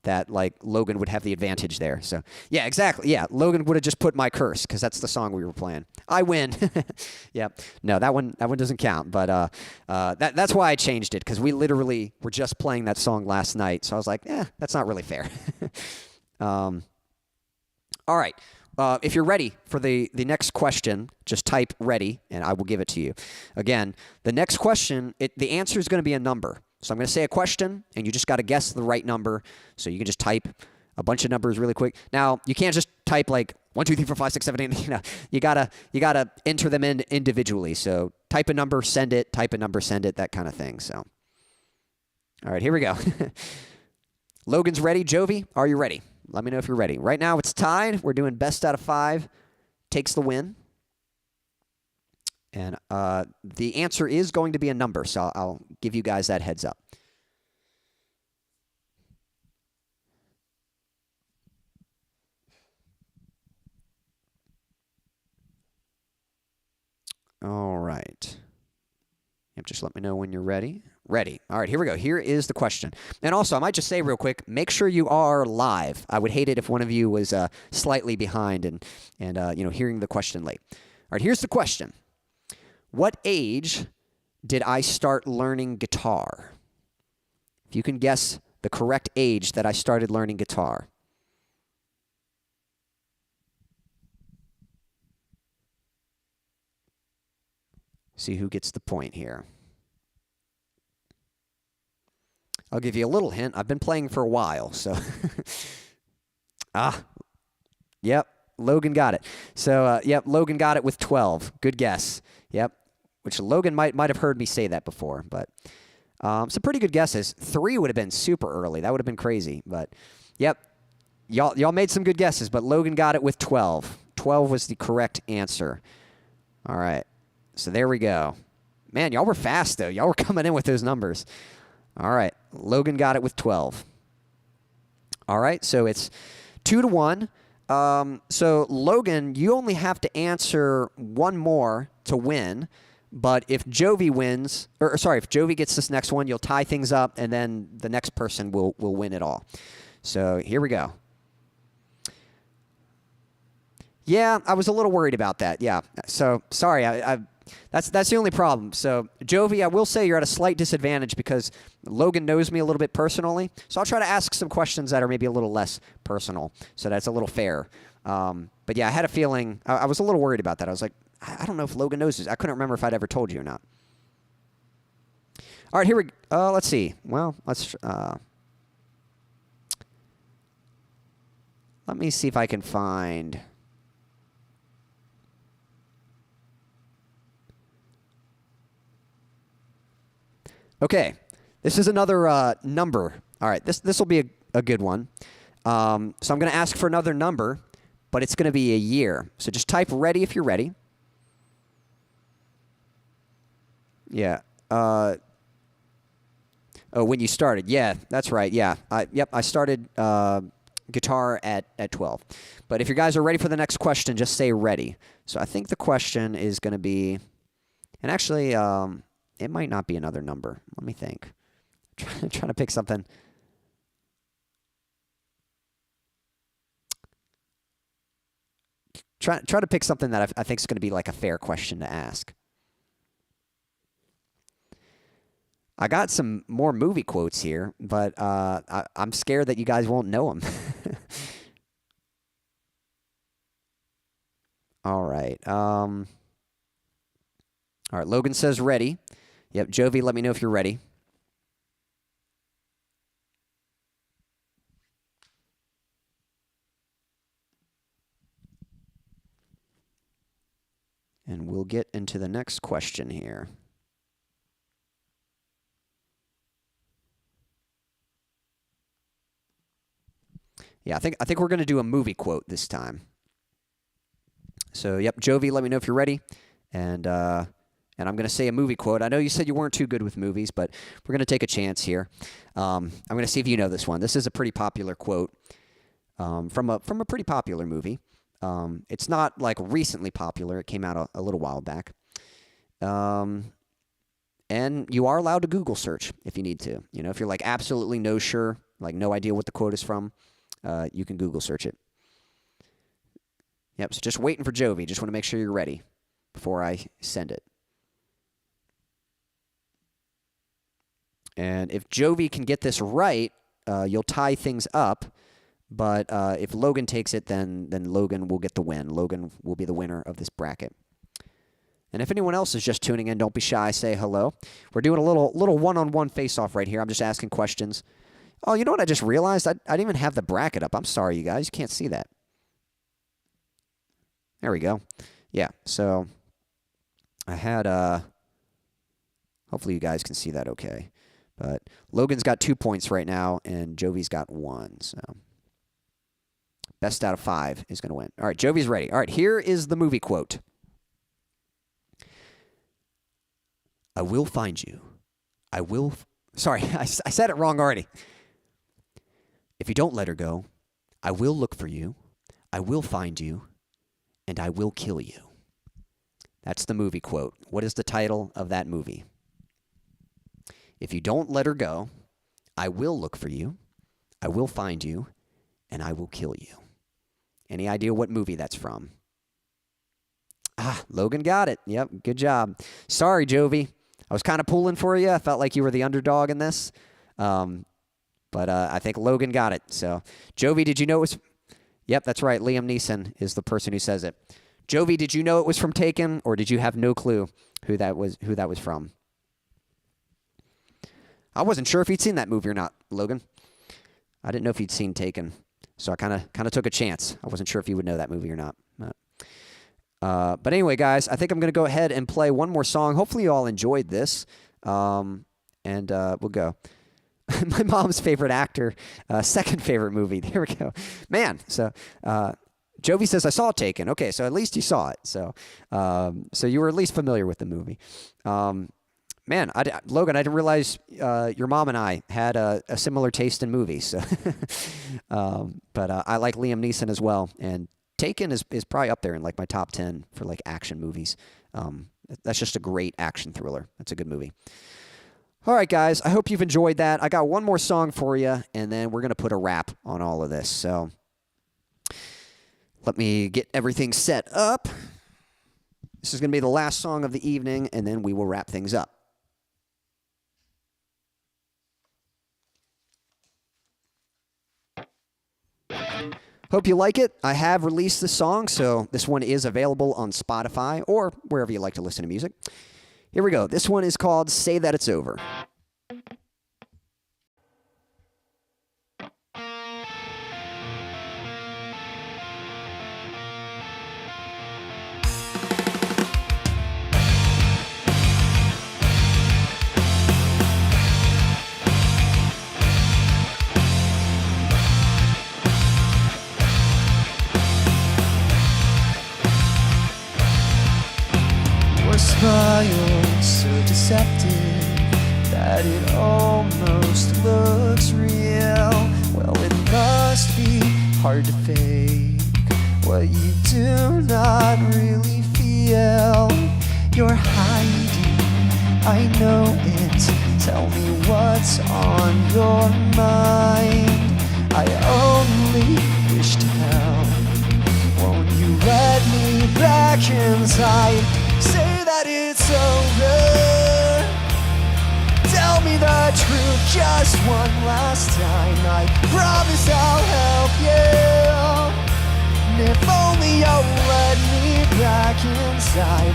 S3: that, like, Logan would have the advantage there. So, yeah, exactly. Yeah, Logan would have just put My Curse because that's the song we were playing. I win. Yeah. No, that one doesn't count. But that's why I changed it, because we literally were just playing that song last night. So I was like, that's not really fair. All right. If you're ready for the next question, just type ready, and I will give it to you. Again, the next question, the answer is going to be a number. So I'm going to say a question, and you just got to guess the right number. So you can just type a bunch of numbers really quick. Now, you can't just type like 1, 2, 3, 4, 5, 6, 7, 8. You know, you gotta enter them in individually. So type a number, send it. Type a number, send it. That kind of thing. So, all right, here we go. Logan's ready. Jovi, are you ready? Let me know if you're ready. Right now, it's tied. We're doing best out of 5. Takes the win. And the answer is going to be a number, so I'll give you guys that heads up. All right. Yep, just let me know when you're ready. Ready. All right, here we go. Here is the question. And also, I might just say real quick, make sure you are live. I would hate it if one of you was slightly behind and hearing the question late. All right, here's the question. What age did I start learning guitar? If you can guess the correct age that I started learning guitar. See who gets the point here. I'll give you a little hint. I've been playing for a while, so. Yep, Logan got it. So, yep, Logan got it with 12. Good guess. Yep, which Logan might have heard me say that before, but some pretty good guesses. 3 would have been super early. That would have been crazy, but yep, y'all made some good guesses, but Logan got it with 12. 12 was the correct answer.
S1: All right. So there we go. Man, y'all were fast, though. Y'all were coming in with those numbers. All right. Logan got it with 12. All right. So it's 2-1. So, Logan, you only have to answer one more to win. But if Jovi wins, or sorry, if Jovi gets this next one, you'll tie things up, and then the next person will win it all. So here we go. Yeah, I was a little worried about that. Yeah. So sorry, that's the only problem. So Jovi, I will say you're at a slight disadvantage because Logan knows me a little bit personally. So I'll try to ask some questions that are maybe a little less personal. So that's a little fair. But yeah, I had a feeling. I was a little worried about that. I was like, I don't know if Logan knows this. I couldn't remember if I'd ever told you or not. All right, here we go. Let's see. Well, let me see if I can find. Okay, this is another number. All right, this will be a good one. So I'm going to ask for another number, but it's going to be a year. So just type ready if you're ready. Yeah. Oh, when you started. Yeah, that's right. Yeah. Yep, I started guitar at 12. But if you guys are ready for the next question, just say ready. So I think the question is going to be, and actually, it might not be another number. Let me think. I'm trying to pick something. Try to pick something that I think is going to be like a fair question to ask. I got some more movie quotes here, but I'm scared that you guys won't know them. All right. All right. Logan says ready. Yep. Jovi, let me know if you're ready. And we'll get into the next question here. Yeah, I think we're going to do a movie quote this time. So, yep, Jovi, let me know if you're ready. And I'm going to say a movie quote. I know you said you weren't too good with movies, but we're going to take a chance here. I'm going to see if you know this one. This is a pretty popular quote from a pretty popular movie. It's not like recently popular. It came out a little while back. And you are allowed to Google search if you need to. You know, if you're like absolutely no idea what the quote is from, you can Google search it. Yep, so just waiting for Jovi. Just want to make sure you're ready before I send it. And if Jovi can get this right, you'll tie things up. But if Logan takes it, then Logan will get the win. Logan will be the winner of this bracket. And if anyone else is just tuning in, don't be shy. Say hello. We're doing a little one-on-one face-off right here. I'm just asking questions. Oh, you know what I just realized? I didn't even have the bracket up. I'm sorry, you guys. You can't see that. There we go. Yeah, so I had... hopefully you guys can see that okay. But Logan's got 2 points right now, and Jovi's got 1. So best out of 5 is going to win. All right, Jovi's ready. All right, here is the movie quote. I will find you. I will... Sorry, I said it wrong already. If you don't let her go, I will look for you, I will find you, and I will kill you. That's the movie quote. What is the title of that movie? If you don't let her go, I will look for you, I will find you, and I will kill you. Any idea what movie that's from? Ah, Logan got it. Yep, good job. Sorry, Jovi. I was kind of pulling for you. I felt like you were the underdog in this. But I think Logan got it. So, Jovi, did you know it was... Yep, that's right. Liam Neeson is the person who says it. Jovi, did you know it was from Taken, or did you have no clue who that was from? I wasn't sure if you'd seen that movie or not, Logan. I didn't know if you'd seen Taken, so I kind of took a chance. I wasn't sure if you would know that movie or not. But anyway, guys, I think I'm going to go ahead and play one more song. Hopefully you all enjoyed this, and we'll go. My mom's favorite actor, second favorite movie. There we go. Man, so Jovi says, I saw Taken. Okay, so at least you saw it. So so you were at least familiar with the movie. Man, Logan, I didn't realize your mom and I had a similar taste in movies. So but I like Liam Neeson as well. And Taken is probably up there in like my top 10 for like action movies. That's just a great action thriller. That's a good movie. All right, guys, I hope you've enjoyed that. I got one more song for you, and then we're going to put a wrap on all of this. So let me get everything set up. This is going to be the last song of the evening, and then we will wrap things up. Hope you like it. I have released the song, so this one is available on Spotify or wherever you like to listen to music. Here we go. This one is called Say That It's Over.
S2: Smile so deceptive that it almost looks real. Well, it must be hard to fake what you do not really feel. You're hiding, I know it. Tell me what's on your mind. I only wish to help. Won't you let me back inside? Say that it's over. Tell me the truth just one last time. I promise I'll help you. And if only you'll let me back inside.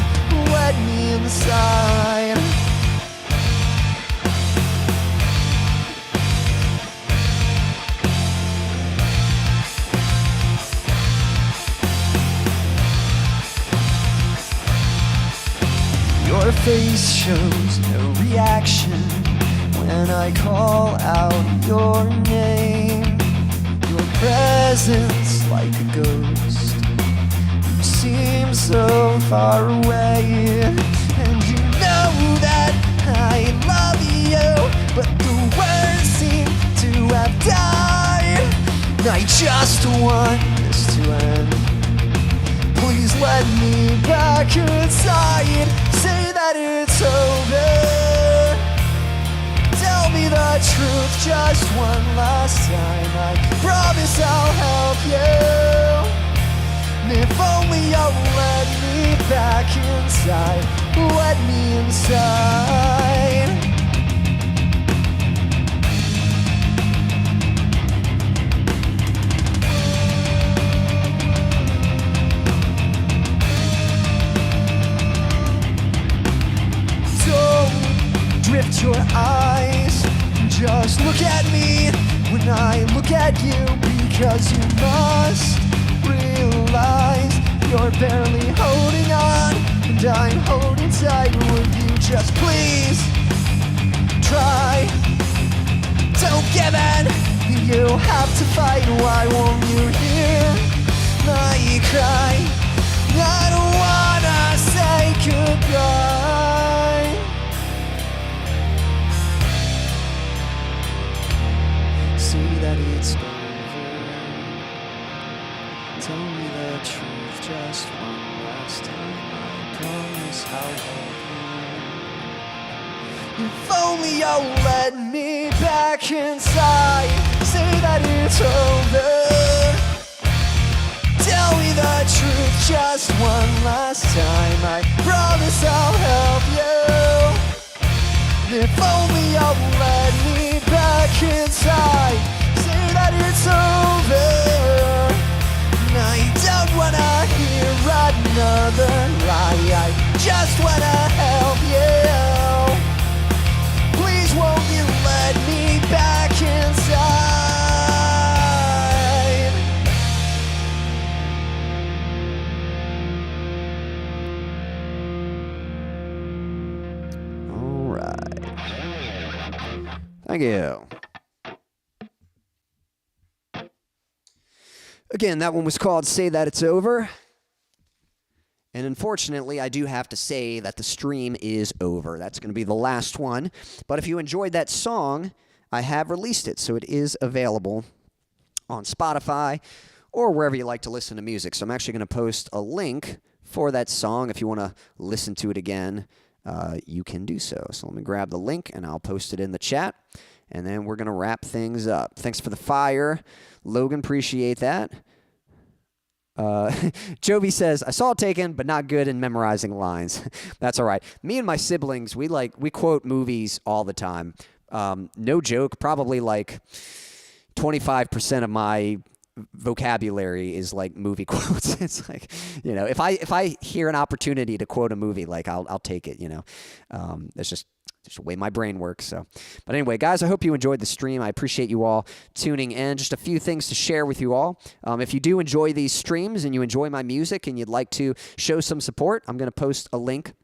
S2: Let me inside. Your face shows no reaction when I call out your name. Your presence like a ghost. You seem so far away, and you know that I love you, but the words seem to have died. I just want this to end. Please let me back inside. Say that it's over. Tell me the truth just one last time. I promise I'll help you. And if only you'll let me back inside. Let me inside. Drift your eyes, just look at me when I look at you, because you must realize you're barely holding on, and I'm holding tight. Would you just please try? Don't give in, you have to fight. Why won't you hear my cry? I don't wanna say goodbye. See that it's over. Tell me the truth just one last time. I promise I'll help you. If only you'll let me back inside. Say that it's over. Tell me the truth just one last time. I promise I'll help you. If only you'll let me back inside. Say that it's over. And I don't wanna hear another lie. I just wanna help you. Please won't you let me back inside.
S1: Thank you. Again, that one was called Say That It's Over. And unfortunately, I do have to say that the stream is over. That's going to be the last one. But if you enjoyed that song, I have released it, so it is available on Spotify or wherever you like to listen to music. So I'm actually going to post a link for that song. If you want to listen to it again, you can do so. So let me grab the link, and I'll post it in the chat. And then we're going to wrap things up. Thanks for the fire. Logan, appreciate that. Jovi says, I saw it taken, but not good in memorizing lines. That's all right. Me and my siblings, we quote movies all the time. No joke, probably like 25% of my vocabulary is like movie quotes. It's like, you know, if I hear an opportunity to quote a movie, like I'll take it, you know. It's just the way my brain works. So, but anyway, guys, I hope you enjoyed the stream. I appreciate you all tuning in. Just a few things to share with you all. If you do enjoy these streams and you enjoy my music and you'd like to show some support, I'm going to post a link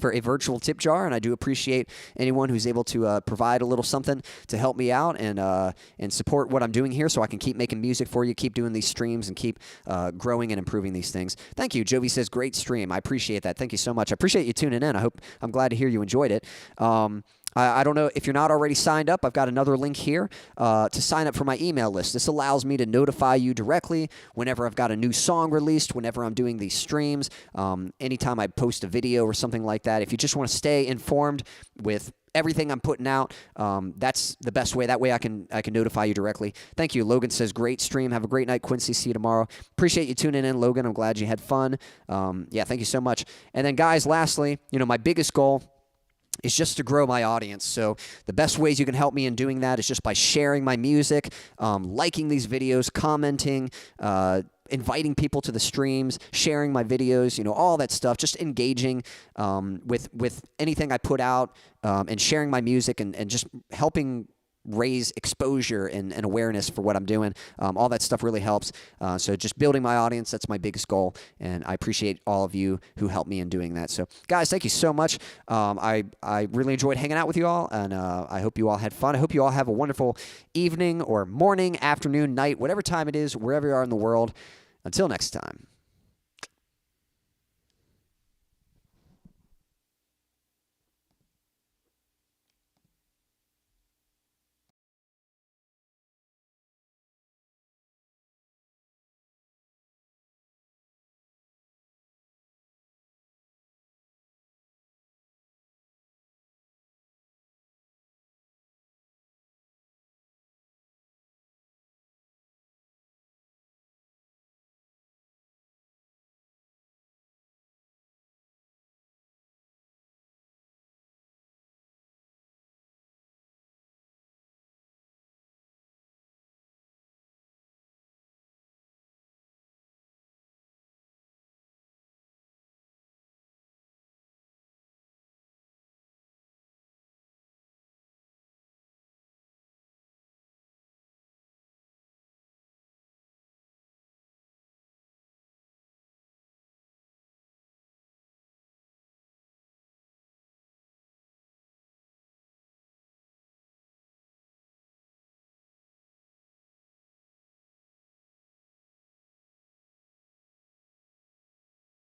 S1: for a virtual tip jar, and I do appreciate anyone who's able to provide a little something to help me out and support what I'm doing here, so I can keep making music for you, keep doing these streams, and keep growing and improving these things. Thank you. Jovi says, great stream. I appreciate that. Thank you so much. I appreciate you tuning in. I'm glad to hear you enjoyed it. I don't know if you're not already signed up. I've got another link here to sign up for my email list. This allows me to notify you directly whenever I've got a new song released, whenever I'm doing these streams, anytime I post a video or something like that. If you just want to stay informed with everything I'm putting out, that's the best way. That way I can notify you directly. Thank you. Logan says, great stream. Have a great night, Quincy. See you tomorrow. Appreciate you tuning in, Logan. I'm glad you had fun. Yeah, thank you so much. And then, guys, lastly, my biggest goal is just to grow my audience. So the best ways you can help me in doing that is just by sharing my music, liking these videos, commenting, inviting people to the streams, sharing my videos, all that stuff, just engaging with anything I put out, and sharing my music and just helping raise exposure and awareness for what I'm doing. All that stuff really helps. So just building my audience, that's my biggest goal, and I appreciate all of you who helped me in doing that. So guys, thank you so much. I really enjoyed hanging out with you all, and I hope you all had fun. I hope you all have a wonderful evening or morning, afternoon, night, whatever time it is, wherever you are in the world. Until next time.